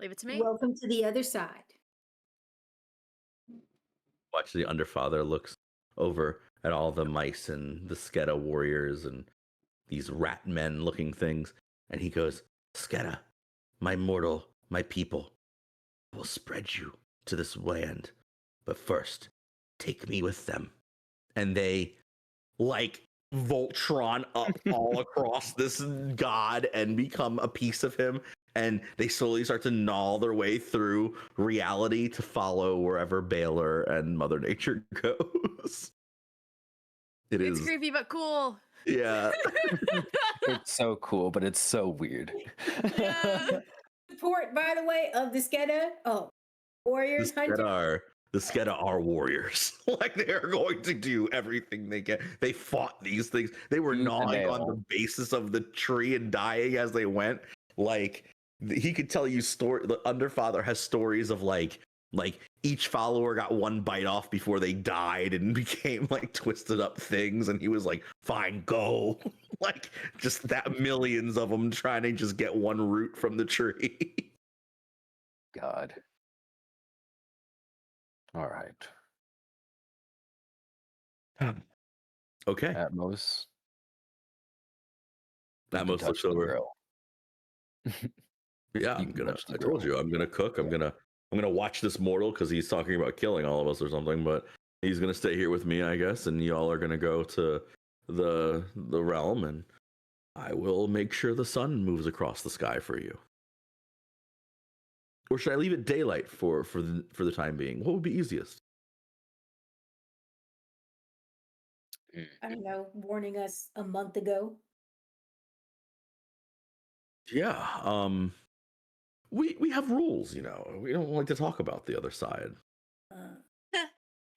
Leave it to me. Welcome to the other side. Watch the Underfather looks over at all the mice and the Sketa warriors and these rat men looking things, and he goes, Sketa, my mortal, my people, I will spread you to this land, but first, take me with them. And they like Voltron up all across this god and become a piece of him. And they slowly start to gnaw their way through reality to follow wherever Baylor and Mother Nature goes. It It's is. creepy but cool. Yeah. It's so cool, but it's so weird. Yeah. Report, by the way, of the Skeda. Oh, warriors, hunters. The Skeda are warriors. Like they are going to do everything they can. They fought these things. They were Tooth and gnawing on the nail. basis of the tree and dying as they went. Like he could tell you story. The Underfather has stories of like each follower got one bite off before they died and became like twisted up things, and he was like, "Fine, go." Like just that millions of them trying to just get one root from the tree. God. All right. Okay. Atmos. That you can most touch looks the over. grill. Yeah, You can touch the I told grill. you I'm gonna cook. I'm gonna watch this mortal because he's talking about killing all of us or something. But he's gonna stay here with me, I guess, and y'all are gonna go to the realm, and I will make sure the sun moves across the sky for you. Or should I leave it daylight for the time being? What would be easiest? I don't know, warning us a month ago. Yeah. We have rules, you know. We don't like to talk about the other side.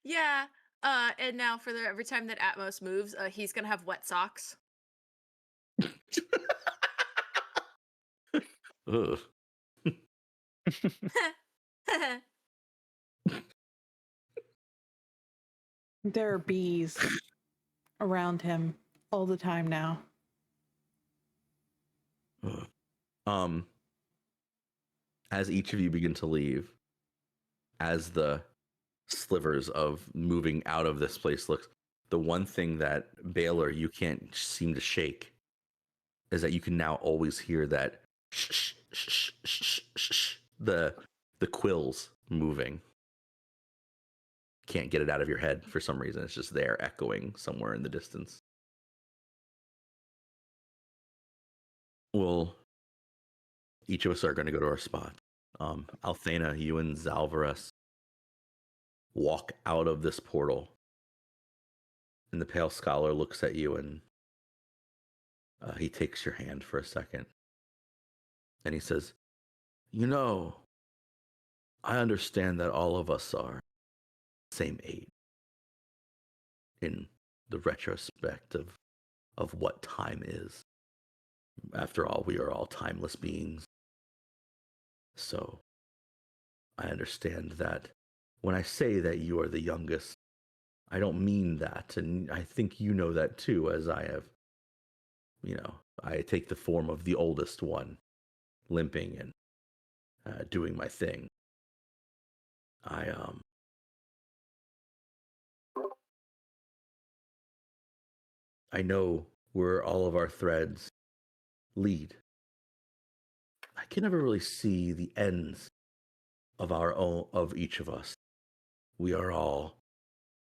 Yeah. And now for every time that Atmos moves, he's gonna have wet socks. Ugh. There are bees around him all the time now. Ugh. As each of you begin to leave, as the slivers of moving out of this place looks, the one thing that Baylor you can't seem to shake is that you can now always hear that shh, shh, shh, shh, shh, the quills moving. Can't get it out of your head for some reason. It's just there echoing somewhere in the distance. Well, each of us are going to go to our spot. Althena, you and Zalvarez walk out of this portal, and the Pale Scholar looks at you, and he takes your hand for a second, and he says, "You know, I understand that all of us are the same age in the retrospect of what time is. After all, we are all timeless beings. So I understand that when I say that you are the youngest, I don't mean that. And I think you know that too, as I have, I take the form of the oldest one, limping and doing my thing. I know where all of our threads lead. I can never really see the ends of of each of us. We are all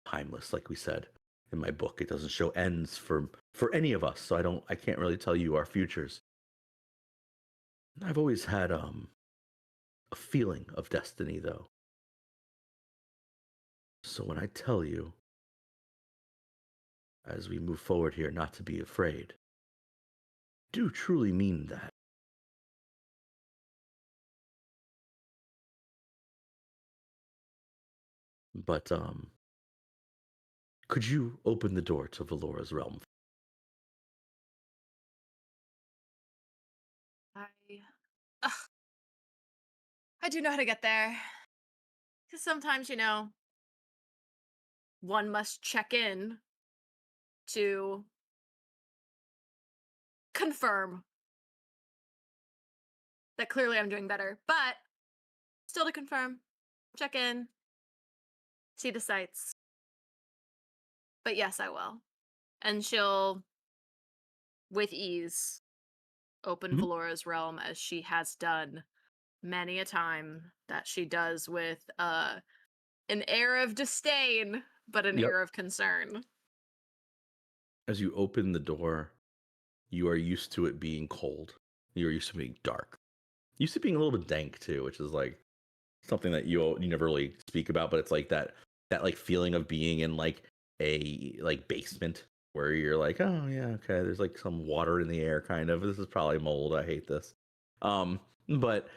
timeless, like we said in my book. It doesn't show ends for any of us, so I can't really tell you our futures. I've always had a feeling of destiny, though. So when I tell you, as we move forward here, not to be afraid, I do truly mean that. But could you open the door to Valora's realm? Ugh. I do know how to get there. Because sometimes, one must check in to confirm that clearly I'm doing better. But still to confirm, check in, see the sights. But yes, I will. And she'll, with ease, open Valora's realm as she has done many a time that she does with an air of disdain, but an air of concern. As you open the door, you are used to it being cold. You're used to being dark. Used to being a little bit dank too, which is like something that you never really speak about, but it's like that like feeling of being in like a basement where you're like, oh yeah, okay, there's like some water in the air, kind of. This is probably mold. I hate this. But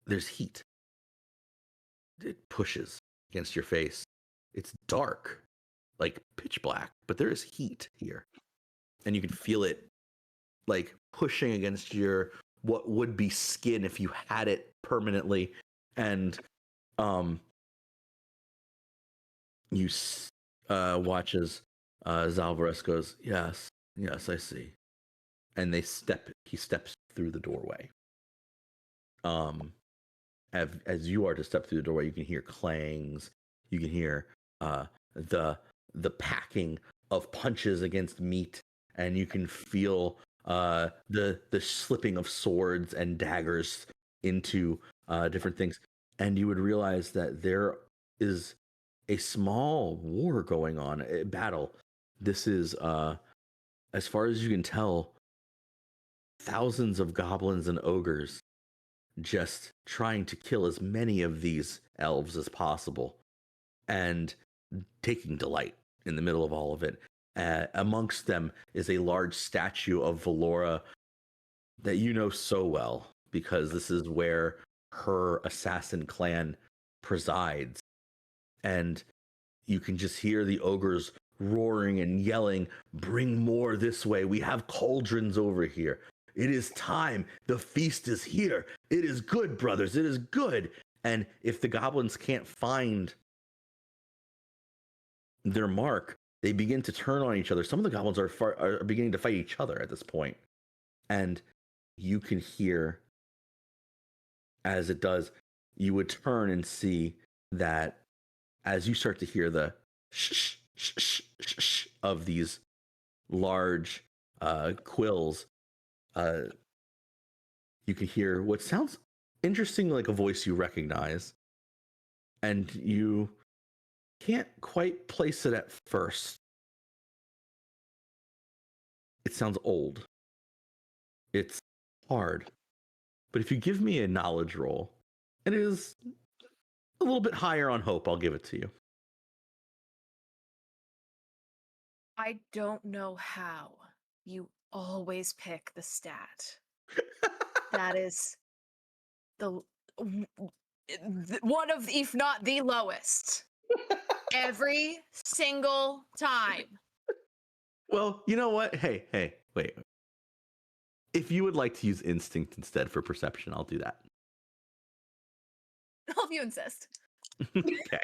there's heat. It pushes against your face. It's dark, like pitch black, but there is heat here, and you can feel it like pushing against your what would be skin if you had it permanently. And you watch as Zalvarez goes, yes, I see. And he steps through the doorway. As you are to step through the doorway, you can hear clangs, you can hear the packing of punches against meat, and you can feel the slipping of swords and daggers into different things. And you would realize that there is a small war going on, a battle. This is, as far as you can tell, thousands of goblins and ogres just trying to kill as many of these elves as possible, and taking delight in the middle of all of it. Amongst them is a large statue of Valora that you know so well, because this is where her assassin clan presides. And you can just hear the ogres roaring and yelling, bring more this way. We have cauldrons over here. It is time. The feast is here. It is good, brothers. It is good. And if the goblins can't find their mark, they begin to turn on each other. Some of the goblins are beginning to fight each other at this point. And you can hear, as it does, you would turn and see that as you start to hear the shh, shh, shh, shh, shh of these large quills, you can hear what sounds interesting, like a voice you recognize, and you can't quite place it at first. It sounds old. It's hard. But if you give me a knowledge roll, and it is a little bit higher on hope, I'll give it to you. I don't know how you always pick the stat. That is one of, if not the lowest, every single time. Well, you know what? Hey, wait. If you would like to use instinct instead for perception, I'll do that. If you insist. Okay.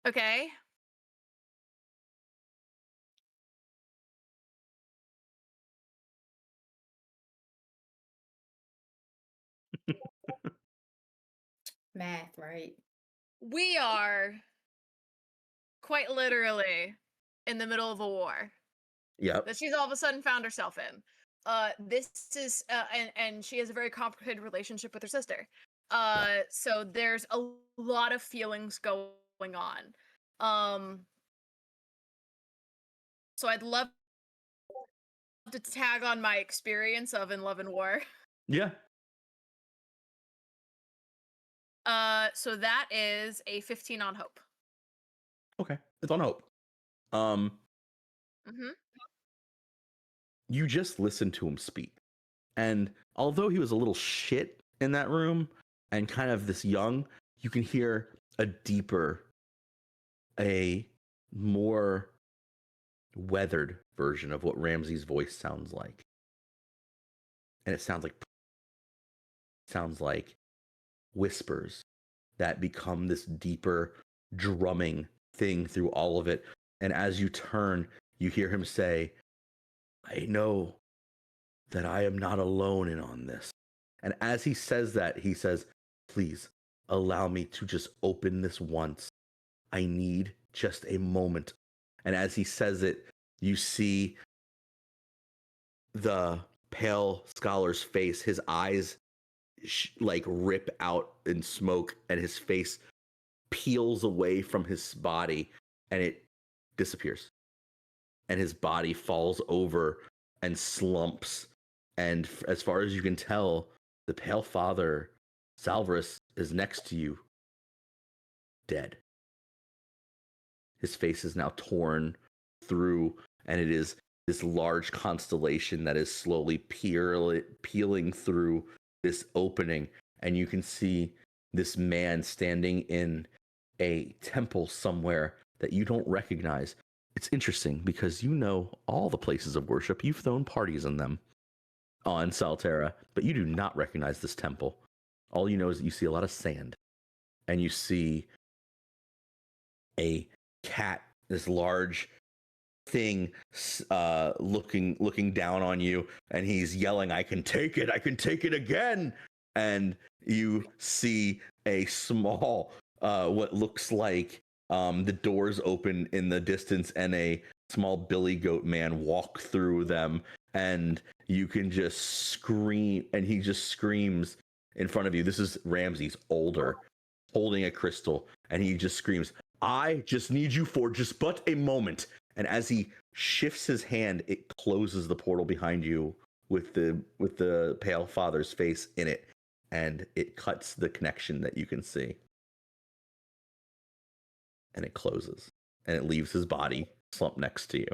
Okay. Math, right? We are quite literally in the middle of a war Yep. that she's all of a sudden found herself in. This is and she has a very complicated relationship with her sister. So there's a lot of feelings going on. So I'd love to tag on my experience of In Love and War. Yeah. So that is a 15 on hope. Okay. It's on hope. Mm-hmm. You just listened to him speak. And although he was a little shit in that room and kind of this young, you can hear a deeper, a more weathered version of what Ramsey's voice sounds like. And it sounds like whispers that become this deeper drumming thing through all of it. And as you turn, you hear him say, I know that I am not alone in on this. And as he says that, he says, please allow me to just open this once. I need just a moment. And as he says it, you see the pale scholar's face, his eyes like rip out in smoke, and his face peels away from his body and it disappears. And his body falls over and slumps. And as far as you can tell, the Pale Father Salvarus is next to you, dead. His face is now torn through, and it is this large constellation that is slowly peeling through this opening. And you can see this man standing in a temple somewhere that you don't recognize. It's interesting because you know all the places of worship. You've thrown parties in them on Sal'Terra, but you do not recognize this temple. All you know is that you see a lot of sand, and you see a cat, this large thing, looking down on you, and he's yelling, I can take it again. And you see a small, what looks like the doors open in the distance, and a small billy goat man walk through them, and you can just scream, and he just screams in front of you. This is Ramses, older, holding a crystal, and he just screams, I just need you for just but a moment. And as he shifts his hand, it closes the portal behind you with the Pale Father's face in it, and it cuts the connection that you can see. And it closes, and it leaves his body slumped next to you.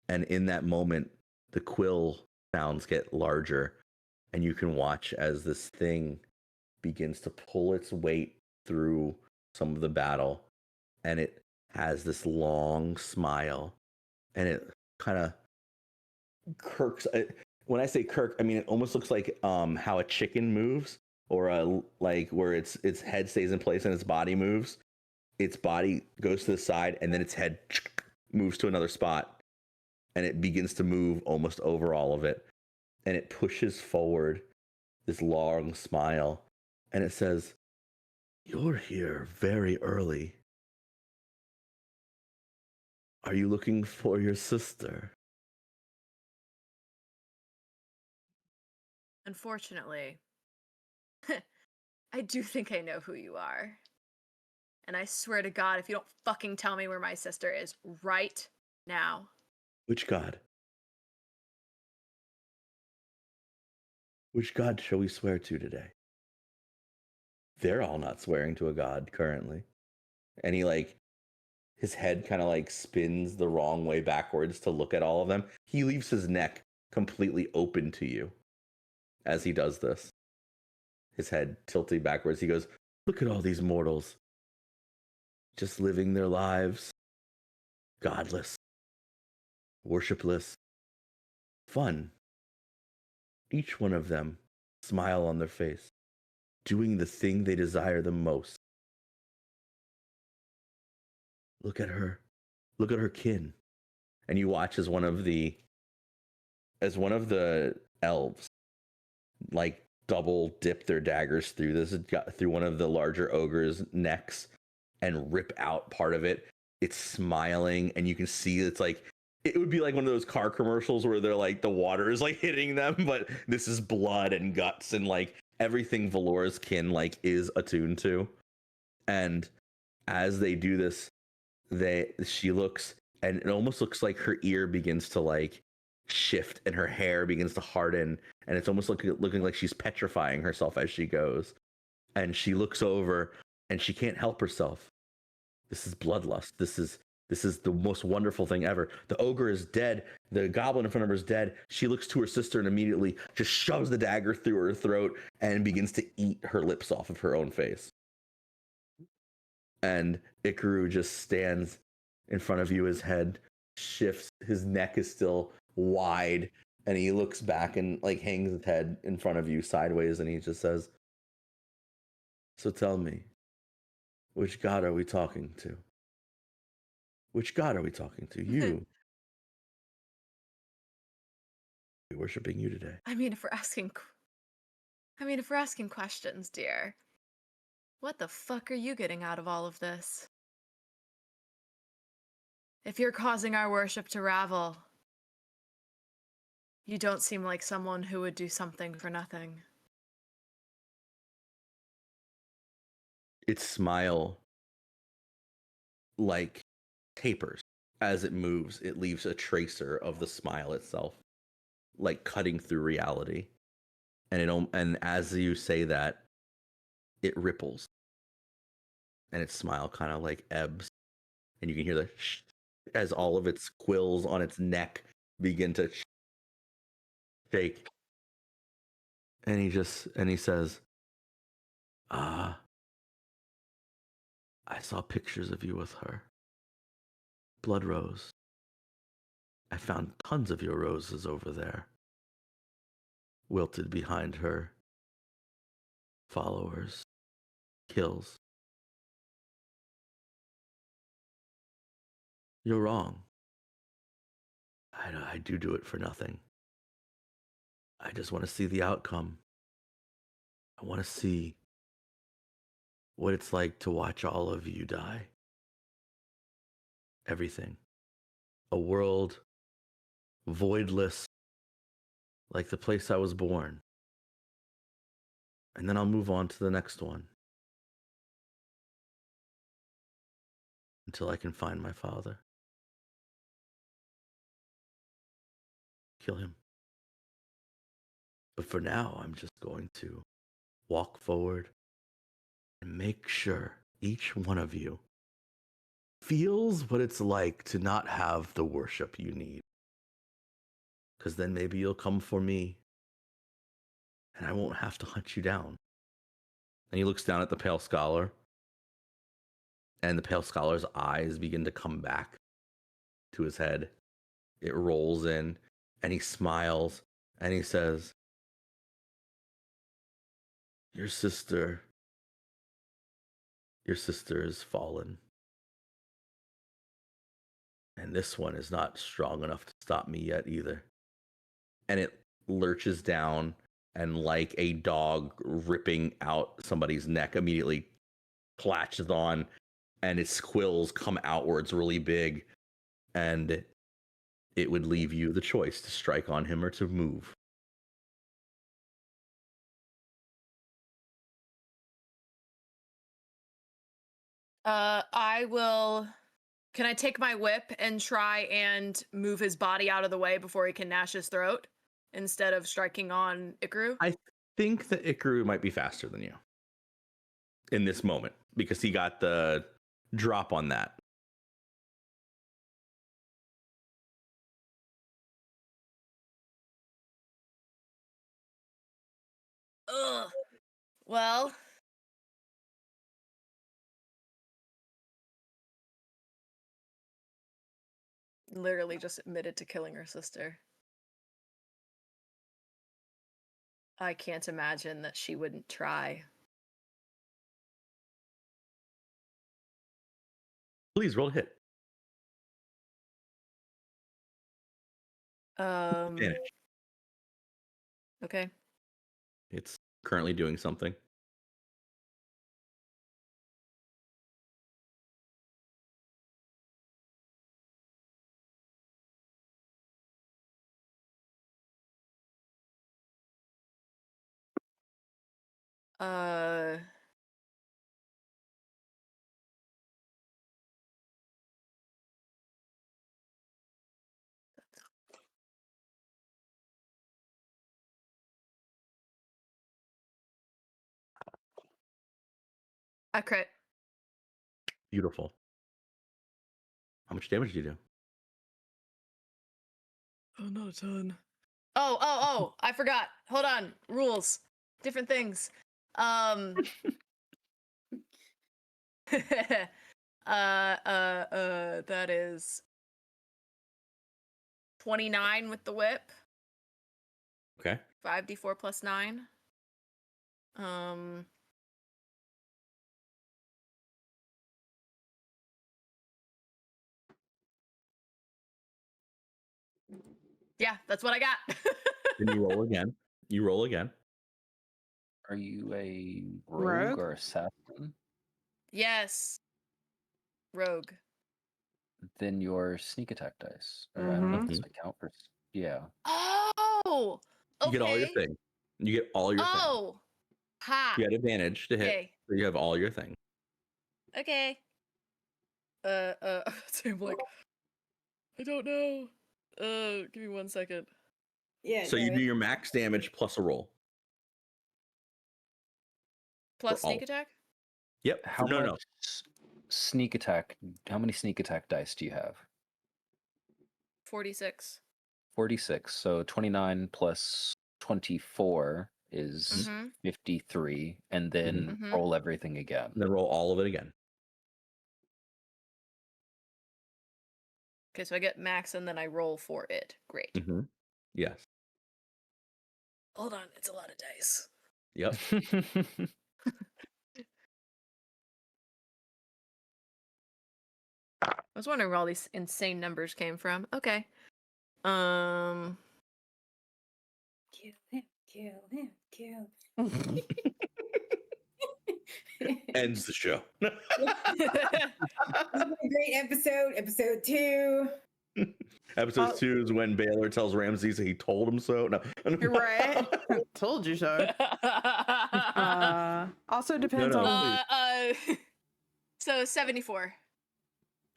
And in that moment, the quill sounds get larger, and you can watch as this thing begins to pull its weight through some of the battle, and it has this long smile, and it kind of kirks. When I say kirk, I mean it almost looks like how a chicken moves, or like where its head stays in place and its body moves. Its body goes to the side, and then its head moves to another spot, and it begins to move almost over all of it, and it pushes forward this long smile, and it says, you're here very early. Are you looking for your sister? Unfortunately, I do think I know who you are. And I swear to God, if you don't fucking tell me where my sister is right now. Which god? Which god shall we swear to today? They're all not swearing to a god currently. And he his head kind of spins the wrong way backwards to look at all of them. He leaves his neck completely open to you as he does this. His head tilting backwards. He goes, look at all these mortals, just living their lives, godless, worshipless, fun. Each one of them, smile on their face, doing the thing they desire the most. Look at her. Look at her kin. And you watch as one of the elves double dip their daggers through one of the larger ogre's necks and rip out part of it. It's smiling, and you can see it would be like one of those car commercials where they're the water is hitting them, but this is blood and guts and everything Valora's kin is attuned to. And as they do this, she looks, and it almost looks like her ear begins to shift, and her hair begins to harden, and it's almost looking like she's petrifying herself as she goes. And she looks over, and she can't help herself. This is bloodlust. This is the most wonderful thing ever. The ogre is dead. The goblin in front of her is dead. She looks to her sister and immediately just shoves the dagger through her throat and begins to eat her lips off of her own face. And Ikaru just stands in front of you. His head shifts. His neck is still wide, and he looks back and hangs his head in front of you sideways, and he just says, so tell me, which god are we talking to? Which god are we talking to? You. We're worshiping you today. I mean, if we're asking questions, dear, what the fuck are you getting out of all of this? If you're causing our worship to ravel, you don't seem like someone who would do something for nothing. Its smile tapers as it moves. It leaves a tracer of the smile itself, cutting through reality. and as you say that, it ripples, and its smile kind of like ebbs, and you can hear the as all of its quills on its neck begin to shake. And he says, I saw pictures of you with her. Blood Rose. I found tons of your roses over there, wilted behind her followers' kills. You're wrong. I do it for nothing. I just want to see the outcome. I want to see what it's like to watch all of you die. Everything. A world voidless, like the place I was born. And then I'll move on to the next one. Until I can find my father. Kill him. But for now, I'm just going to walk forward and make sure each one of you feels what it's like to not have the worship you need. Because then maybe you'll come for me and I won't have to hunt you down. And he looks down at the Pale Scholar, and the Pale Scholar's eyes begin to come back to his head. It rolls in, and he smiles, and he says, Your sister is fallen. And this one is not strong enough to stop me yet either. And it lurches down, and like a dog ripping out somebody's neck, immediately clatches on, and its quills come outwards really big, and it would leave you the choice to strike on him or to move. I will. Can I take my whip and try and move his body out of the way before he can gnash his throat instead of striking on Ikaru? I think that Ikaru might be faster than you in this moment because he got the drop on that. Ugh. Well. Literally just admitted to killing her sister. I can't imagine that she wouldn't try. Please roll a hit. Advantage. Okay. It's currently doing something. I crit. Beautiful. How much damage do you do? Oh, not a ton. Oh, I forgot. Hold on. Rules. Different things. That is 29 with the whip. Okay. 5d4 plus 9. Yeah, that's what I got. Then you roll again. You roll again. Are you a rogue or assassin? Yes. Rogue. Then your sneak attack dice. Or I Mhm. don't know if this would count for. Yeah. Oh! You Okay. get all your things. You get all your things. Oh! Ha! You had advantage to hit. Okay. So you have all your things. Okay. So I'm like, I don't know. Give me 1 second. Yeah. So you do your max damage plus a roll. plus For sneak all. attack. Yep. How no, much no. sneak attack? How many sneak attack dice do you have? 46. 46. So 29 plus 24 is Mm-hmm. 53, and then Mhm. roll everything again. And then roll all of it again. Okay, so I get max and then I roll for it. Great. Mm-hmm. Yes. Hold on, it's a lot of dice. Yep. I was wondering where all these insane numbers came from. Okay. Kill him, kill him, kill. Ends the show. This is a great episode. Episode 2. Episode 2 is when Baylor tells Ramses he told him so. No. You're right. Told you so. Also depends No. on. So 74.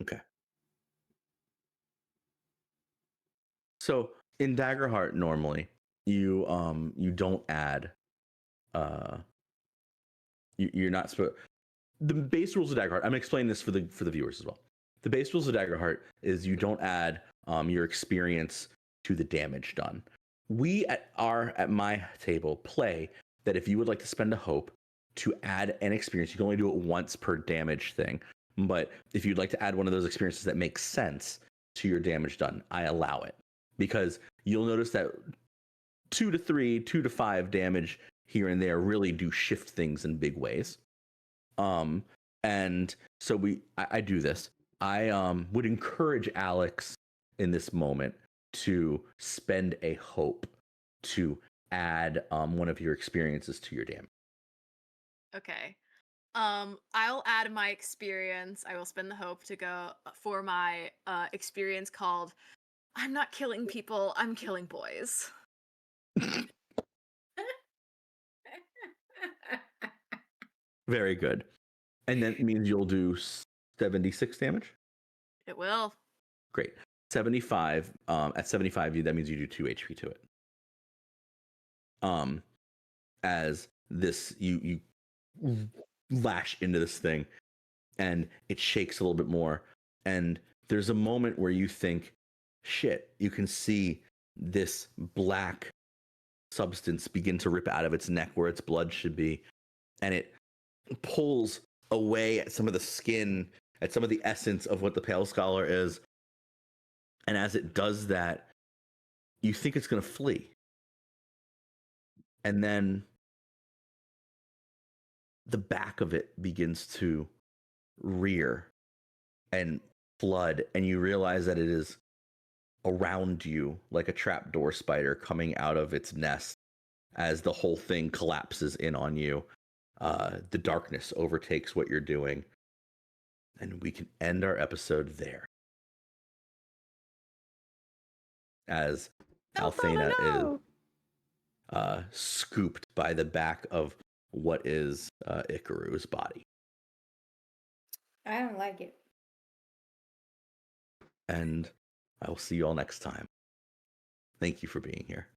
Okay. So in Daggerheart, normally you don't add you're not supposed. The base rules of Daggerheart. I'm gonna explain this for the viewers as well. The base rules of Daggerheart is you don't add your experience to the damage done. We at my table play that if you would like to spend a hope to add an experience, you can only do it once per damage thing. But if you'd like to add one of those experiences that makes sense to your damage done, I allow it. Because you'll notice that 2 to 3, 2 to 5 damage here and there really do shift things in big ways. And so I do this. I would encourage Alex in this moment to spend a hope to add one of your experiences to your damage. Okay. I'll add my experience. I will spend the hope to go for my experience called I'm not killing people, I'm killing boys. Very good. And that means you'll do 76 damage? It will. Great. 75. At 75, that means you do 2 HP to it. As this, you lash into this thing, and it shakes a little bit more. And there's a moment where you think, shit, you can see this black substance begin to rip out of its neck where its blood should be. And it pulls away at some of the skin, at some of the essence of what the Pale Scholar is. And as it does that, you think it's going to flee. And then the back of it begins to rear and flood, and you realize that it is around you like a trapdoor spider coming out of its nest as the whole thing collapses in on you. The darkness overtakes what you're doing, and we can end our episode there. As Althena is scooped by the back of what is Ikaru's body. I don't like it. And I will see you all next time. Thank you for being here.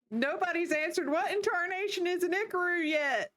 Nobody's answered what incarnation is an Ikaru yet.